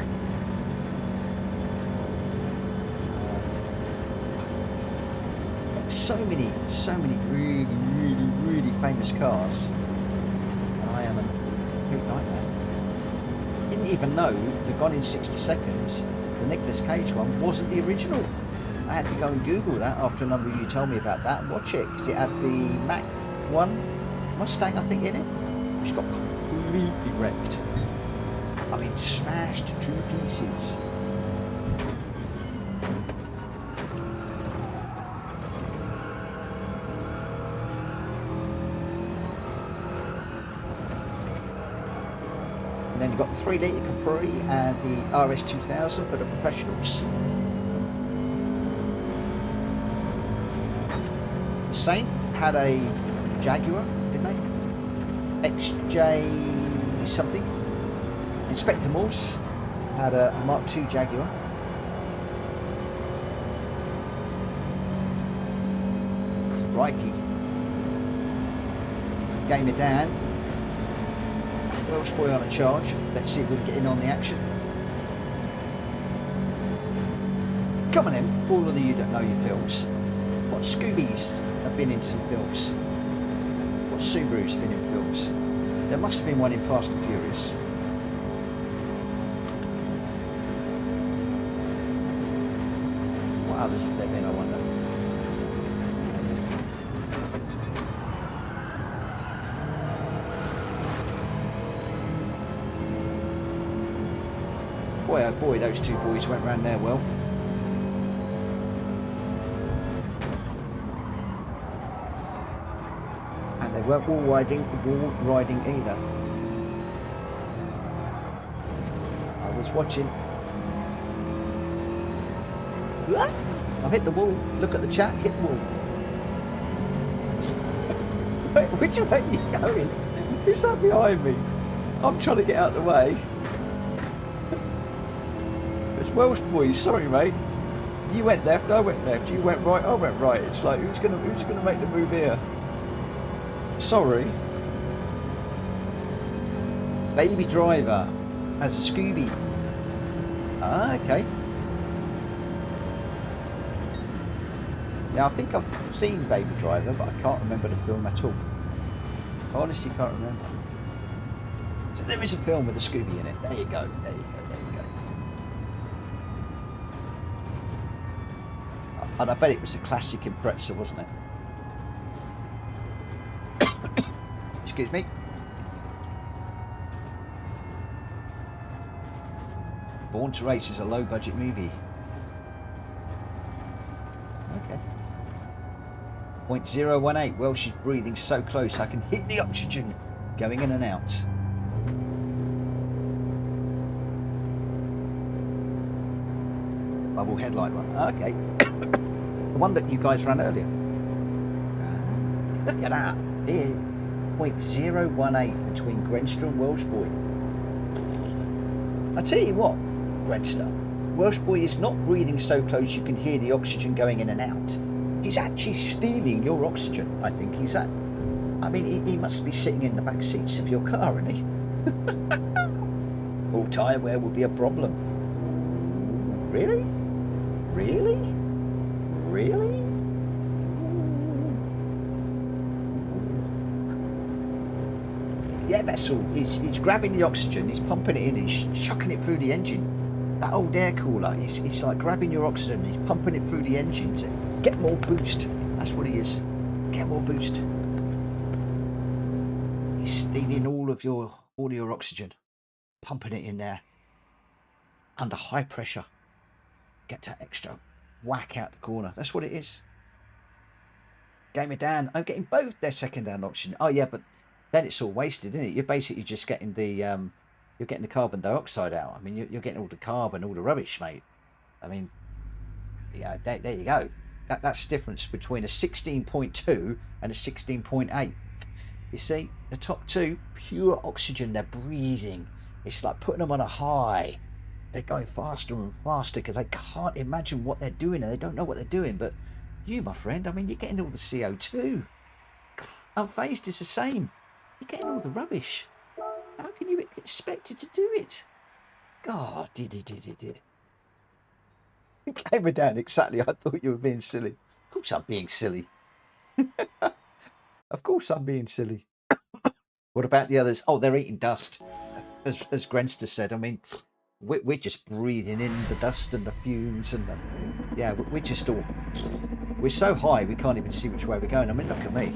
[SPEAKER 1] So many really famous cars. And I am a complete nightmare. Didn't even know the Gone in 60 Seconds, the Nicolas Cage one, wasn't the original. I had to go and Google that after a number of you told me about that and watch it, because it had the Mach 1 Mustang, I think, in it, which got completely wrecked. I mean, smashed to pieces. And then you've got the 3-litre Capri and the RS2000 for the professionals. Saint had a Jaguar, didn't they? XJ something. Inspector Morse had a Mark II Jaguar. Crikey. Game of Dan. Welsh boy on a charge. Let's see if we can get in on the action. Come on in, all of you that know your films. What Scoobies have been in some films? What Subaru's been in films? There must have been one in Fast and Furious. What others have there been, I wonder? Boy, oh boy, those two boys went round there well. And they weren't wall riding either. I was watching. What? I've hit the wall. Look at the chat, hit the wall. Wait, which way are you going? Who's that behind me? I'm trying to get out of the way. It's Welsh boys, sorry mate. You went left, I went left. You went right, I went right. It's like who's gonna make the move here? Sorry. Baby Driver as a Scooby. Ah, okay. Now I think I've seen Baby Driver, but I can't remember the film at all. I honestly can't remember. So there is a film with a Scooby in it. There you go. There you go. There you go. And I bet it was a classic Impreza, wasn't it? Excuse me. Born to Race is a low-budget movie. Okay. 0.018. Welsh is breathing so close I can hit the oxygen going in and out. Bubble headlight one. Okay. The one that you guys ran earlier. Look at that. Here. 0.018 between Grenster and Welsh Boy. I tell you what, Grenster, Welsh Boy is not breathing so close you can hear the oxygen going in and out. He's actually stealing your oxygen. I think he's that. I mean, he must be sitting in the back seats of your car, isn't he? All tyre wear would be a problem. Really? Really? Really? Yeah, Vessel, he's grabbing the oxygen, he's pumping it in, he's chucking it through the engine. That old air cooler, it's like grabbing your oxygen, he's pumping it through the engine to get more boost. That's what he is. Get more boost. He's stealing all your oxygen, pumping it in there under high pressure. Get that extra whack out the corner. That's what it is. Game of Dan. I'm getting both their second-hand oxygen. Oh yeah, but then it's all wasted, isn't it? You're basically just getting the carbon dioxide out. I mean, you're getting all the carbon, all the rubbish, mate. I mean, yeah, there you go. That's the difference between a 16.2 and a 16.8. You see, the top two, pure oxygen, they're breathing. It's like putting them on a high. they're going faster and faster because they can't imagine what they're doing and they don't know what they're doing. But you, my friend, I mean, you're getting all the CO2. Unfazed is the same. You're getting all the rubbish. How can you expect it to do it? God, did. It came down exactly. I thought you were being silly. Of course I'm being silly. Of course I'm being silly. What about the others? Oh, they're eating dust. As Grenster said, I mean, we're just breathing in the dust and the fumes and yeah, we're just all... We're so high we can't even see which way we're going. I mean, look at me.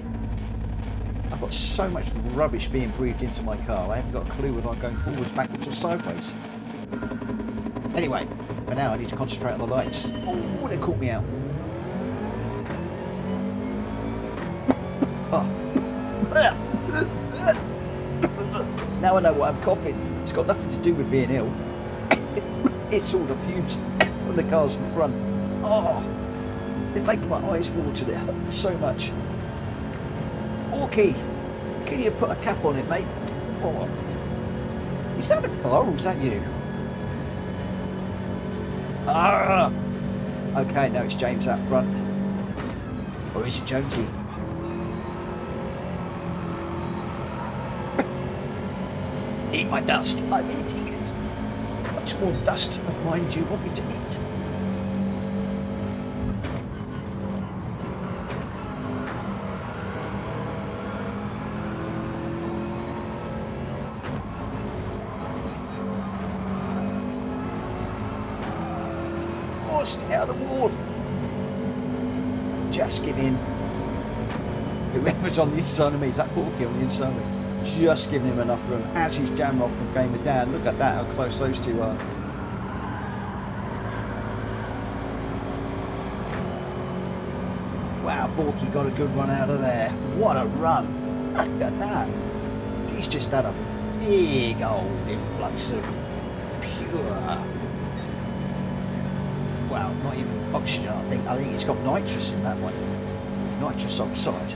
[SPEAKER 1] I've got so much rubbish being breathed into my car. I haven't got a clue whether I'm going forwards, backwards or sideways. Anyway, for now I need to concentrate on the lights. Oh, they caught me out. Oh. Now I know why I'm coughing. It's got nothing to do with being ill. It's all the fumes from the cars in front. Oh, it's making my eyes water. It hurts so much. Orky, can you put a cap on it, mate? Oh. Is that a car or is that you? Ah! Okay, no, it's James out front. Or is it Jonesy? Eat my dust. I'm eating it. How much more dust of mine do you want me to eat? Oh, stay out of the wall. Just give in. Whoever's on the inside of me, is that Porky on the inside of me? Just giving him enough room as his jam rock and came down. Look at that, how close those two are. Wow, Borky got a good run out of there. What a run. Look at that. He's just had a big old influx of pure... Wow, not even oxygen, I think. I think it's got nitrous in that one. Nitrous oxide.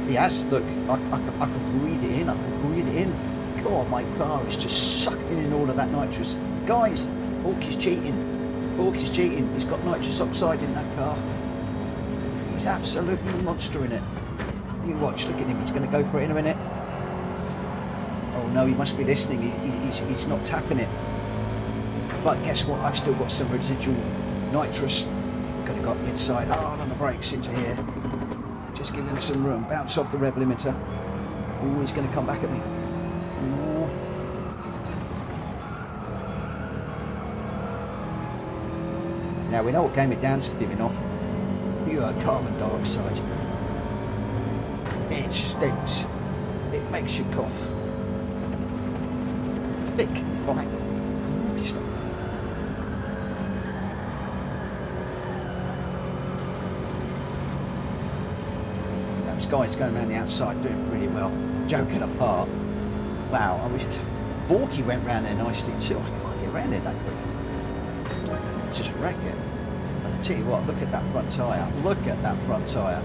[SPEAKER 1] Yes, look, I can breathe it in, I can breathe it in. God, my car is just sucking in all of that nitrous. Guys, Borky's cheating. Borky's cheating. He's got nitrous oxide in that car. He's absolutely monstering it. You watch, look at him, he's going to go for it in a minute. Oh no, he must be listening, he's not tapping it. But guess what, I've still got some residual nitrous. Gonna got the inside, hard on the brakes into here. Just give him some room, bounce off the rev limiter. Oh, he's going to come back at me. Ooh. Now we know what game it down's giving off. Pure carbon dioxide. It stinks. It makes you cough. Thick, black, grumpy stuff. Guys going around the outside doing really well, joking apart. Wow, I wish Borky went round there nicely too. I can't get around it that quick. Just wreck it. But I tell you what, look at that front tyre. Look at that front tyre.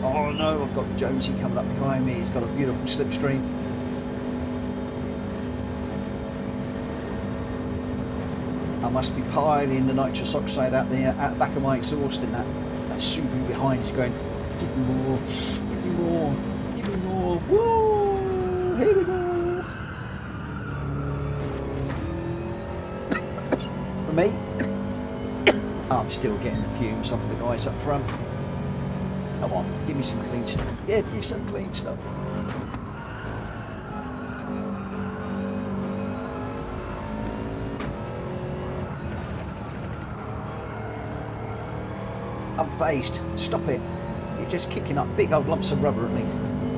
[SPEAKER 1] Oh no, I've got Jonesy coming up behind me. He's got a beautiful slipstream. I must be piling the nitrous oxide out there at the back of my exhaust, and that Subaru behind is going, give me more, give me more, give me more. Woo! Here we go. For me, I'm still getting the fumes off the guys up front. Come on, give me some clean stuff. Give me some clean stuff. Unfazed. Stop it. You're just kicking up big old lumps of rubber at me.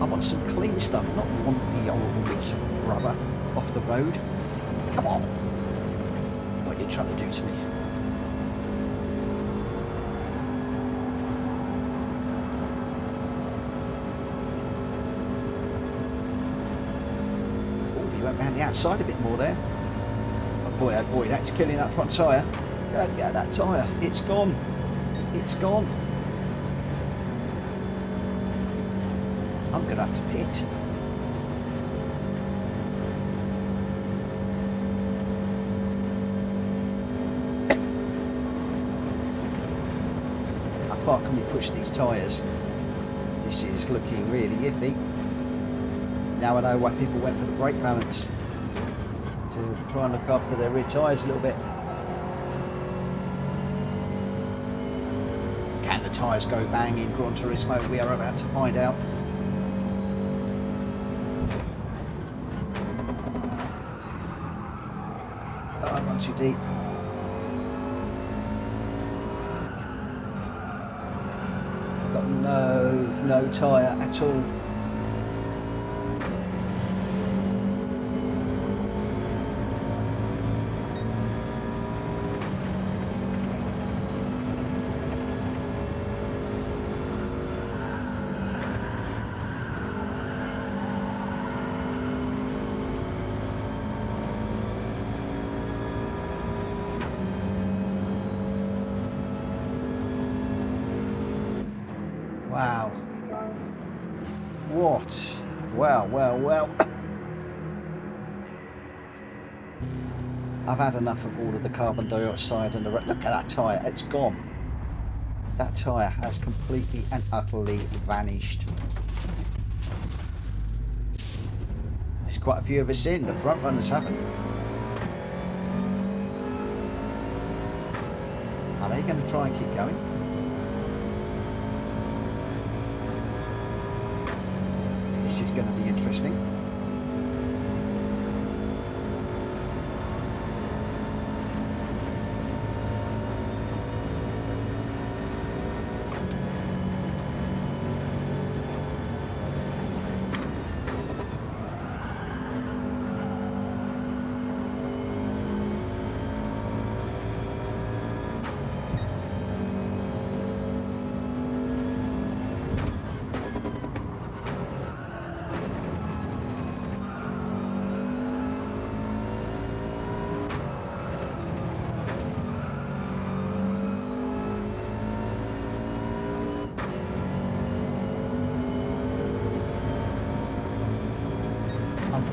[SPEAKER 1] I want some clean stuff, not lumpy old bits of rubber off the road. Come on. What are you trying to do to me? Oh, you went round the outside a bit more there. Oh boy, that's killing that front tyre. Yeah, that tyre. It's gone. It's gone. I'm going to have to pit. far can we push these tyres? This is looking really iffy. Now I know why people went for the brake balance, to try and look after their rear tyres a little bit. Can the tyres go bang in Gran Turismo? We are about to find out. Oh, I'm not too deep. Got no tyre at all. Wow. What? Well. I've had enough of all of the carbon dioxide and the... Look at that tyre, it's gone. That tyre has completely and utterly vanished. There's quite a few of us in, the front runners haven't. Are they going to try and keep going? This is going to be interesting.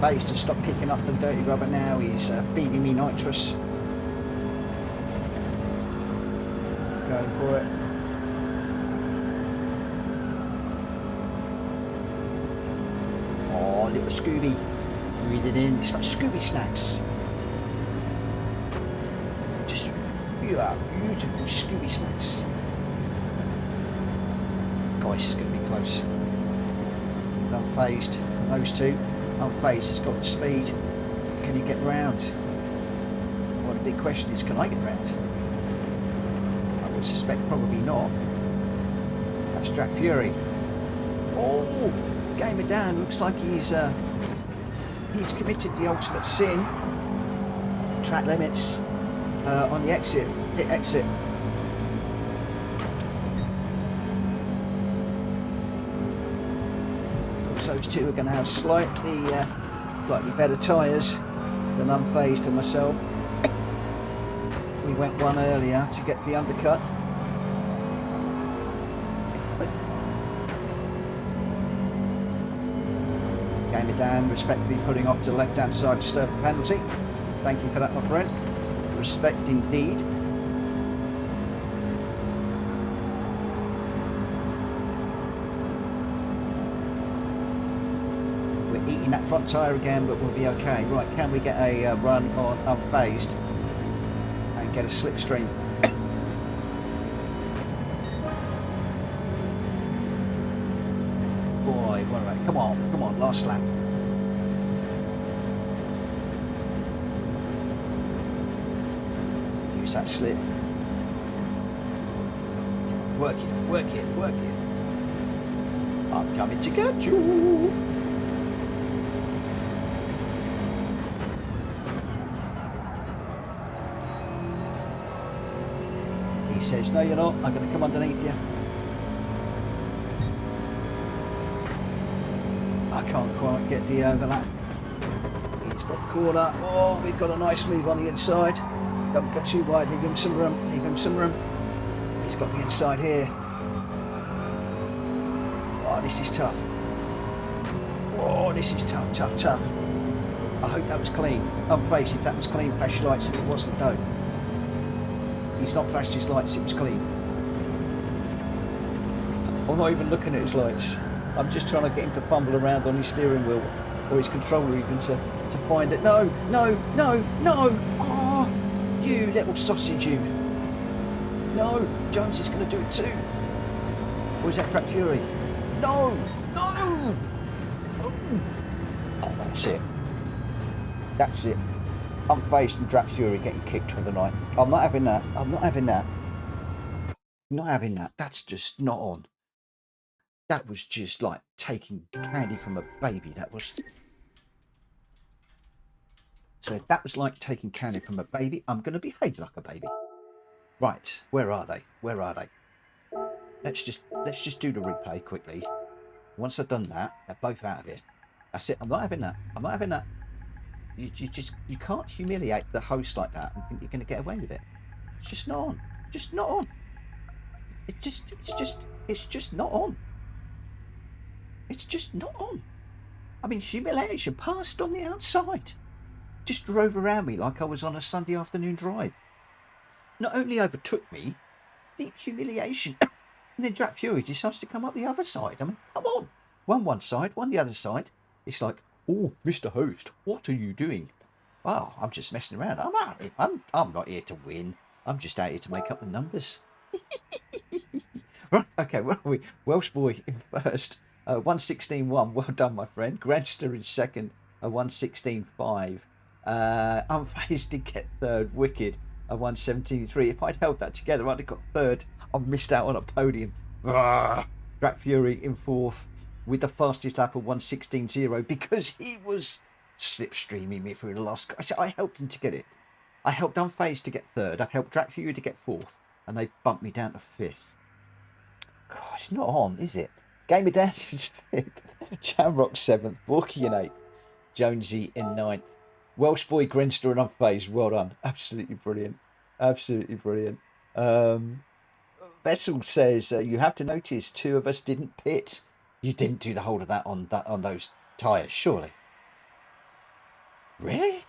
[SPEAKER 1] Base to stop kicking up the dirty rubber now. He's feeding me nitrous. Going for it. Oh, little Scooby. Breathe it in. It's like Scooby snacks. Just beautiful Scooby snacks. God, this is going to be close. Unfazed. Those two. Unfazed has got the speed. Can he get round? Well, the big question is, can I get round? I would suspect probably not. That's Jack Fury. Oh, game it down. Looks like he's committed the ultimate sin. Track limits on the exit. Pit exit. Those two are going to have slightly better tyres than Unfazed and myself. We went one earlier to get the undercut. Game it down, respectfully putting off to the left hand side to stir the penalty. Thank you for that, my friend. Respect indeed. Eating that front tyre again, but we'll be okay. Right, can we get a run on Unfazed and get a slipstream? Boy, all right, come on, last lap. Use that slip. Work it. I'm coming to get you. He says, no, you're not. I'm going to come underneath you. I can't quite get the overlap. He's got the corner. Oh, we've got a nice move on the inside. Don't go too wide. Leave him some room. He's got the inside here. Oh, this is tough. Oh, this is tough. I hope that was clean. Unfazed, if that was clean, flash your lights. If it wasn't, don't. He's not flashed his lights, it was clean. I'm not even looking at his lights. I'm just trying to get him to fumble around on his steering wheel or his controller even to find it. No, no, no, no! Oh, you little sausage, you! No, Jones is going to do it too. Or is that Track Fury? No, no! Oh, that's it. That's it. Unfazed and Track Fury getting kicked for the night. I'm not having that. I'm not having that. Not having that. That's just not on. That was just like taking candy from a baby. That was. So if that was like taking candy from a baby, I'm going to behave like a baby. Right, where are they? Where are they? Let's just do the replay quickly. Once I've done that, they're both out of here. That's it. I'm not having that. I'm not having that. You can't humiliate the host like that and think you're going to get away with it. It's just not on. Just not on. It's just not on. It's just not on. I mean, humiliation passed on the outside. Just drove around me like I was on a Sunday afternoon drive. Not only overtook me, deep humiliation. And then Jack Fury decides to come up the other side. I mean, come on. One side, one the other side. It's like, oh, Mr. Host, what are you doing? Well, I'm just messing around. I'm not here to win. I'm just out here to make up the numbers. Right, okay, where are we? Welsh boy in first. 116.1. Well done, my friend. Gradster in second. 116.5. Unfazed did get third. Wicked. 117.3. If I'd held that together, I'd have got third. I've missed out on a podium. Drag Fury in fourth with the fastest lap of 116.0 because he was slipstreaming me through the last. I helped him to get it. I helped Unfazed to get third. I helped Drag Fury to get fourth, and they bumped me down to fifth. God, it's not on, is it? Game of Dad in sixth. Jamrock seventh. Borky in eighth. Jonesy in ninth. Welsh boy Grenster and Unfazed. Well done. Absolutely brilliant. Absolutely brilliant. Vessel says you have to notice two of us didn't pit. You didn't do the whole of that on those tyres, surely. Really?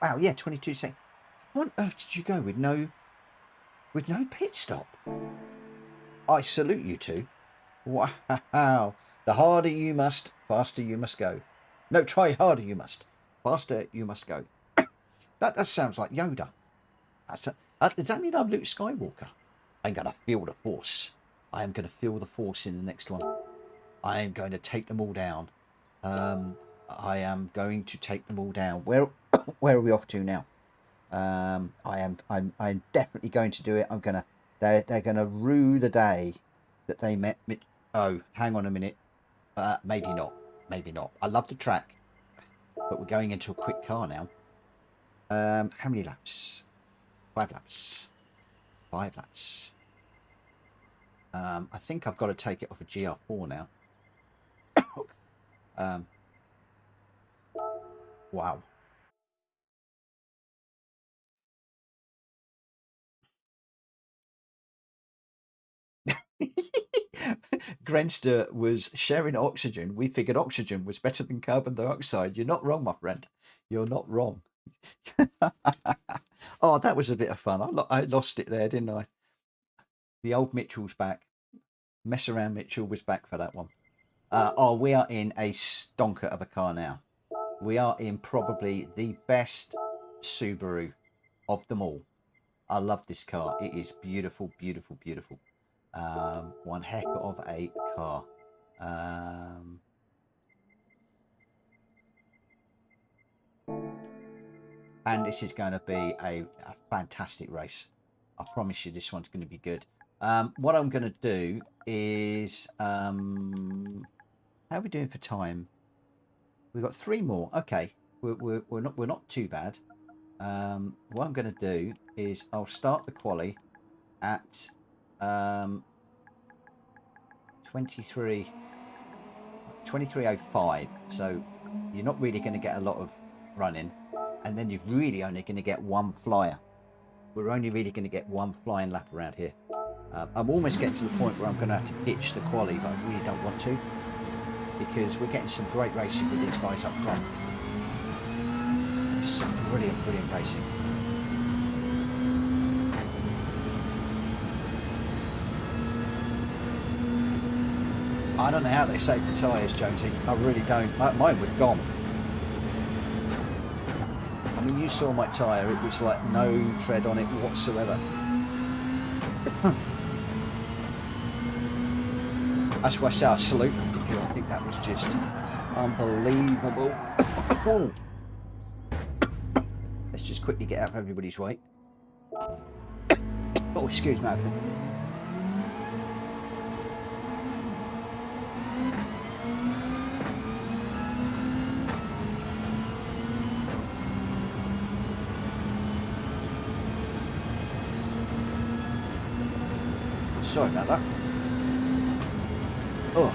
[SPEAKER 1] Wow, yeah, 22 seconds. What on earth did you go with no pit stop? I salute you two. Wow. The harder you must, faster you must go. No, try harder you must. Faster you must go. That sounds like Yoda. Does that mean I'm Luke Skywalker? I'm going to feel the Force. I am going to feel the Force in the next one. I am going to take them all down. I am going to take them all down. Where are we off to now? I'm definitely going to do it. They're gonna rue the day that they met. Oh, hang on a minute. Maybe not. Maybe not. I love the track, but we're going into a quick car now. How many laps? 5 laps. 5 laps. I think I've got to take it off a GR4 now. Wow. Grenster was sharing oxygen. We figured oxygen was better than carbon dioxide. You're not wrong, my friend. You're not wrong. Oh, that was a bit of fun. I lost it there, didn't I? The old Mitchell's back. Mess around Mitchell was back for that one. Oh, we are in a stonker of a car now. We are in probably the best Subaru of them all. I love this car. It is beautiful, beautiful, beautiful. One heck of a car. And this is going to be a fantastic race. I promise you this one's going to be good. What I'm going to do is... how are we doing for time? We've got 3 more. Okay, we're not too bad. What I'm going to do is I'll start the quali at 23:05. So you're not really going to get a lot of running, and then you're really only going to get 1 flyer. We're only really going to get 1 flying lap around here. I'm almost getting to the point where I'm going to have to ditch the quali, but I really don't want to, because we're getting some great racing with these guys up front. Just some brilliant racing. I don't know how they saved the tyres, Jonesy. I really don't. Mine were gone. I mean, you saw my tyre. It was like no tread on it whatsoever. That's why I say I salute them. I think that was just unbelievable. Let's just quickly get out of everybody's way. Oh, excuse me. Sorry about that. Oh.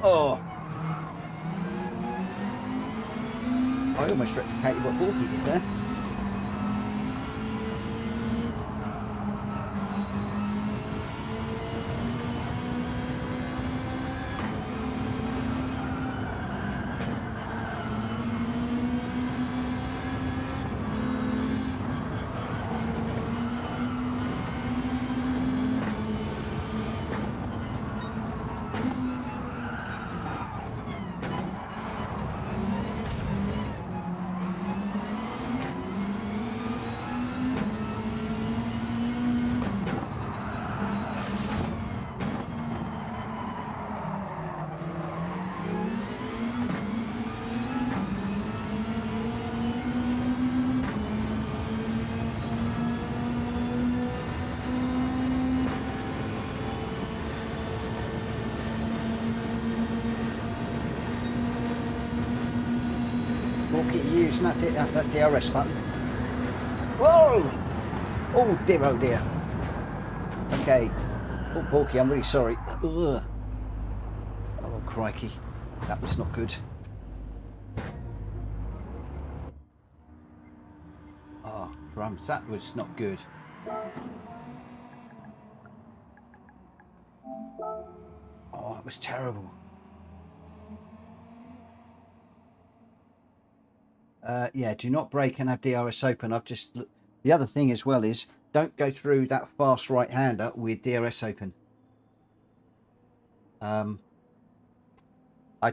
[SPEAKER 1] Oh. I almost replicated what Borky did there. Using that DRS button. Whoa! Oh dear, oh dear. Okay. Oh, Porky, I'm really sorry. Ugh. Oh, crikey. That was not good. Oh, crumbs. That was not good. Oh, it was terrible. Yeah, do not brake and have DRS open. I've just... The other thing as well is don't go through that fast right-hander with DRS open. I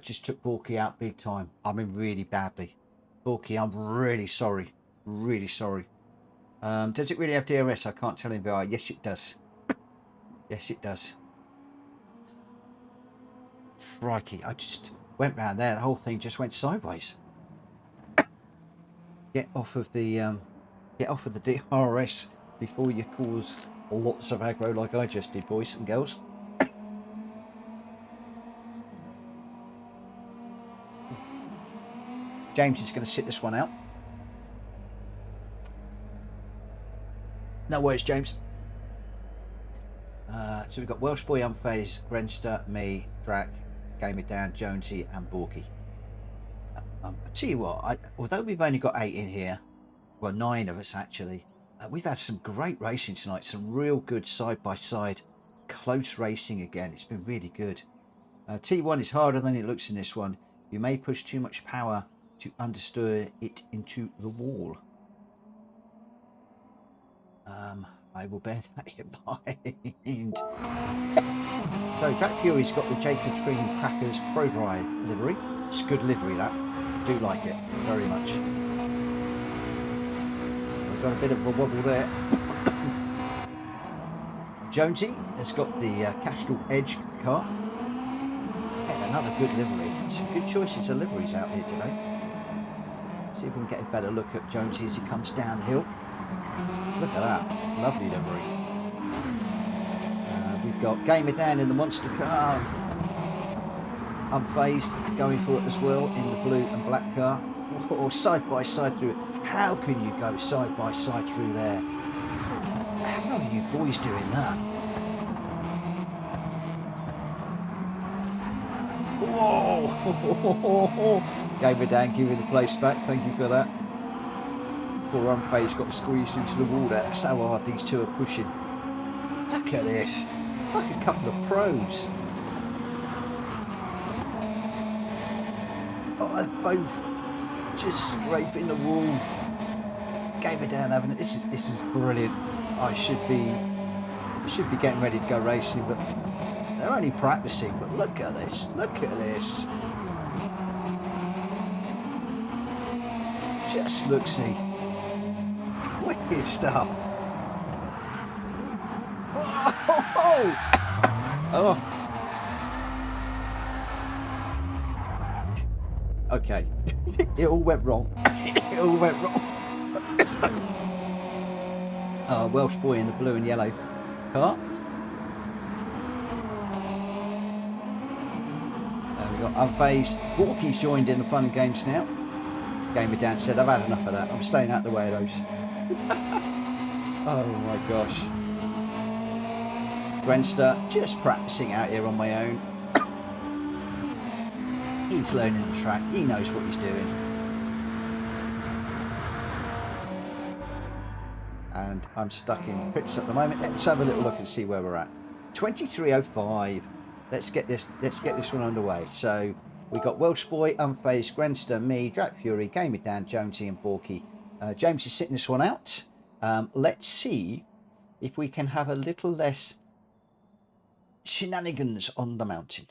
[SPEAKER 1] just took Borky out big time. I mean, really badly. Borky, I'm really sorry. Really sorry. Does it really have DRS? I can't tell in VR. Yes, it does. Yes, it does. Crikey, I just went round there. The whole thing just went sideways. Get off of the DRS before you cause lots of aggro like I just did, boys and girls. James is going to sit this one out. No worries, James. So we've got Welsh Boy, Unfazed, Grenster, me, Drac, Gamer Dan, Jonesy, and Borky. I tell you what, although we've only got 8 in here, well 9 of us actually, we've had some great racing tonight, some real good side-by-side close racing again. It's been really good. T1 is harder than it looks in this one. You may push too much power to understeer it into the wall. I will bear that in mind. So Jack Fury's got the Jacobs Green Crackers Pro Drive livery. It's a good livery, that. Do like it very much. We've got a bit of a wobble there. Jonesy has got the Castrol Edge car. And another good livery. Some good choices of liveries out here today. Let's see if we can get a better look at Jonesy as he comes down the hill. Look at that. Lovely livery. We've got Gamer Dan in the monster car. Unfazed going for it as well in the blue and black car. Or side by side through it. How can you go side by side through there? How are you boys doing that? Whoa! Gamer Dan giving the place back. Thank you for that. Poor Unfazed got squeezed into the wall there. That's how hard these two are pushing. Look at this. Like a couple of pros. they're both just scraping the wall. Gave it down, haven't it? This is brilliant. I should be getting ready to go racing, but they're only practicing. But look at this! Look at this! Just look-see. Wicked stuff. Oh! Oh! Okay. It all went wrong. It all went wrong. Welsh boy in the blue and yellow car. We got Unfazed. Gorky's joined in the fun and games now. Gamer Dan said, I've had enough of that. I'm staying out of the way of those. Oh my gosh. Grenster, just practicing out here on my own. He's learning the track. He knows what he's doing. And I'm stuck in the pits at the moment. Let's have a little look and see where we're at. 23:05. Let's get this one underway. So we got Welsh Boy, Unfazed, Grenster, me, Drake Fury, Gamer Dan, Jonesy, and Borky. James is sitting this one out. Let's see if we can have a little less shenanigans on the mountain.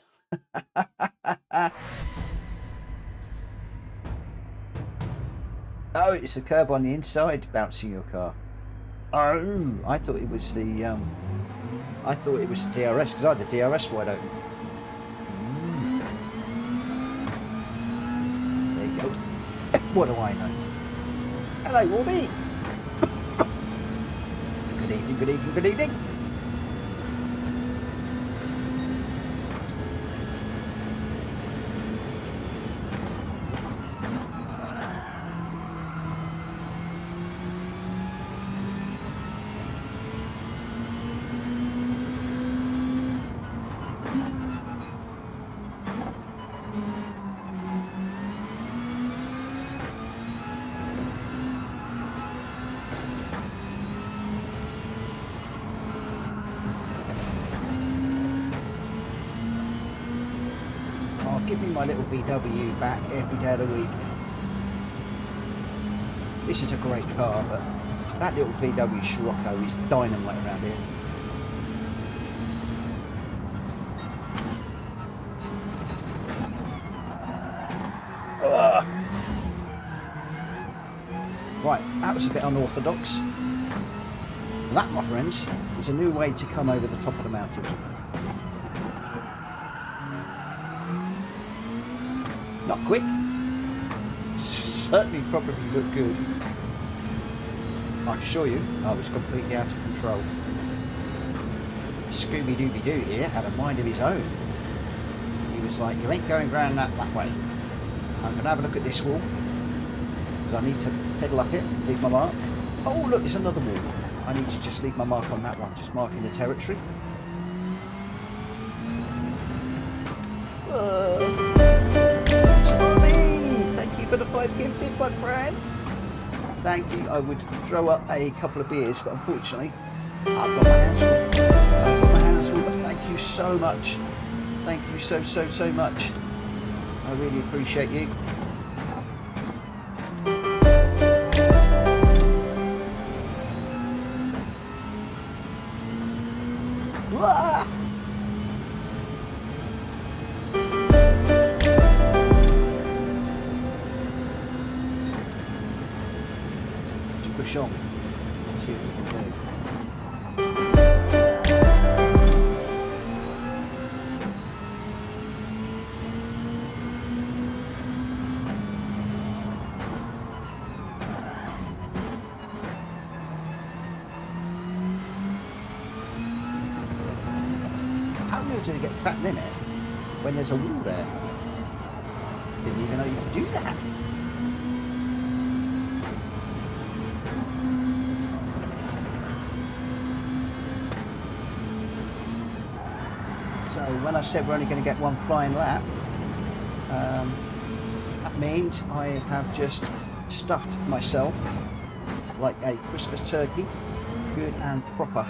[SPEAKER 1] Oh, it's the curb on the inside bouncing your car. Oh, I thought it was the DRS because I had the DRS wide open. There you go. What do I know? Hello, Warby. Good evening, good evening, good evening. Give me my little VW back every day of the week. This is a great car, but that little VW Scirocco is dynamite around here. Ugh. Right, that was a bit unorthodox. That, my friends, is a new way to come over the top of the mountain. Not quick. Certainly probably looked good. I assure you, I was completely out of control. Scooby-Dooby-Doo here had a mind of his own. He was like, you ain't going round that way. I'm going to have a look at this wall. Because I need to pedal up it, leave my mark. Oh, look, there's another wall. I need to just leave my mark on that one, just marking the territory. Thank you for the 5 gifted, my friend. Thank you. I would throw up a couple of beers, but unfortunately, I've got my hands full. But thank you so much. Thank you so much. I really appreciate you. Wah! Push on. Let's see what we can do. How do they get trapped in it when there's a wall there? Didn't even know you could do that. So when I said we're only going to get one flying lap, that means I have just stuffed myself like a Christmas turkey, good and proper.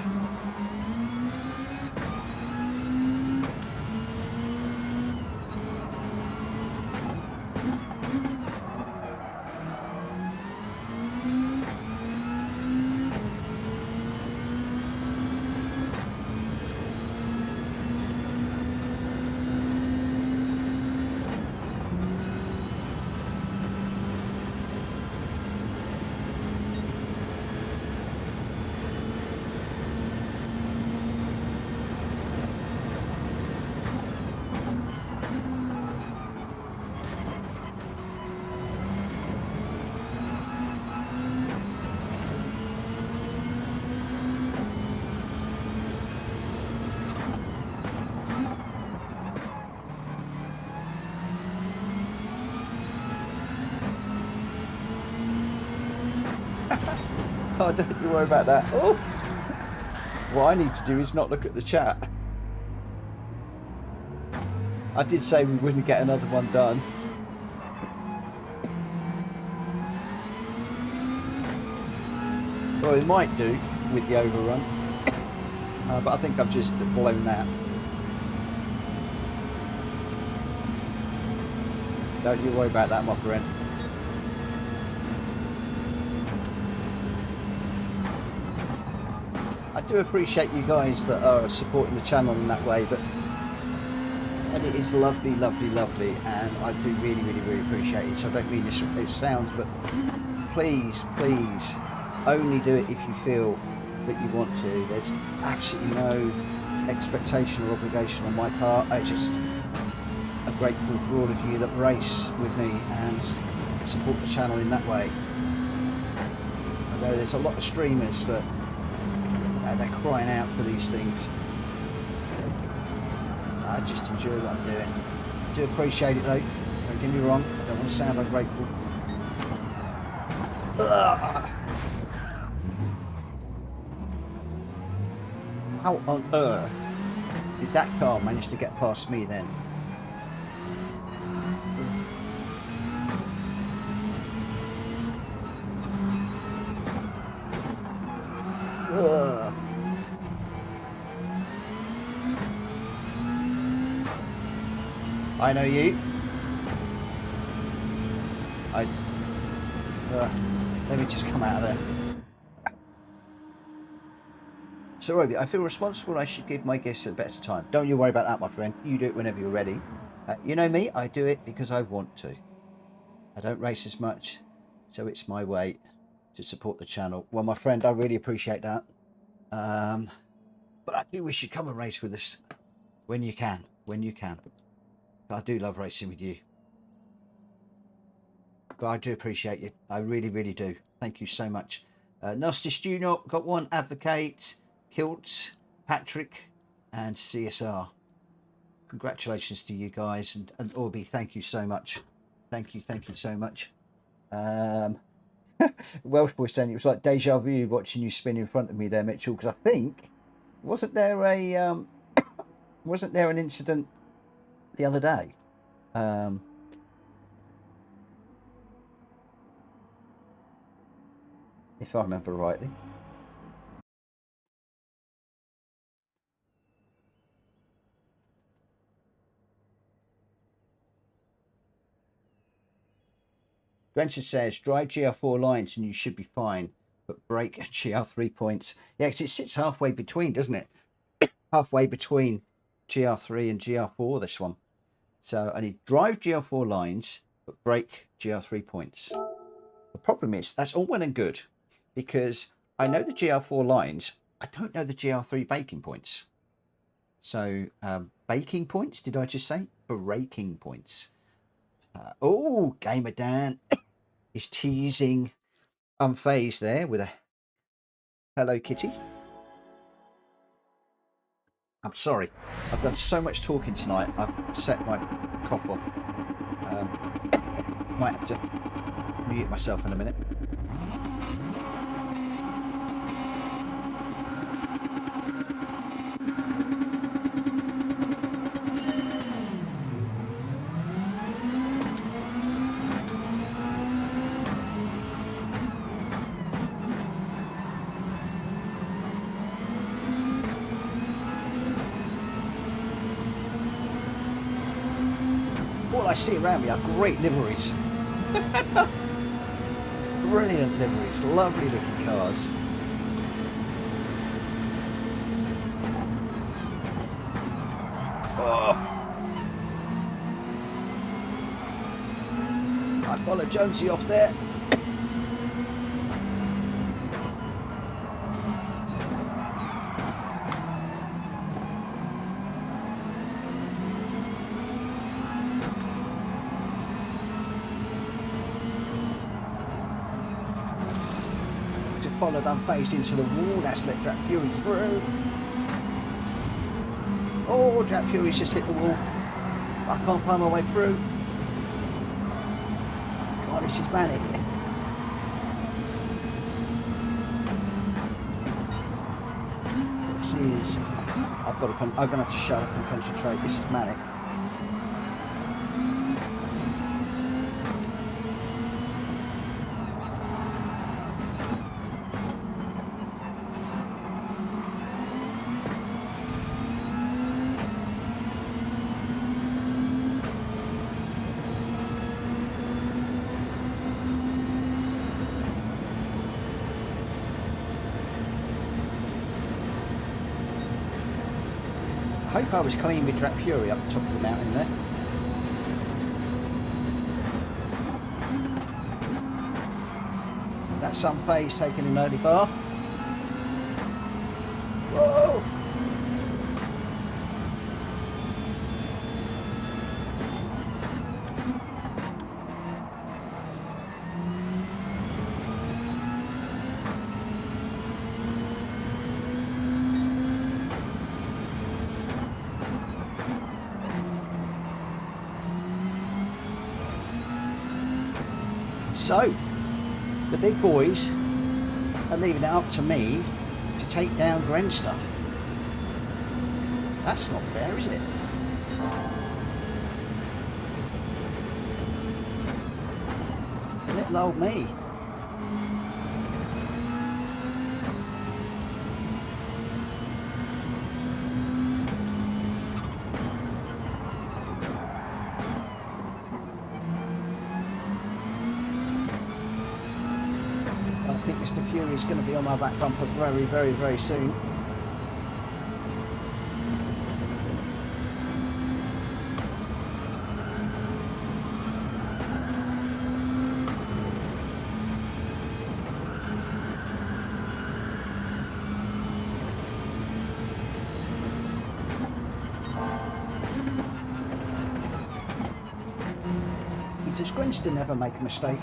[SPEAKER 1] Oh, don't you worry about that. Oh. What I need to do is not look at the chat. I did say we wouldn't get another one done. Well, we might do with the overrun. But I think I've just blown that. Don't you worry about that, my friend. I do appreciate you guys that are supporting the channel in that way, and it is lovely, lovely, lovely, and I do really, really, really appreciate it. So I don't mean this it sounds, but please, please, only do it if you feel that you want to. There's absolutely no expectation or obligation on my part. I just am grateful for all of you that race with me and support the channel in that way. I know there's a lot of streamers that they're crying out for these things. I just enjoy what I'm doing. I do appreciate it though, don't get me wrong, I don't want to sound ungrateful. Ugh. How on earth did that car manage to get past me then? Ugh. I know you. Let me just come out of there. So Roby, I feel responsible. I should give my guests a better time. Don't you worry about that, my friend. You do it whenever you're ready. You know me, I do it because I want to. I don't race as much, so it's my way to support the channel. Well, my friend, I really appreciate that. But I do wish you'd come and race with us when you can. When you can. I do love racing with you. But I do appreciate you. I really, really do. Thank you so much. Nasty Junior got one. Advocate, Kilt, Patrick, and CSR. Congratulations to you guys, and Orby, thank you so much. Thank you so much. Welsh boy saying it was like deja vu watching you spin in front of me there, Mitchell. Because I think wasn't there an incident the other day? If I remember rightly. Granton says, drive GR4 lines and you should be fine, but break GR3 points. Yeah, because it sits halfway between, doesn't it? Halfway between GR3 and GR4, this one. So I need drive GR4 lines, but break GR3 points. The problem is, that's all well and good, because I know the GR4 lines, I don't know the GR3 baking points. So, baking points, did I just say? Breaking points. Oh, Gamer Dan is teasing Unfazed there with a Hello Kitty. I'm sorry, I've done so much talking tonight, I've set my cough off. Might have to mute myself in a minute. All I see around me are great liveries. Brilliant liveries, lovely looking cars. Oh. I followed Jonesy off there. Followed Unfazed into the wall. That's let Drap Fury through. Oh, Drap Fury's just hit the wall. I can't find my way through. God, this is manic. is... I'm going to have to shut up and concentrate. This is manic. I hope I was clean with Drag Fury up the top of the mountain there. That's some phase taking an early bath. Whoa! So, the big boys are leaving it up to me to take down Grenster. That's not fair, is it? Little old me. I think Mr. Fury is going to be on my back bumper very, very, very soon. Does Grenster never make a mistake?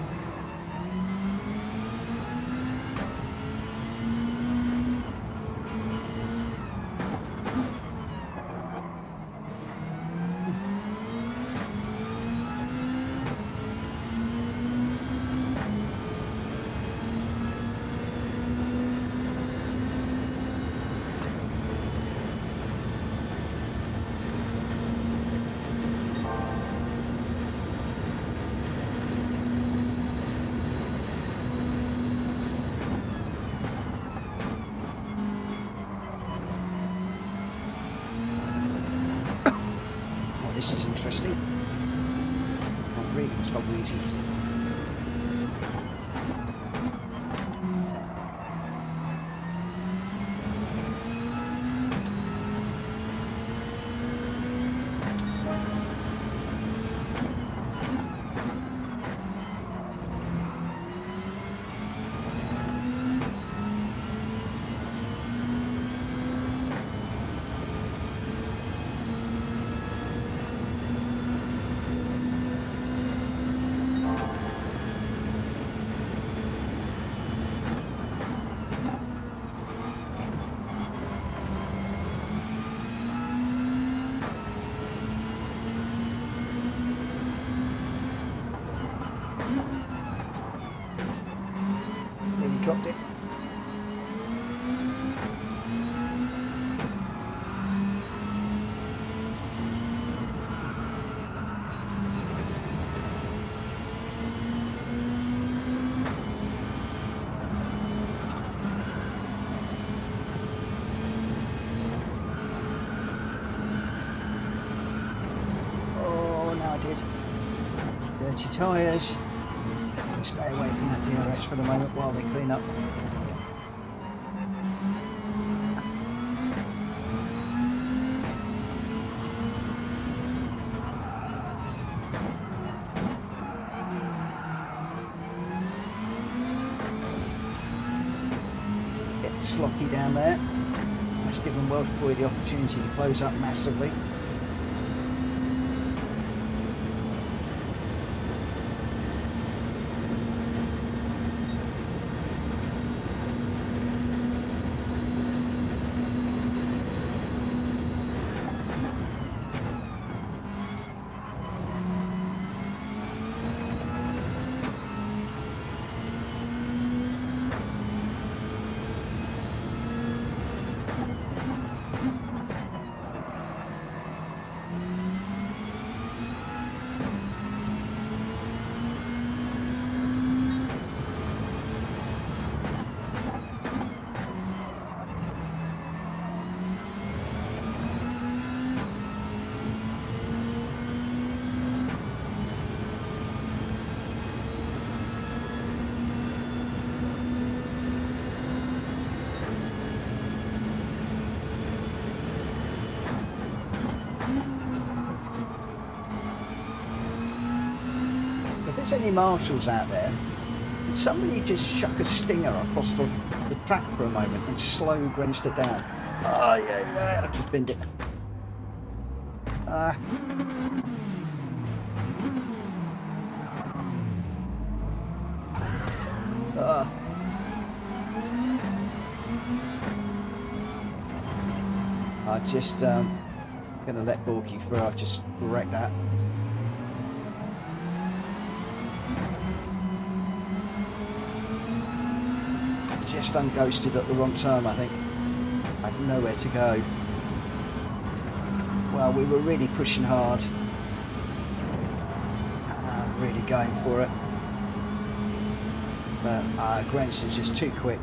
[SPEAKER 1] This is interesting. Oh, Regan's got wheezy. Dropped it. Oh, now I did. Dirty tyres. Stay away from that DRS for the moment while they clean up. Get sloppy down there. That's given Welsh Boy the opportunity to close up massively. there's any marshals out there, can somebody just chuck a stinger across the track for a moment and slow Grenster down? Oh, yeah, I've just binned it. I just gonna let Borky through. I've just wrecked that. Just unghosted at the wrong time, I think. I had nowhere to go. Well, we were really pushing hard. Really going for it. But Grenster's just too quick.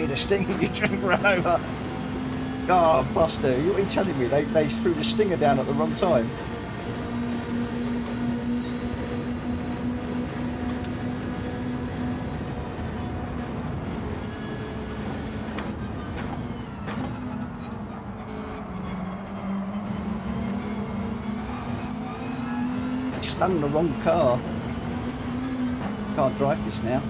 [SPEAKER 1] The stinger you just ran over. Oh, Buster, what are you telling me? They threw the stinger down at the wrong time. Stung the wrong car. Can't drive this now.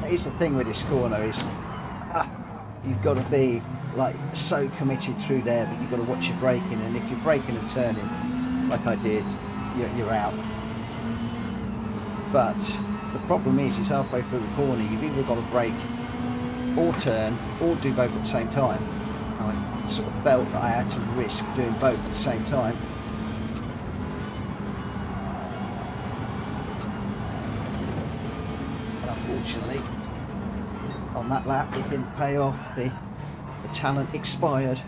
[SPEAKER 1] Here's the thing with this corner is you've got to be like so committed through there, but you've got to watch your braking, and if you're braking and turning like I did, you're out. But the problem is halfway through the corner you've either got to brake or turn or do both at the same time. I sort of felt that I had to risk doing both at the same time. But unfortunately on that lap it didn't pay off. The talent expired.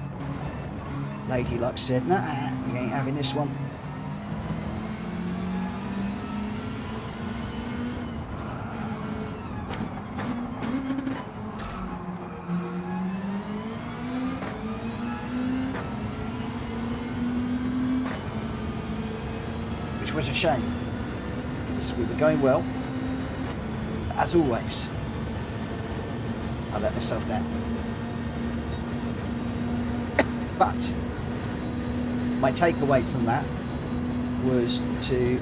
[SPEAKER 1] Lady Luck said, nah, you ain't having this one. Which was a shame, because we were going well. As always, I let myself down. But my takeaway from that was that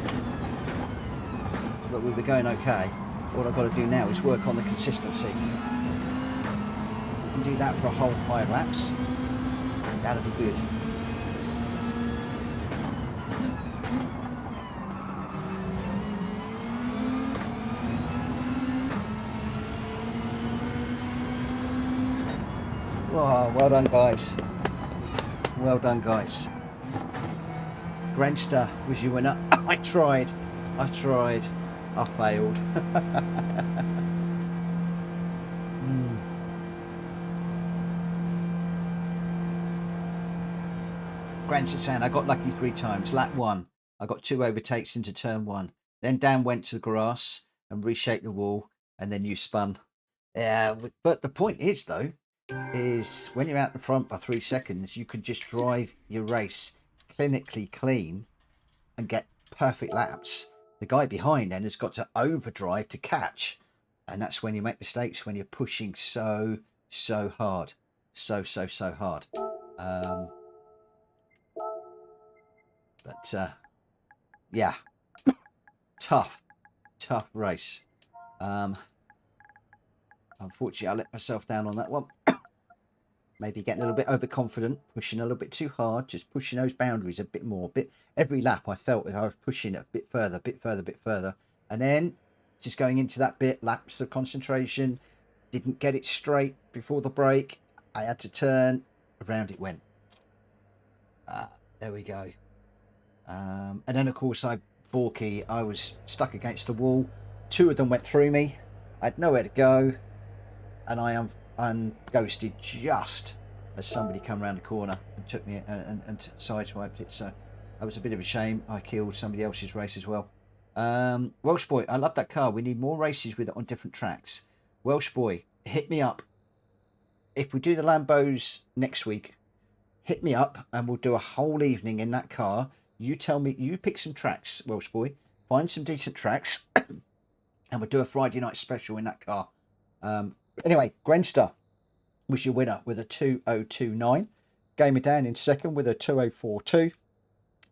[SPEAKER 1] we were going okay. What I've got to do now is work on the consistency. We can do that for a whole 5 laps. That'll be good. Oh, well done, guys. Well done, guys. Grenster was your winner. I tried. I failed. Grenster saying, I got lucky 3 times. Lap 1, I got 2 overtakes into turn 1. Then Dan went to the grass and reshaped the wall, and then you spun. Yeah, but the point is, though, is when you're out in front by 3 seconds, you could just drive your race clinically clean and get perfect laps. The guy behind then has got to overdrive to catch, and that's when you make mistakes, when you're pushing so hard, so hard. But yeah, tough race. Unfortunately, I let myself down on that one. maybe getting a little bit overconfident, pushing a little bit too hard, just pushing those boundaries a bit more. Every lap I felt I was pushing it a bit further, and then just going into that bit, lapse of concentration, didn't get it straight before the break. I had to turn, around it went. There we go. And then of course I was stuck against the wall. 2 of them went through me. I had nowhere to go, and I ghosted just as somebody come around the corner and took me and sideswiped it. So that was a bit of a shame. I killed somebody else's race as well. Welsh boy, I love that car. We need more races with it on different tracks. Welsh boy, hit me up. If we do the Lambos next week, hit me up and we'll do a whole evening in that car. You tell me, you pick some tracks, Welsh boy. Find some decent tracks and we'll do a Friday night special in that car. Anyway, Grenster was your winner with a 2029. Gamer Dan in second with a 2042.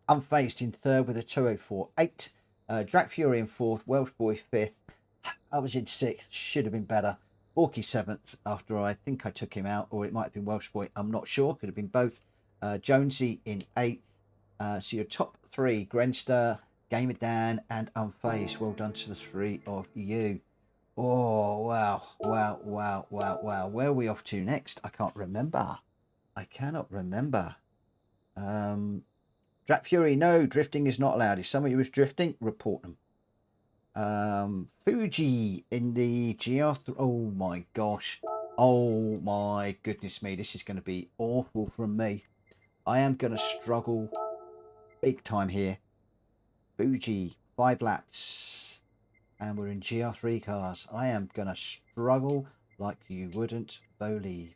[SPEAKER 1] Unfazed in third with a 2048. Drac Fury in fourth. Welsh Boy fifth. I was in sixth. Should have been better. Borky seventh after I think I took him out, or it might have been Welsh Boy. I'm not sure. Could have been both. Jonesy in eighth. So your top 3, Grenster, Gamer Dan and Unfazed. Well done to the 3 of you. Oh, wow. Where are we off to next? I can't remember. I cannot remember. Drac Fury, no, drifting is not allowed. If somebody was drifting, report them. Fuji in the GR3. Oh my gosh. Oh my goodness me. This is going to be awful from me. I am going to struggle big time here. Fuji, 5 laps. And we're in GR3 cars. I am going to struggle like you wouldn't believe.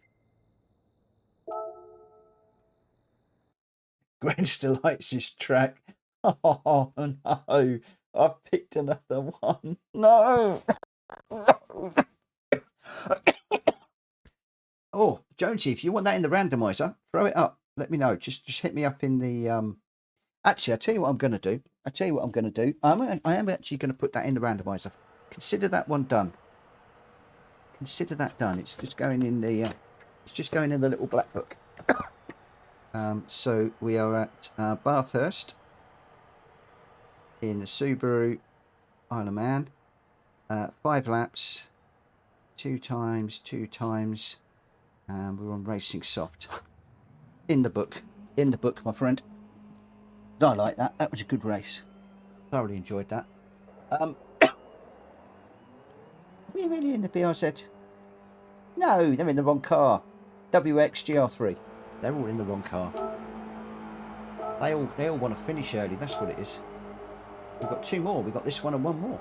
[SPEAKER 1] Gwen still likes this track. Oh no, I picked another one. No. Oh, Jonesy, if you want that in the randomizer, throw it up. Let me know. Just hit me up in the Actually, I'll tell you what I'm going to do. I am actually going to put that in the randomizer. Consider that one done. Consider that done. It's just going in the little black book. So we are at Bathurst in the Subaru Isle of Man. 5 laps, 2 times, and we're on Racing Soft. In the book, my friend. I like that. That was a good race. Thoroughly enjoyed that. We're really in the BRZ. No, they're in the wrong car. WX GR3. They're all in the wrong car. They all want to finish early. That's what it is. We've got 2 more. We've got this one and 1 more.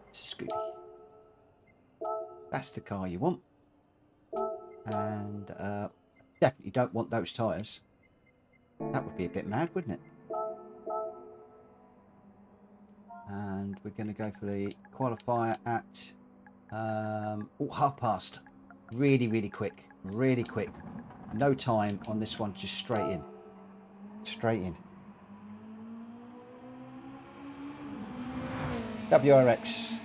[SPEAKER 1] It's a Scooby. That's the car you want. And definitely don't want those tyres. That would be a bit mad, wouldn't it? And we're going to go for the qualifier at past. Really quick. No time on this one, just straight in. WRX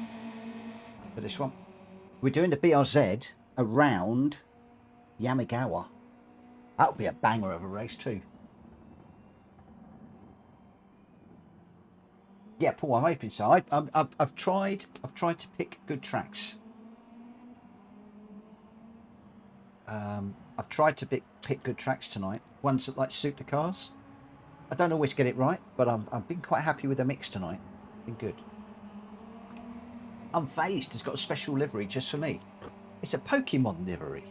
[SPEAKER 1] for this one. We're doing the BRZ around Yamagawa. That would be a banger of a race too. Yeah, Paul, I'm hoping so. I've tried to pick good tracks. I've tried to pick good tracks tonight. Ones that suit the cars. I don't always get it right, but I've been quite happy with the mix tonight. Been good. Unfazed has got a special livery just for me. It's a Pokemon livery.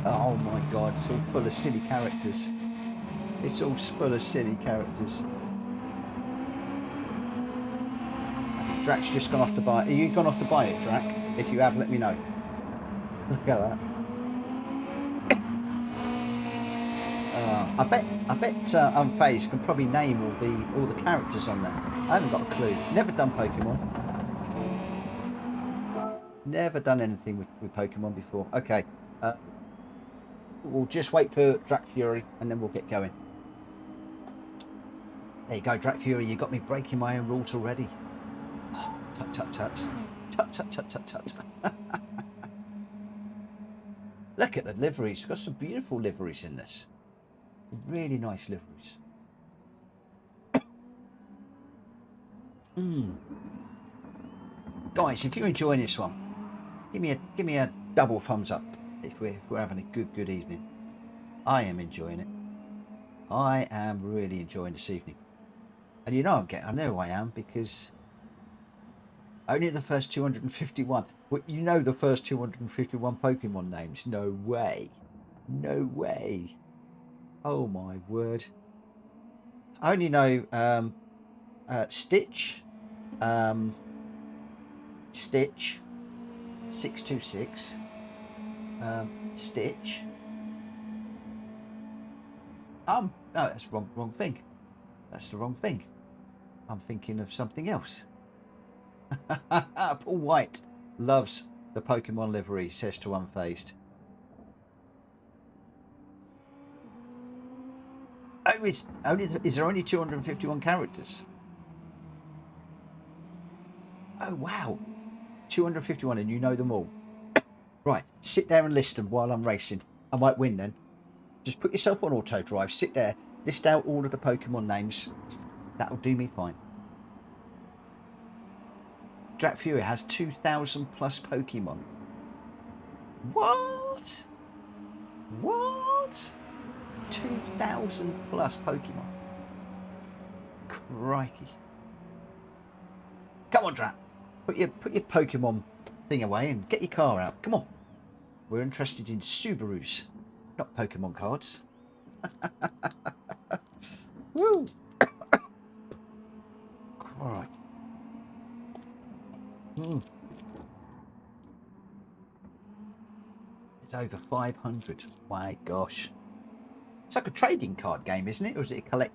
[SPEAKER 1] Oh my god, it's all full of silly characters. I think Drac's just gone off to buy it. Are you gone off to buy it, Drac? If you have, let me know. Look at that. I bet Unfazed can probably name all the characters on there. I haven't got a clue. Never done Pokemon. Never done anything with Pokemon before. Okay. We'll just wait for Drac Fury and then we'll get going. There you go, Drac Fury. You got me breaking my own rules already. Oh, tut, tut, tut. Tut, tut, tut, tut, tut. Look at the liveries. It's got some beautiful liveries in this. Really nice liveries. Guys, if you're enjoying this one, give me a double thumbs up if we're having a good evening. I am enjoying it. I am really enjoying this evening. And you know I know I am, because only the first 251. Well, you know the first 251 Pokemon names. No way. No way. Oh my word. I only know Stitch, Stitch, 626, Stitch. No, that's wrong thing. That's the wrong thing. I'm thinking of something else. Paul White loves the Pokemon livery, says to Unfazed. Oh, is there only 251 characters? Oh wow, 251, and you know them all. Right, sit there and list them while I'm racing. I might win then. Just put yourself on auto drive, sit there, list out all of the Pokemon names. That'll do me fine. Drac Fury has 2,000 plus Pokemon. What? What? 2,000 plus Pokemon. Crikey. Come on, Drac. Put your Pokemon thing away and get your car out. Come on. We're interested in Subarus, not Pokemon cards. Woo. Crikey. It's over 500. My gosh. It's like a trading card game, isn't it? Or is it a collect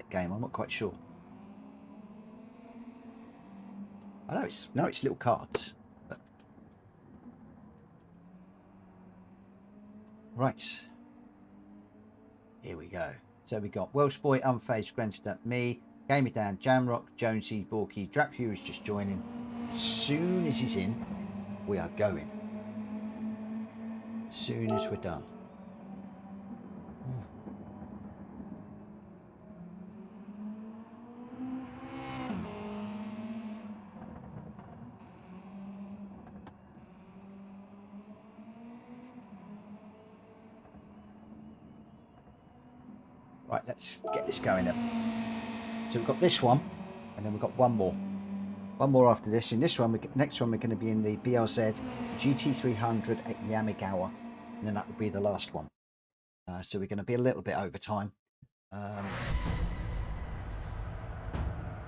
[SPEAKER 1] game? I'm not quite sure. I know it's little cards. But... Right. Here we go. So we got Welsh Boy, Unfazed, Granted Up, me, Gamer Dan, Jamrock, Jonesy, Borky, Drac Fury's just joining. As soon as he's in, we are going. As soon as we're done. Right, let's get this going up. So we've got this one, and then we've got one more. One more after this. In this one, next one, we're going to be in the BLZ GT300 at Yamigawa, and then that will be the last one. So we're going to be a little bit over time.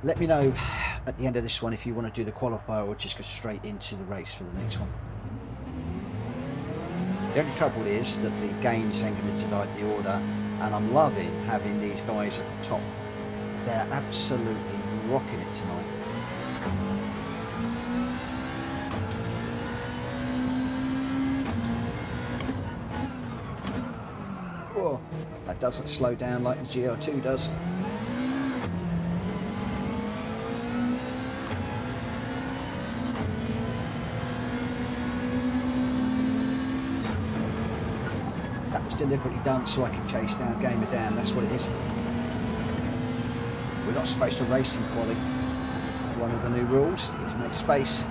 [SPEAKER 1] Let me know at the end of this one if you want to do the qualifier or just go straight into the race for the next one. The only trouble is that the games ain't going to divide the order, and I'm loving having these guys at the top. They're absolutely rocking it tonight. Whoa, that doesn't slow down like the GR2 does. That was deliberately done so I could chase down Gamer Dan, that's what it is. We're not supposed to race in quali. One of the new rules is make space.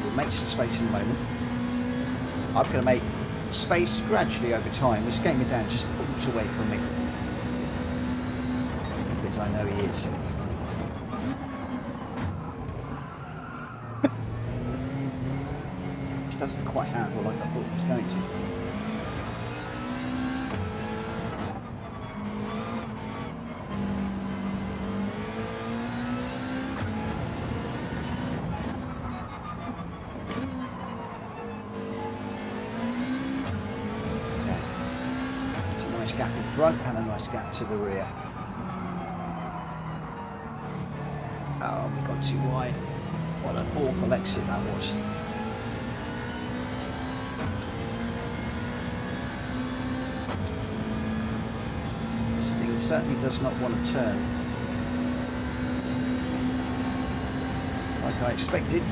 [SPEAKER 1] We'll make some space in a moment. I'm going to make space gradually over time as Gamer Dan just pulls away from me. Because I know he is. Doesn't quite handle like I thought it was going to. It's a nice gap in front and a nice gap to the rear. Oh, we got too wide. What an awful exit that was. This thing certainly does not want to turn like I expected.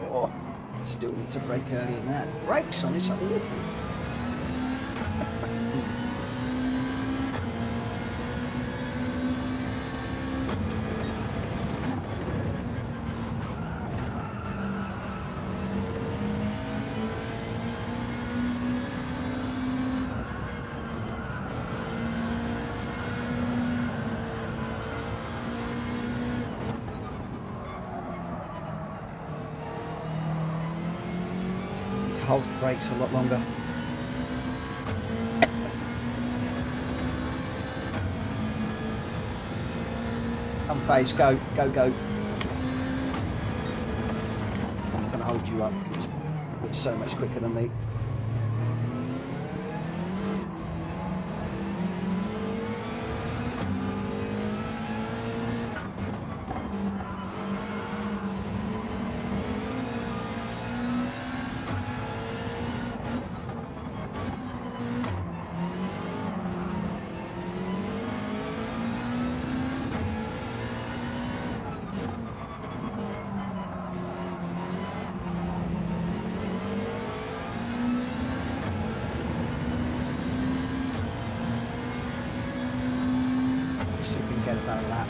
[SPEAKER 1] Oh, still need to brake early in that. The brakes on this are awful. Hold the brakes a lot longer. Unfazed, go, go, go. I'm going to hold you up because you're so much quicker than me. See if we can get about a lap.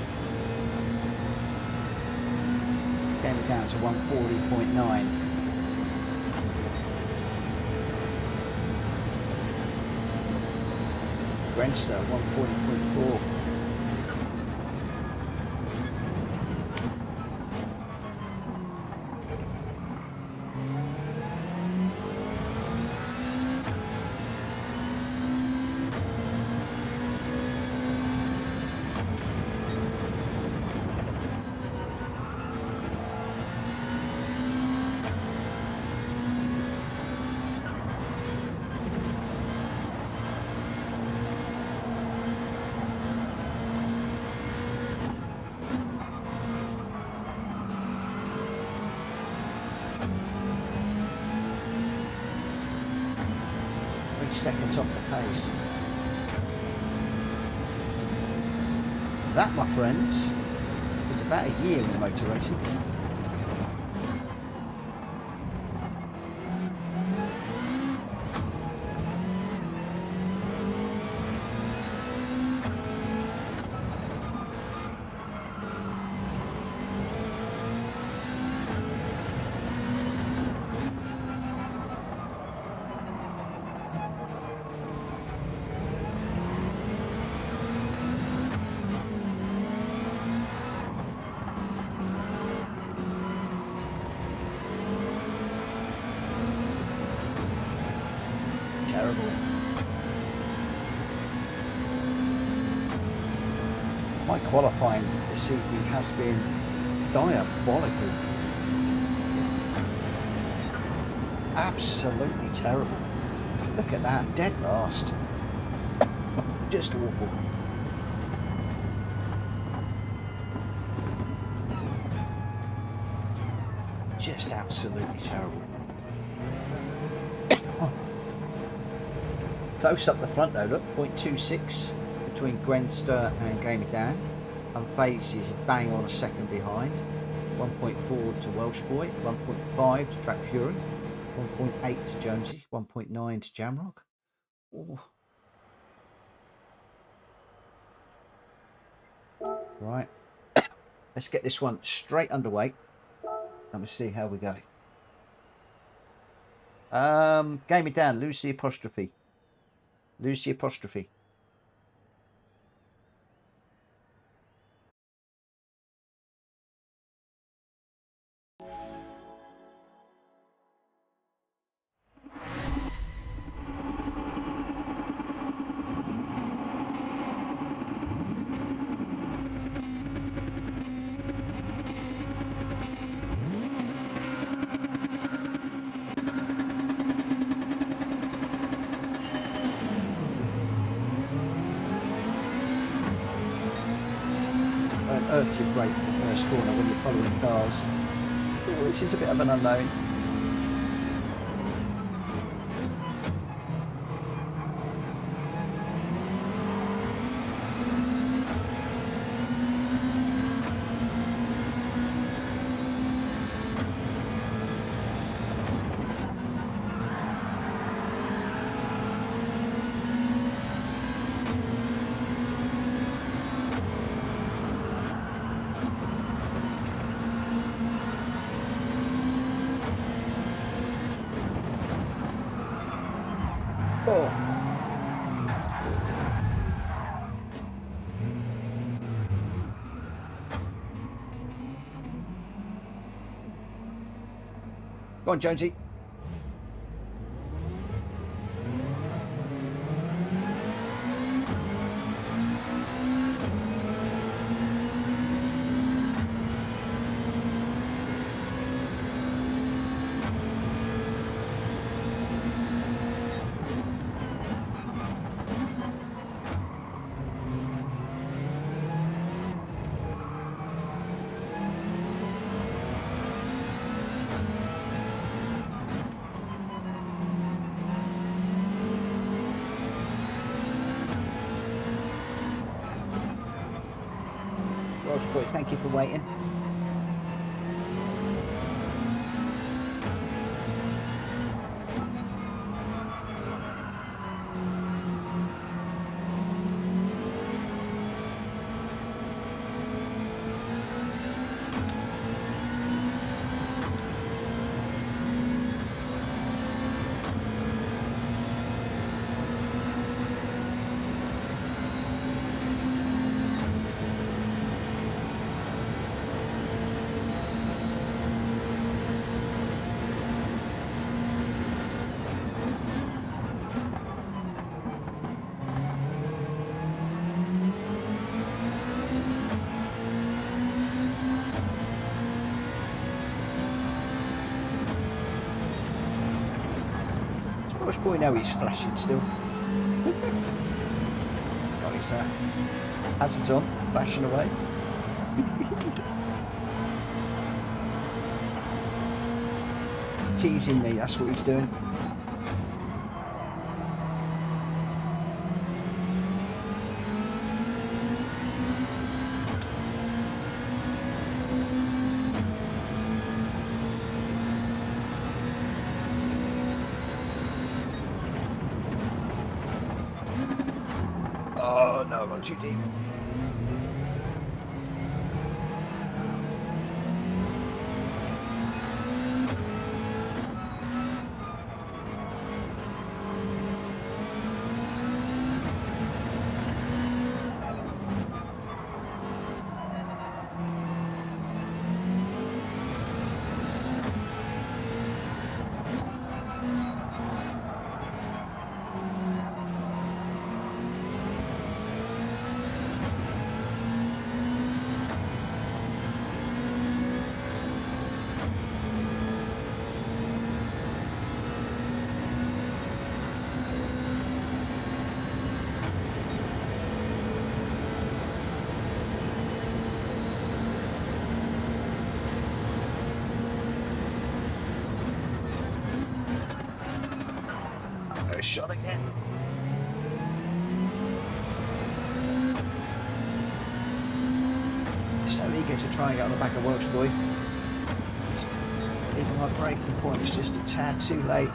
[SPEAKER 1] Getting it down to 140.9. Greenster 140.4. Seconds off the pace. That, my friends, is about a year in motor racing. Terrible. My qualifying this evening has been diabolical. Absolutely terrible. Look at that, dead last. Just awful. Just absolutely terrible. Close up the front though, look, 0.26 between Greenster and Gamey Dan. Unfazed is bang on a second behind. 1.4 to Welsh Boy, 1.5 to Track Fury, 1.8 to Jonesy, 1.9 to Jamrock. Ooh. Right, let's get this one straight underway and we'll see how we go. Gamey Dan, lose the apostrophe. Lose the apostrophe. on earth do you brake for the first corner when you're following cars? Oh, this is a bit of an unknown. Oh. Go on, Jonesy. Welsh boy, thank you for waiting. Welsh boy, no, he's flashing still. Got his hazards on, flashing away. Teasing me, that's what he's doing. Oh no, I got too deep. A shot again. So eager to try and get on the back of Welsh boy. Just even my braking point is just a tad too late.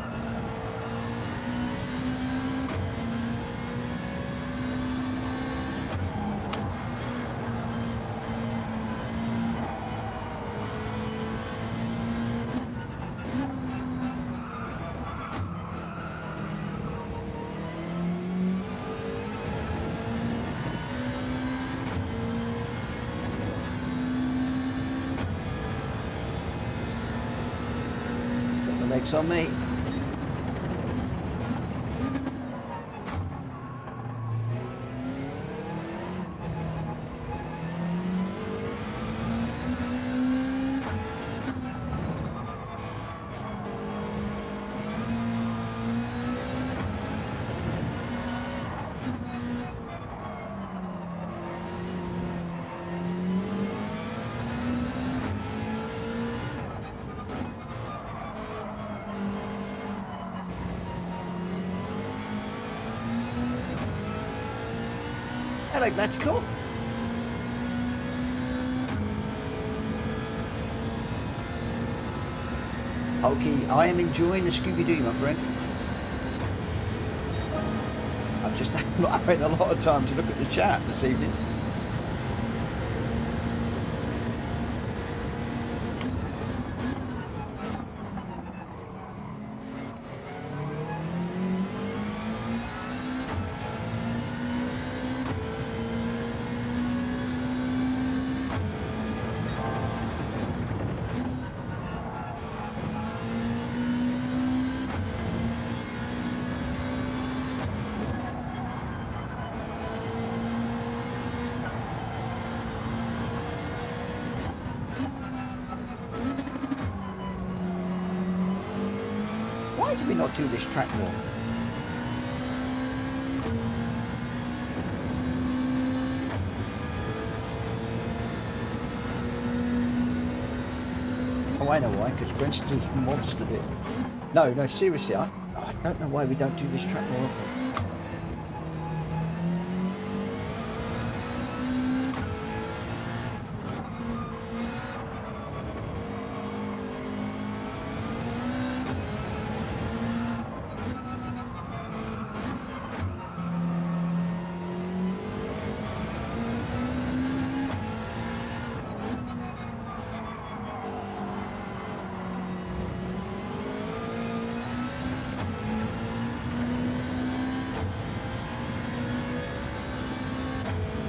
[SPEAKER 1] Legs on me. Hello, Glatical. Okay, I am enjoying the Scooby-Doo, my friend. I'm just not having a lot of time to look at the chat this evening. Why do we not do this track more? Oh, I know why, because Grenster's monstered it. No, seriously, I don't know why we don't do this track more often.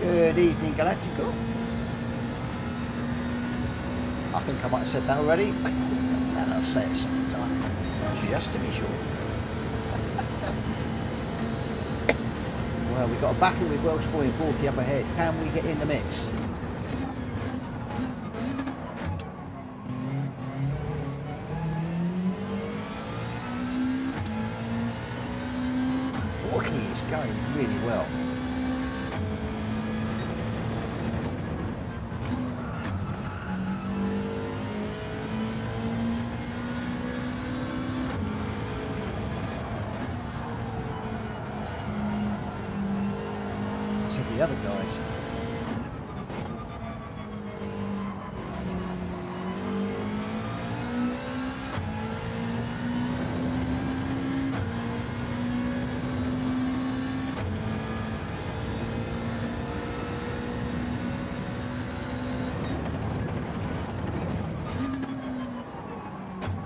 [SPEAKER 1] Good evening, Galactical. I think I might have said that already. And I'll say it a second time, just to be sure. Well, we've got a battle with Welsh Boy and Borky up ahead. Can we get in the mix? Borky is going really well. To the other guys.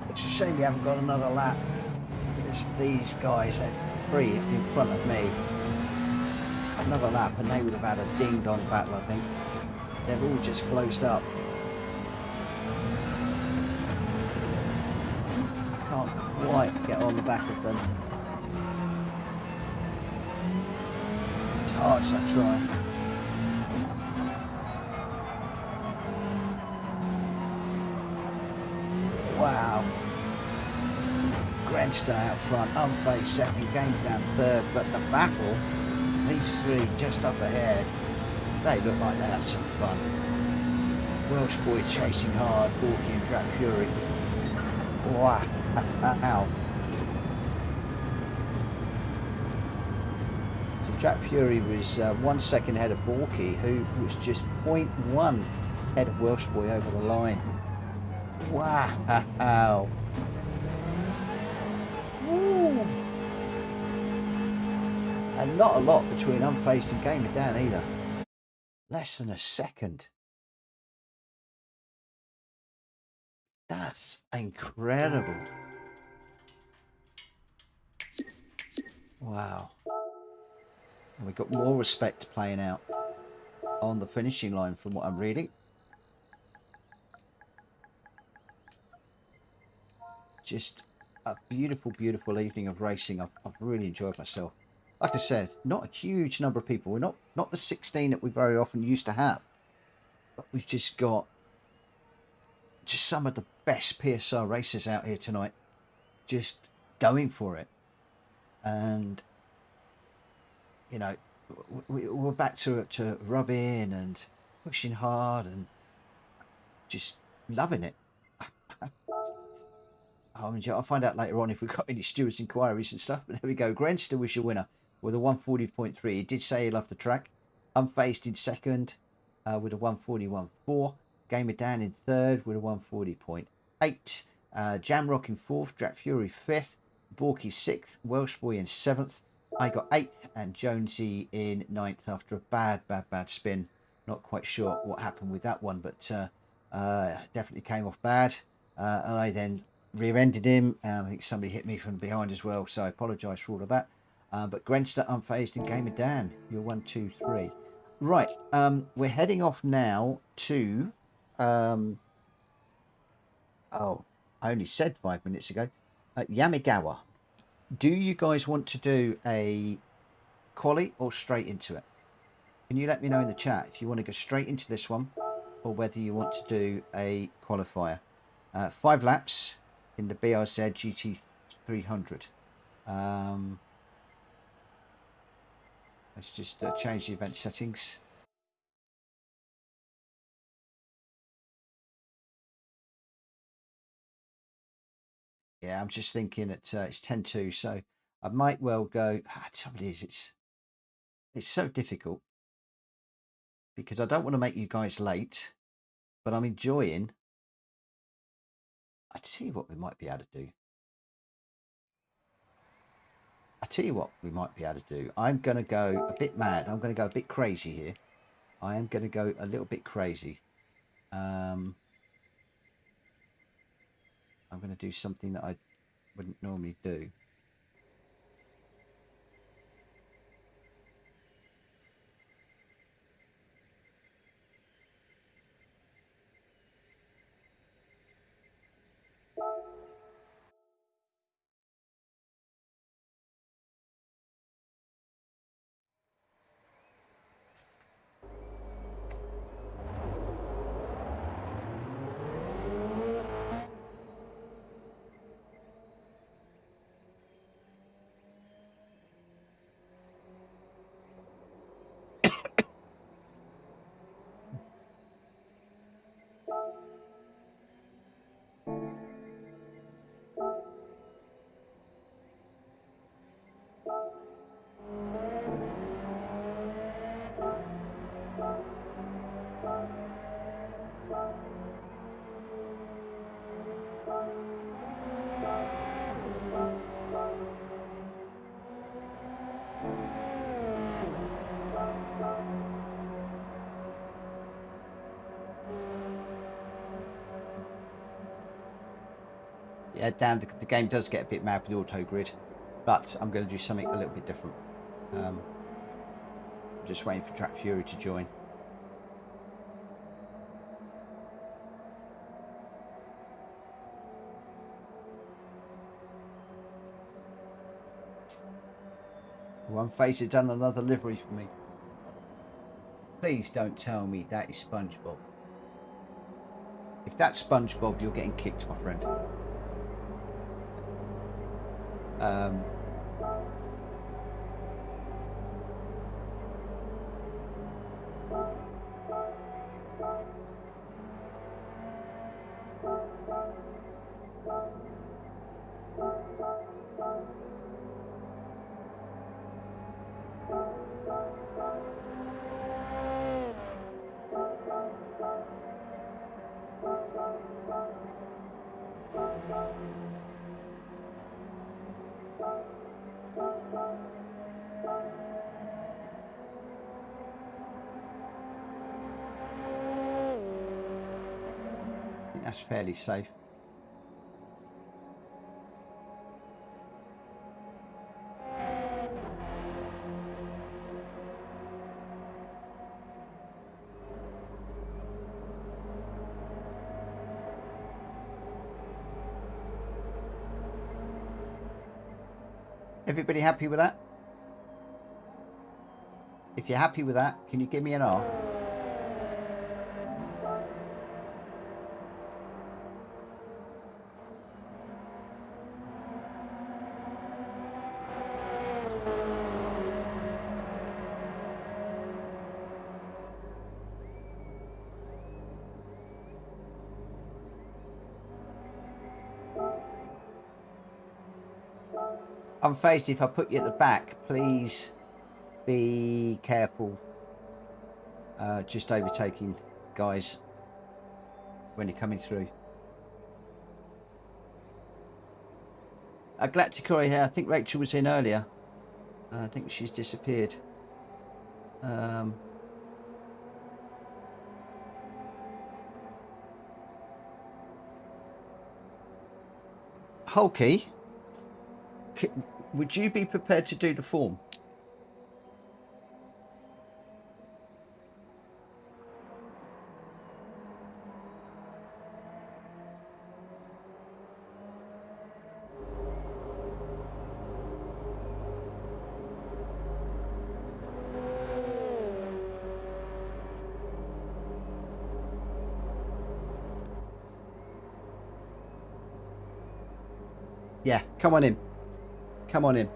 [SPEAKER 1] It's a shame we haven't got another lap, because these guys had 3 in front of me. Another lap and they would have had a ding-dong battle, I think. They've all just closed up. Can't quite get on the back of them. As hard as I try. Wow. Grenster out front, Unfazed second, Game down third, but the battle, these 3 just up ahead, they look like they had some fun. Welsh Boy chasing hard, Borky and Drat Fury. Wow. So Drat Fury was 1 second ahead of Borky, who was just 0.1 ahead of Welsh Boy over the line. Wow. Woo. And not a lot between Unfazed and Gamer down either. Less than a second. That's incredible. Wow. And we've got more respect playing out on the finishing line from what I'm reading. Just a beautiful, beautiful evening of racing. I've really enjoyed myself. Like I said, not a huge number of people. We're not the 16 that we very often used to have. But we've just got just some of the best PSR racers out here tonight. Just going for it. And, you know, we're back to rub in and pushing hard and just loving it. I'll find out later on if we've got any stewards' inquiries and stuff. But there we go. Grenster was your winner with a 140.3. He did say he loved the track. Unfazed in second with a 141.4. Gamer Dan in third with a 140.8. Jamrock in fourth. Drat Fury fifth. Borky sixth. Welsh Boy in seventh. I got eighth, and Jonesy in ninth after a bad spin. Not quite sure what happened with that one, but definitely came off bad. And I then rear-ended him, and I think somebody hit me from behind as well, so I apologise for all of that. But Grenster, Unfazed, and Gamer Dan, you're 1, 2, 3. Right, we're heading off now to... oh, I only said 5 minutes ago. Yamigawa. Do you guys want to do a quali or straight into it? Can you let me know in the chat if you want to go straight into this one or whether you want to do a qualifier? 5 laps in the BRZ GT300. Let's just change the event settings. Yeah, I'm just thinking it's 10-2, so I might well go. Trouble is, it's so difficult because I don't want to make you guys late, but I'm enjoying. I tell you what, we might be able to do. I'm going to go a bit mad. I'm going to go a bit crazy here. I am going to go a little bit crazy. I'm going to do something that I wouldn't normally do. Yeah, Dan, the game does get a bit mad with the auto grid, but I'm going to do something a little bit different. Just waiting for Track Fury to join. One face has done another livery for me. Please don't tell me that is SpongeBob. If that's SpongeBob, you're getting kicked, my friend. I think that's fairly safe. Everybody happy with that? If you're happy with that, can you give me an R? Unfazed, if I put you at the back, please be careful. just overtaking guys when you're coming through. Galacticori here. I think Rachel was in earlier. I think she's disappeared. Hulky, would you be prepared to do the form? Yeah, come on in. Come on in.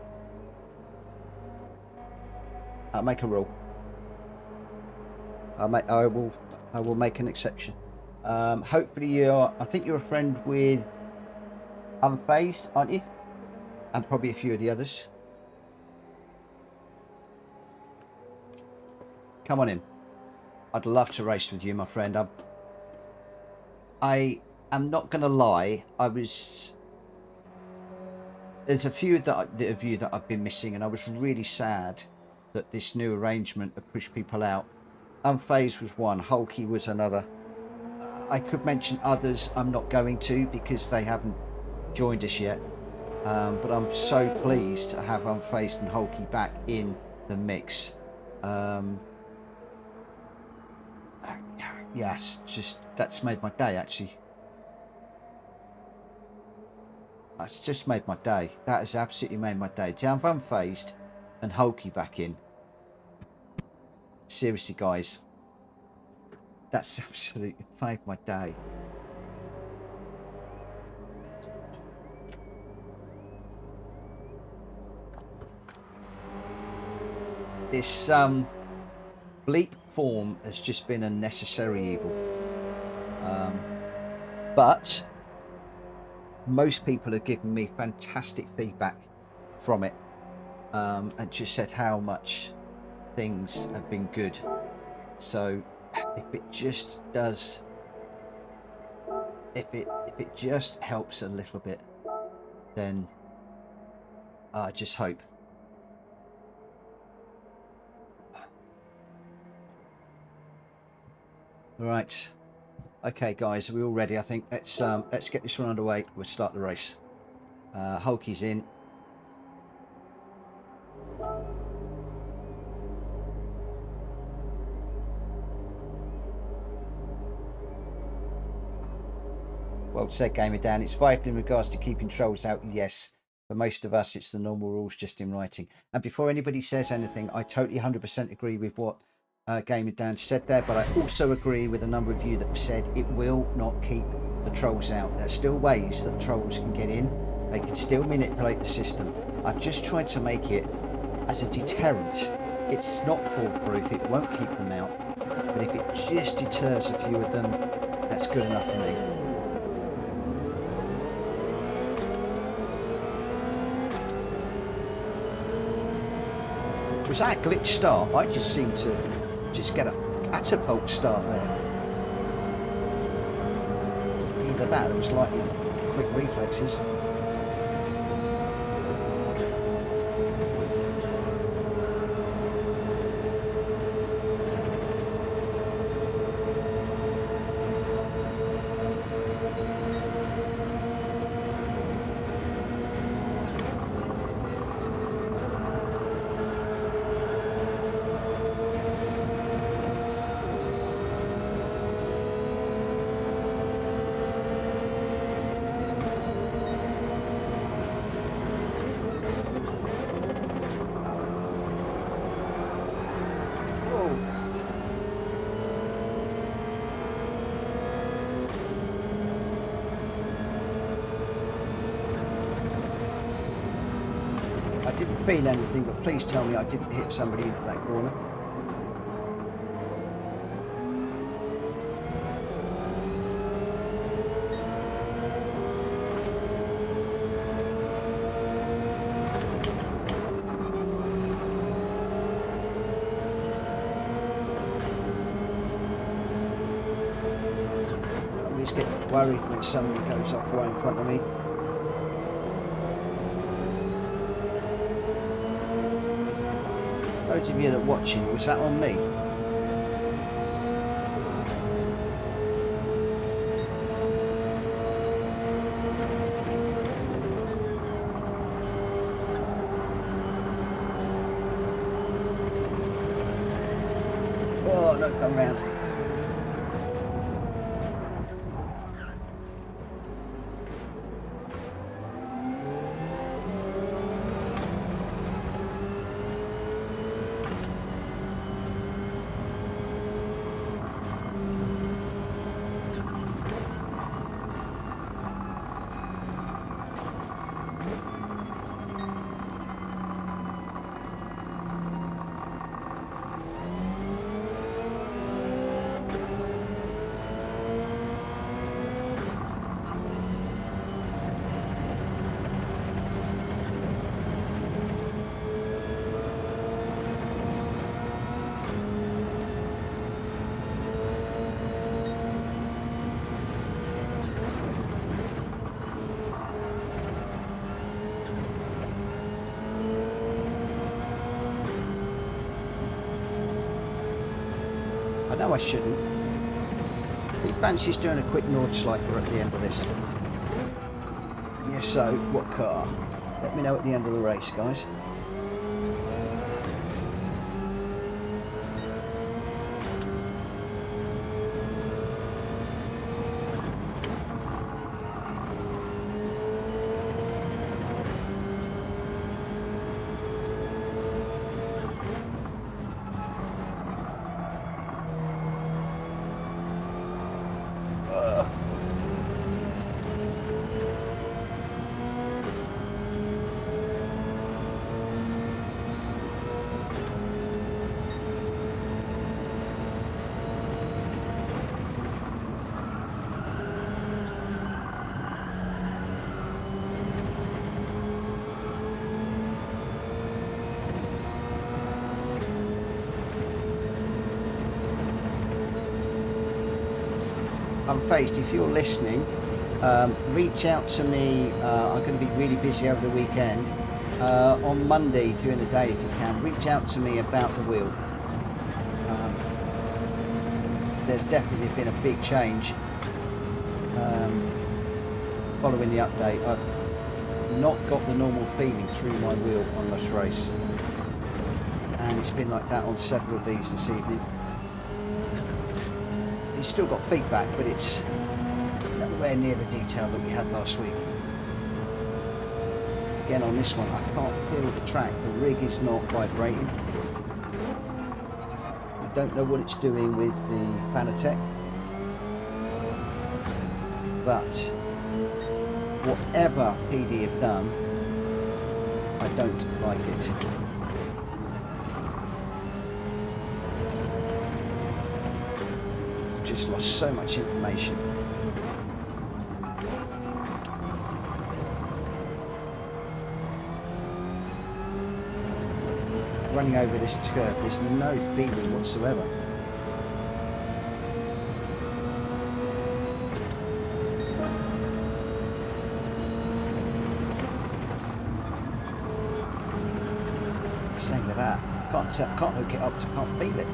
[SPEAKER 1] I'll make a rule. I will make an exception. Hopefully I think you're a friend with Unfazed, aren't you? And probably a few of the others. Come on in. I'd love to race with you, my friend. I am not going to lie. There's a few of you that I've been missing, and I was really sad that this new arrangement had pushed people out. Unfazed was one, Hulky was another. I could mention others. I'm not going to because they haven't joined us yet. But I'm so pleased to have Unfazed and Hulky back in the mix. Yes, that's made my day actually. That's just made my day. That has absolutely made my day. To have Unfazed and Hulky back in. Seriously, guys. That's absolutely made my day. This bleak form has just been a necessary evil. But most people have given me fantastic feedback from it, and just said how much things have been good. So if it just does, if it just helps a little bit, then I just hope. Right. Okay, guys, are we all ready? I think let's get this one underway. We'll start the race. Hulky's in. Well said, Gamer Dan. It's vital in regards to keeping trolls out. Yes, for most of us, it's the normal rules just in writing. And before anybody says anything, I totally 100% agree with what Gamer Dan said there, but I also agree with a number of you that have said it will not keep the trolls out. There are still ways that trolls can get in. They can still manipulate the system. I've just tried to make it as a deterrent. It's not foolproof, it won't keep them out, but if it just deters a few of them, that's good enough for me. Was that a glitch start? I just seemed to just get a catapult start there. Either that, it was lightning quick reflexes. I didn't feel anything, but please tell me I didn't hit somebody into that corner. always get worried when somebody goes off right in front of me. Those of you that are watching, was that on me? Oh, no, it's gone round. I know I shouldn't. He fancies doing a quick Nordschleifer at the end of this. And if so, what car? Let me know at the end of the race, guys. Unfazed, if you're listening, reach out to me. I'm going to be really busy over the weekend. On Monday during the day, if you can, reach out to me about the wheel. There's definitely been a big change following the update. I've not got the normal feeling through my wheel on this race, and it's been like that on several of these this evening. It's still got feedback, but it's nowhere near the detail that we had last week. Again, on this one, I can't feel the track. The rig is not vibrating. I don't know what it's doing with the Fanatec, but whatever PD have done, I don't like it. Just lost so much information. Running over this curve, there's no feeling whatsoever. Same with that. Can't hook it up to can't feel it.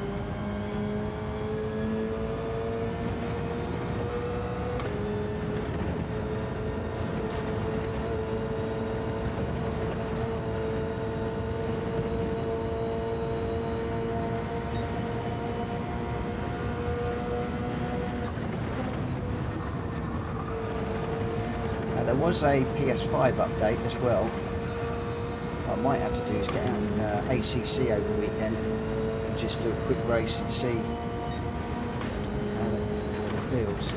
[SPEAKER 1] There was a PS5 update as well. What I might have to do is get out in ACC over the weekend and just do a quick race and see how it feels.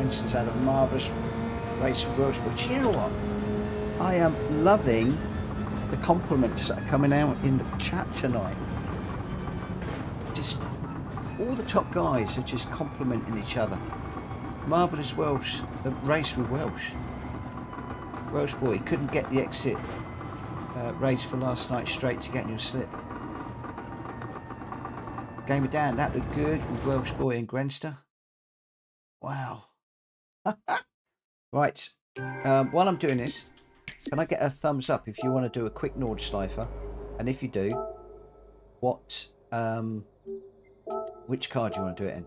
[SPEAKER 1] Grenson's had a marvellous race with Welsh. But you know what? I am loving the compliments that are coming out in the chat tonight. Just all the top guys are just complimenting each other. Marvellous Welsh race with Welsh. Welsh boy couldn't get the exit race for last night straight to get into a slip. Game of Dan, that looked good with Welsh boy and Grenster. Wow. Right. While I'm doing this, can I get a thumbs up if you want to do a quick Nordschleifer? And if you do, what which car do you want to do it in?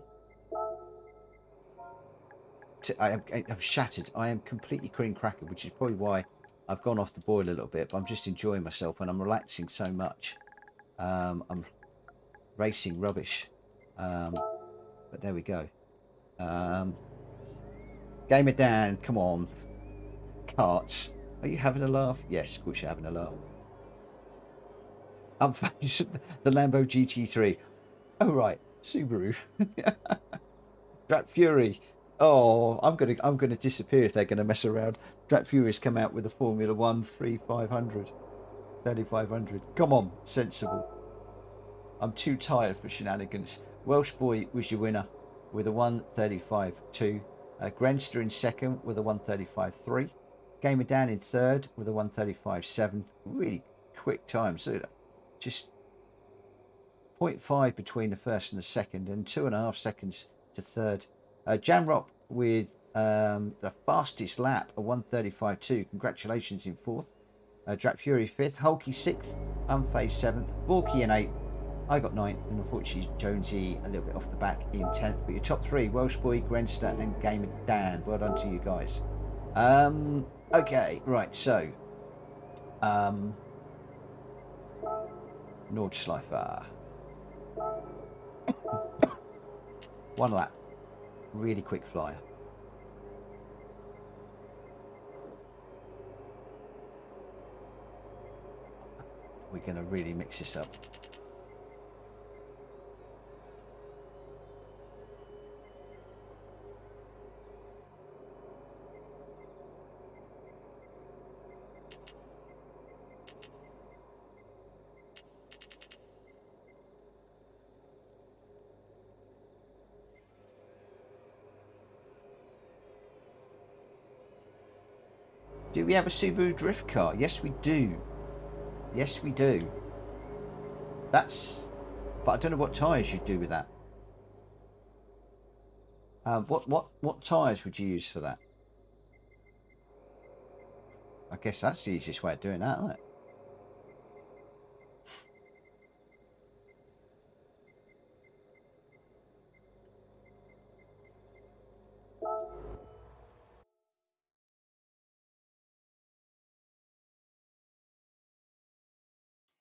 [SPEAKER 1] I'm shattered. I am completely cream crackered, which is probably why I've gone off the boil a little bit. But I'm just enjoying myself and I'm relaxing so much. I'm racing rubbish. But there we go. Gamer Dan, come on. Carts. Are you having a laugh? Yes, of course you're having a laugh. I'm facing the Lambo GT3. Oh right, Subaru. Drat Fury. Oh, I'm gonna disappear if they're gonna mess around. Drat Fury's come out with a Formula 1 3500. 3500. Come on, sensible. I'm too tired for shenanigans. Welsh boy was your winner with a 135.2. Grenster in second with a 135.3. Gamer Dan in third with a 135.7. Really quick time. So just 0.5 between the first and the second, and 2.5 seconds to third. Jamrock with the fastest lap, a 135.2. Congratulations in fourth. Drat Fury fifth. Hulky sixth. Unfazed seventh. Borky in eighth. I got ninth, and unfortunately Jonesy a little bit off the back in 10th. But your top three, Welsh boy, Grenster, and Gamer Dan. Well done to you guys. Okay, right, so Nordschleifer. One lap. Really quick flyer. We're going to really mix this up. Do we have a Subaru drift car? Yes, we do. Yes, we do. That's... But I don't know what tyres you'd do with that. What tyres would you use for that? I guess that's the easiest way of doing that, isn't it?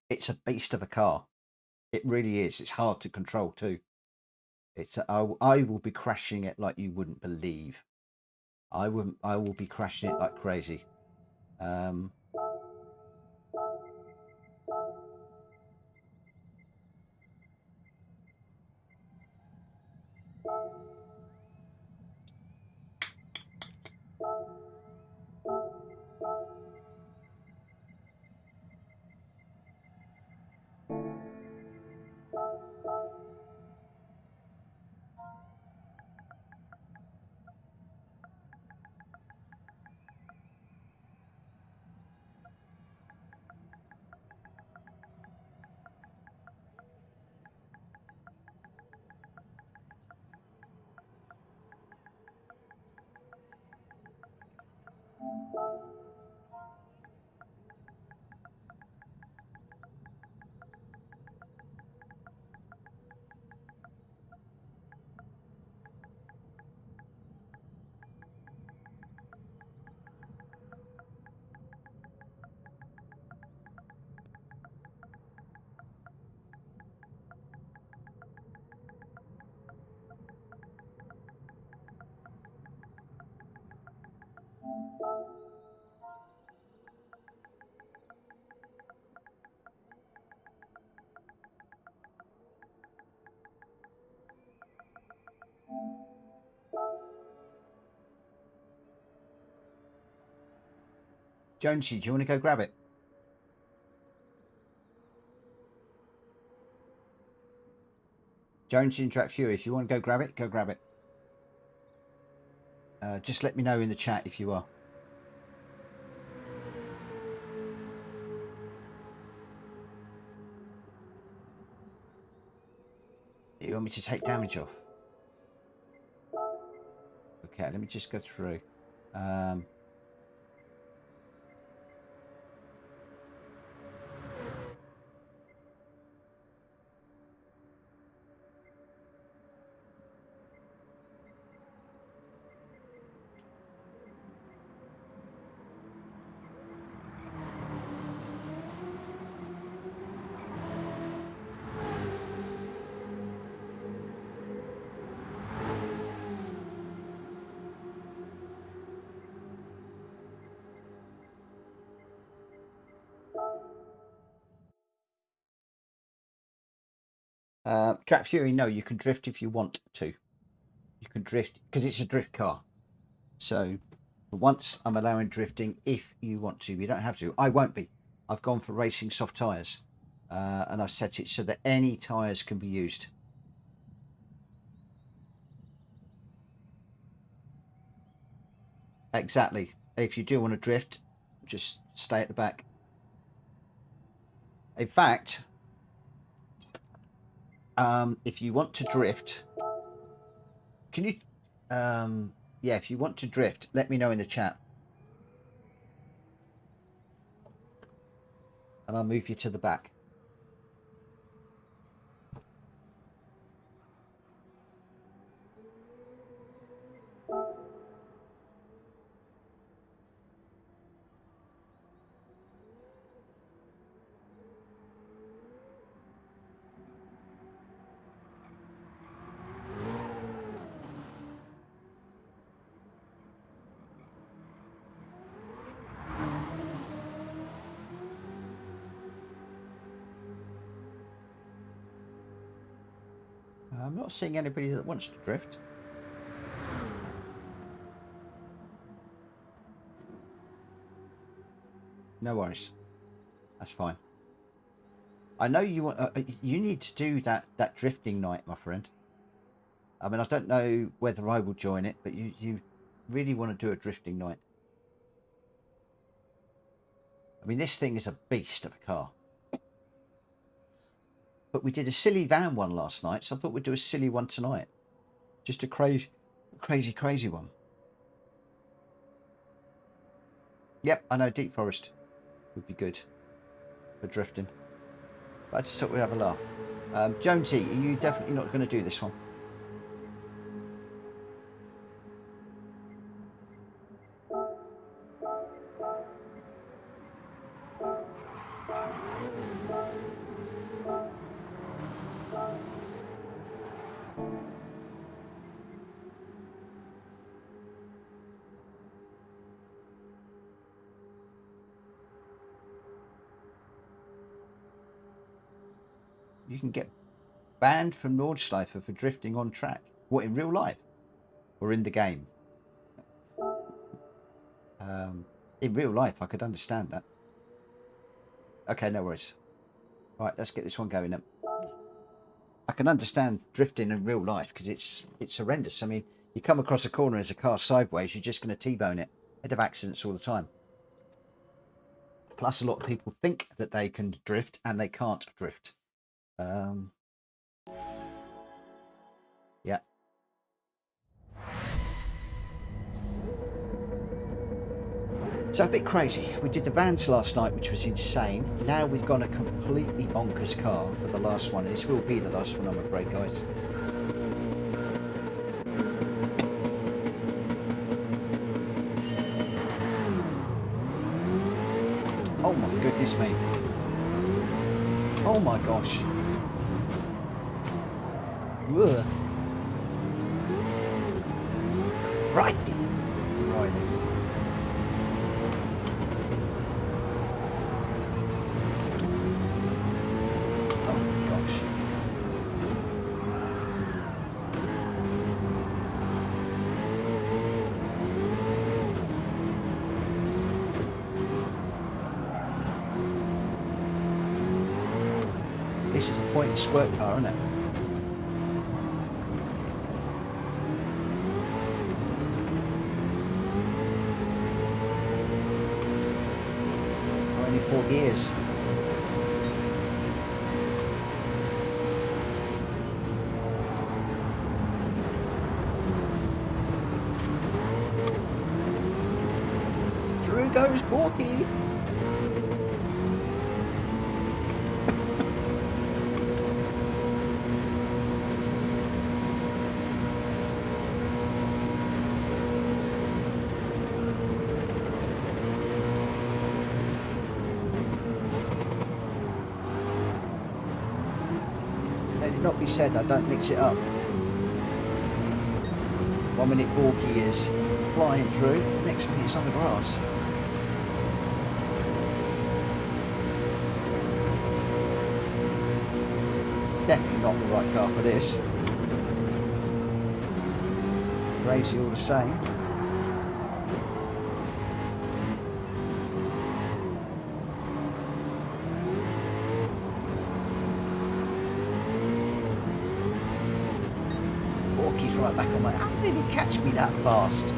[SPEAKER 1] It's a beast of a car. It really is. It's hard to control too. It's I will be crashing it like you wouldn't believe. I will be crashing it like crazy. Jonesy, do you want to go grab it? Jonesy and Track Fury, if you want to go grab it, go grab it. Just let me know in the chat if you are. You want me to take damage off? Okay, let me just go through. Track Fury, no, you can drift if you want to. You can drift because it's a drift car. So once I'm allowing drifting if you want to. You don't have to. I won't be. I've gone for racing soft tyres. And I've set it so that any tyres can be used. Exactly. If you do want to drift, just stay at the back. In fact, if you want to drift, can you... yeah, if you want to drift, let me know in the chat. And I'll move you to the back. I'm not seeing anybody that wants to drift. No worries. That's fine. I know you want. You need to do that drifting night, my friend. I mean, I don't know whether I will join it, but you really want to do a drifting night. I mean, this thing is a beast of a car. But we did a silly van one last night, so I thought we'd do a silly one tonight. Just a crazy one. Yep, I know Deep Forest would be good for drifting. But I just thought we'd have a laugh. Jonesy, are you definitely not going to do this one? You can get banned from Nordschleife for drifting on track. What, in real life? Or in the game? In real life, I could understand that. Okay, no worries. Right, let's get this one going then. I can understand drifting in real life because it's horrendous. I mean, you come across a corner as a car sideways, you're just going to T-bone it. I'd have accidents all the time. Plus, a lot of people think that they can drift and they can't drift. Yeah. So a bit crazy. We did the vans last night, which was insane. Now we've got a completely bonkers car for the last one. This will be the last one, I'm afraid, guys. Oh my goodness me. Oh my gosh. Ugh. Right. Right. This is a point and squirt car, isn't it? Only 4 gears. Through goes Porky. Let it not be said I don't mix it up. 1 minute Porky is flying through, next minute it's on the grass. Definitely not the right car for this. Crazy all the same. Porky's right back on my... How did he catch me that fast?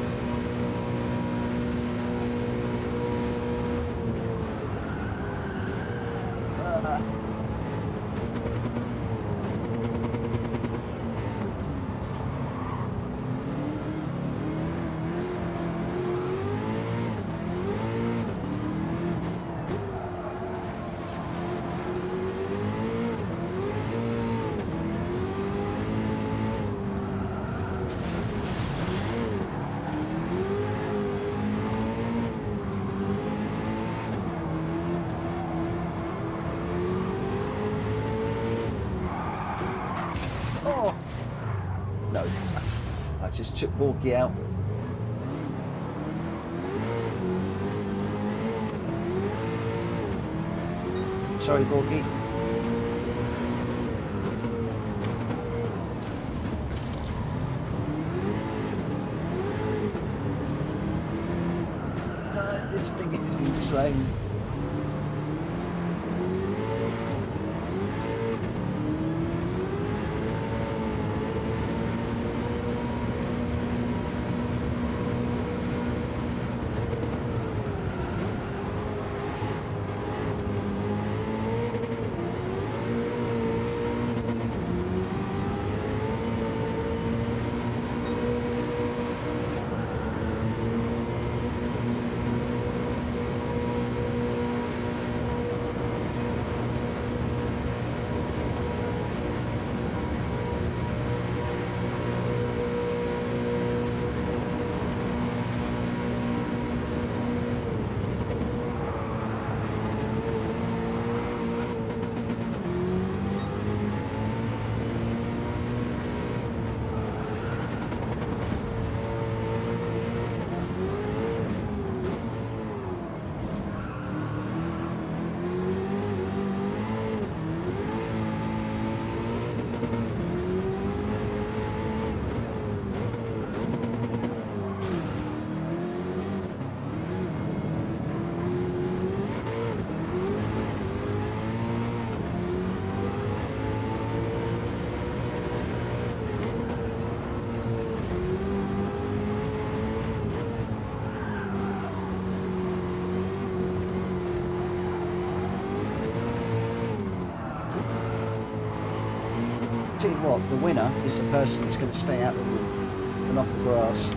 [SPEAKER 1] Oh no, I just took Porky out. Sorry, Porky. This thing is insane. Tell you what, the winner is the person that's going to stay out of the room and off the grass.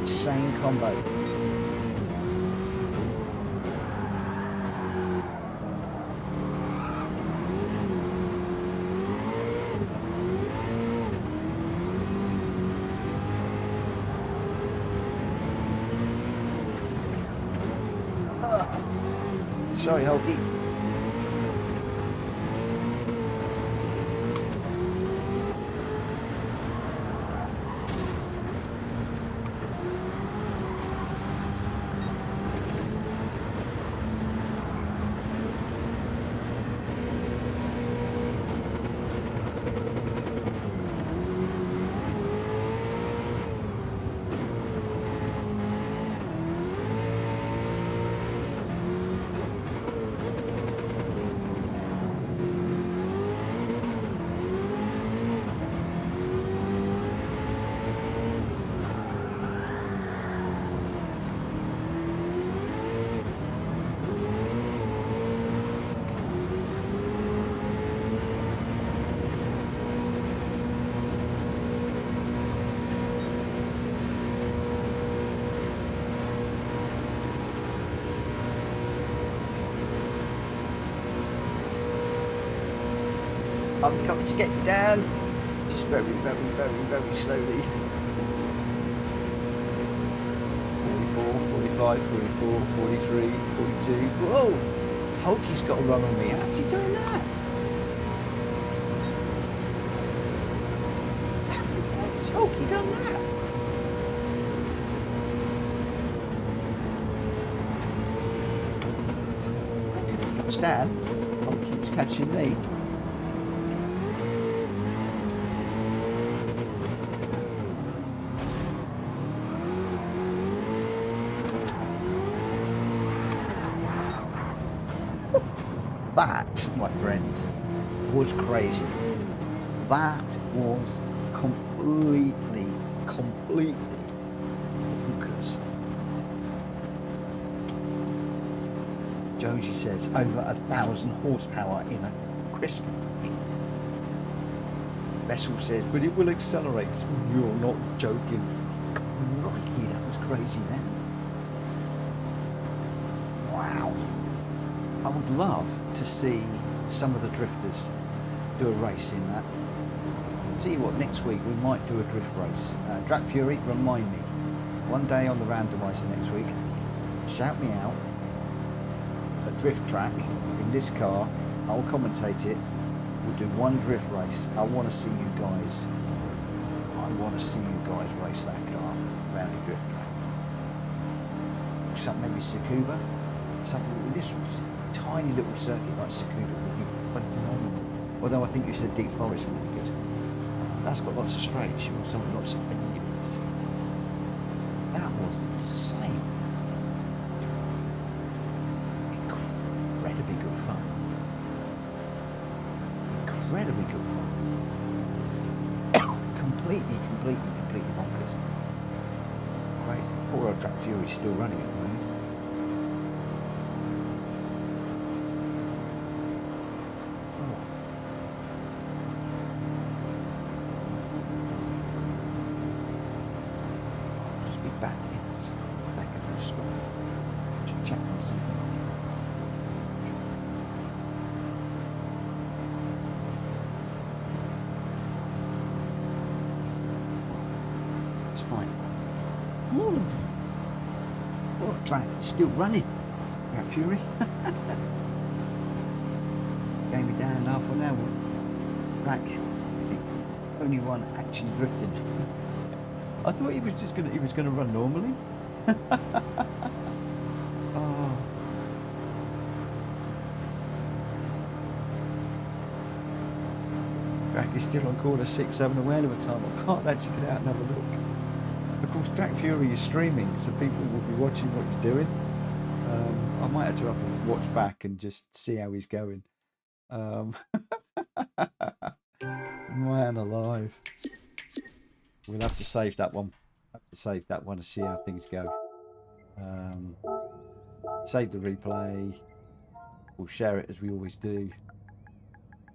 [SPEAKER 1] Insane combo. Sorry, Hulky. I'm coming to get you down. Just very, very, very, very slowly. 44, 45, 44, 43, 42. Whoa! Hulky's got a run on me. How's he doing that? How has Hulky done that? I couldn't catch that. Hulky was catching me. That, my friend, was crazy. That was completely bonkers. Josie says over 1,000 horsepower in a crisp. Bessel says, but it will accelerate. You're not joking. Crikey, that was crazy, man. Wow. I would love to see some of the drifters do a race in that. See what, next week we might do a drift race. Drag Fury, remind me. One day on the randomizer next week, shout me out. A drift track in this car. I'll commentate it. We'll do one drift race. I want to see you guys. I want to see you guys race that car around a drift track. Something maybe Tsukuba. Something with this one. Tiny little circuit like Tsukuba would be phenomenal. Although I think you said Deep Forest would be good. That's got lots of straights. You want something lots of bends. That was insane. Incredibly good fun. Incredibly good fun. completely bonkers. Crazy. Poor old Drag Fury's still running at the moment. Back in the store to check on something. It's fine. What a drag, it's still running. That Fury. Gave me down half an hour. Back. Only one actually drifting. I thought he was just gonna run normally. Oh. Drag is still on corner 6, having a whale of a time. I can't actually get out and have a look. Of course, Drag Fury is streaming, so people will be watching what he's doing. I might have to have a watch back and just see how he's going. Man alive. We'll have to save that one. And see how things go. Save the replay. We'll share it as we always do.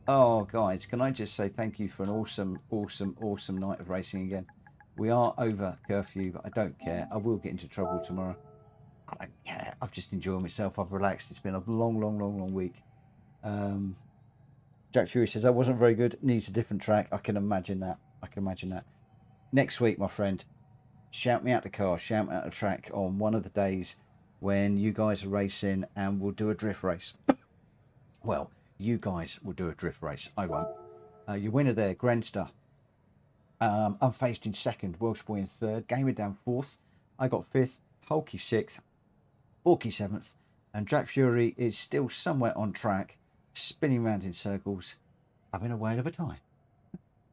[SPEAKER 1] Oh, guys, can I just say thank you for an awesome night of racing again. We are over curfew, but I don't care. I will get into trouble tomorrow. I don't care. I've just enjoyed myself. I've relaxed. It's been a long week. Jack Fury says, I wasn't very good. Needs a different track. I can imagine that. Next week, my friend, shout me out the car, shout me out the track on one of the days when you guys are racing, and we'll do a drift race. Well, you guys will do a drift race. I won't. Your winner there, Grenster. Unfazed in second, Welsh Boy in third, Gamer down fourth. I got fifth, Hulky sixth, Orky seventh, and Jack Fury is still somewhere on track, spinning round in circles, having a whale of a time.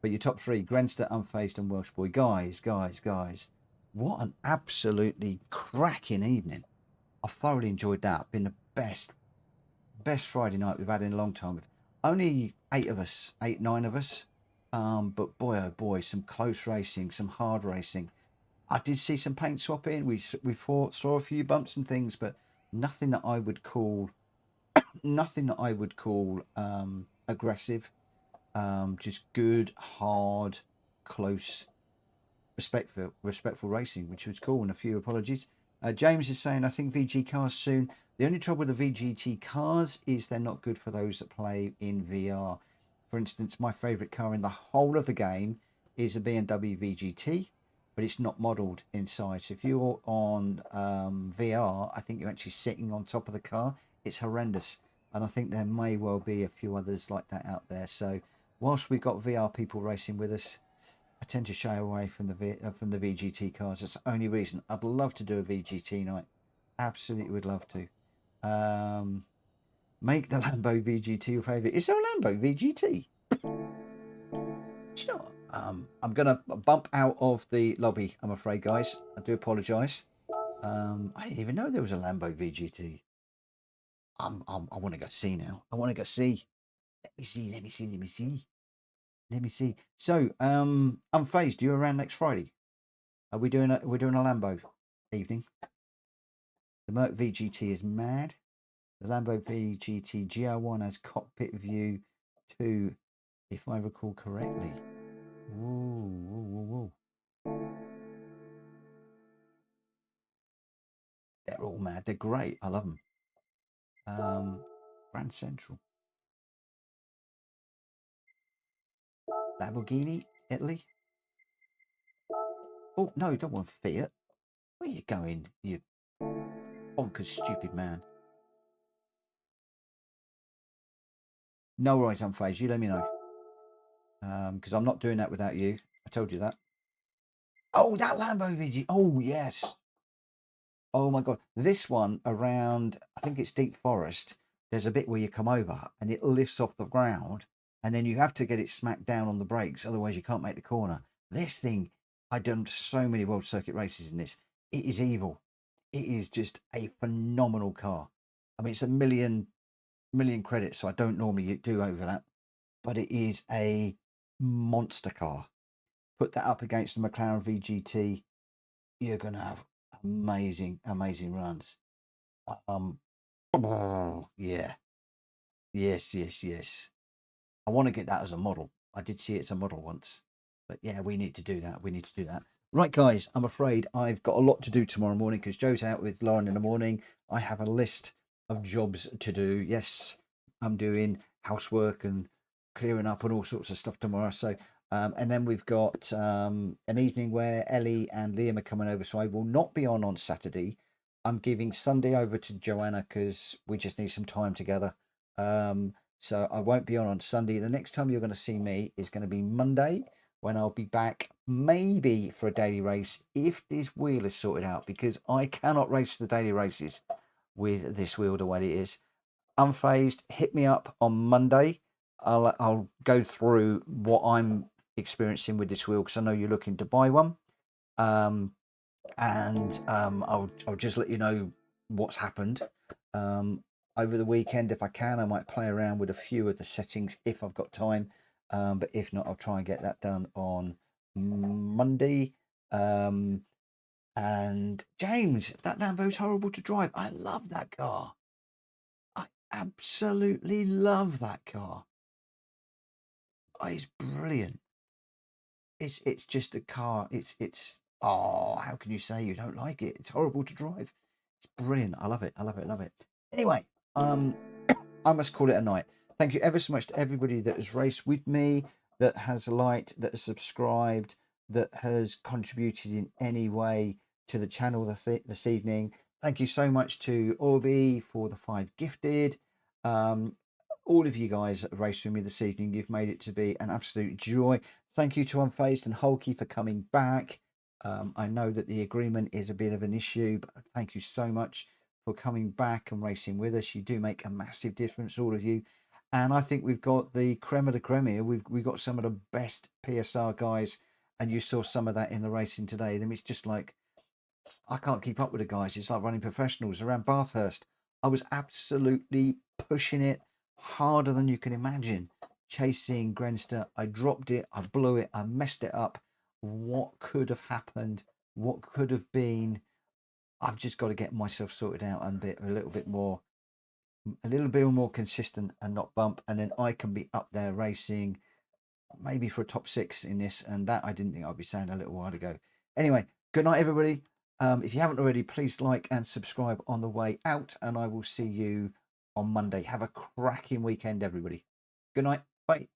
[SPEAKER 1] But your top three, Grenster, Unfazed, and Welsh Boy. Guys, what an absolutely cracking evening. I thoroughly enjoyed that. Been the best Friday night we've had in a long time. Only 9 of us. But boy, oh boy, some close racing, some hard racing. I did see some paint swapping. We saw a few bumps and things, but nothing that I would call aggressive. Just good, hard, close, respectful racing, which was cool. And a few apologies. James is saying, I think VG cars soon. The only trouble with the VGT cars is they're not good for those that play in VR. For instance, my favourite car in the whole of the game is a BMW VGT, but it's not modelled inside. So if you're on VR, I think you're actually sitting on top of the car. It's horrendous. And I think there may well be a few others like that out there. So whilst we've got VR people racing with us, I tend to shy away from the VGT cars. That's the only reason. I'd love to do a VGT night. Absolutely would love to. Make the Lambo VGT your favourite. Is there a Lambo VGT? Do you know what? I'm going to bump out of the lobby, I'm afraid, guys. I do apologise. I didn't even know there was a Lambo VGT. I want to go see now. I want to go see. Let me see. So, Unfazed, you around next Friday? Are we doing we're doing a Lambo evening? The Merc VGT is mad. The Lambo VGT GR1 has cockpit view 2, if I recall correctly. Whoa. They're all mad. They're great. I love them. Grand Central. Lamborghini, Italy. Oh, no, you don't want Fiat. Where are you going, you bonkers stupid man? No worries, Unfazed. You let me know. Because I'm not doing that without you. I told you that. Oh, that Lambo VG. Oh, yes. Oh, my God. This one around, I think it's Deep Forest. There's a bit where you come over and it lifts off the ground. And then you have to get it smacked down on the brakes. Otherwise, you can't make the corner. This thing, I've done so many World Circuit races in this. It is evil. It is just a phenomenal car. I mean, it's a million credits, so I don't normally do over that. But it is a monster car. Put that up against the McLaren VGT, you're going to have amazing runs. Yeah. Yes. I want to get that as a model. I did see it as a model once. But yeah, we need to do that. Right, guys, I'm afraid I've got a lot to do tomorrow morning because Joe's out with Lauren in the morning. I have a list of jobs to do. Yes, I'm doing housework and clearing up and all sorts of stuff tomorrow. So, and then we've got an evening where Ellie and Liam are coming over. So I will not be on Saturday. I'm giving Sunday over to Joanna because we just need some time together. So I won't be on Sunday. The next time you're going to see me is going to be Monday, when I'll be back maybe for a daily race if this wheel is sorted out, because I cannot race the daily races with this wheel the way it is. Unfazed, hit me up on Monday. I'll go through what I'm experiencing with this wheel because I know you're looking to buy one. I'll just let you know what's happened. Over the weekend, if I can, I might play around with a few of the settings if I've got time. But if not, I'll try and get that done on Monday. And James, that Lambo's horrible to drive. I love that car. I absolutely love that car. Oh, it's brilliant. It's just a car. Oh, how can you say you don't like it? It's horrible to drive. It's brilliant. I love it. Anyway, I must call it a night. Thank you ever so much to everybody that has raced with me, that has liked, that has subscribed, that has contributed in any way to the channel this evening. Thank you so much to Orby for the 5 gifted. All of you guys that have raced with me this evening, you've made it to be an absolute joy. Thank you to Unfazed and Hulky for coming back. I know that the agreement is a bit of an issue, but thank you so much for coming back and racing with us. You do make a massive difference, all of you. And I think we've got the creme of the creme here. We've got some of the best PSR guys, and you saw some of that in the racing today. I mean, it's just like, I can't keep up with the guys. It's like running professionals around Bathurst. I was absolutely pushing it harder than you can imagine. Chasing Grenster, I dropped it, I blew it, I messed it up. What could have happened? What could have been? I've just got to get myself sorted out and be a little bit more consistent and not bump, and then I can be up there racing maybe for a top 6 in this, and that I didn't think I'd be saying a little while ago. Anyway, good night, everybody. If you haven't already, please like and subscribe on the way out, and I will see you on Monday. Have a cracking weekend, everybody. Good night. Bye.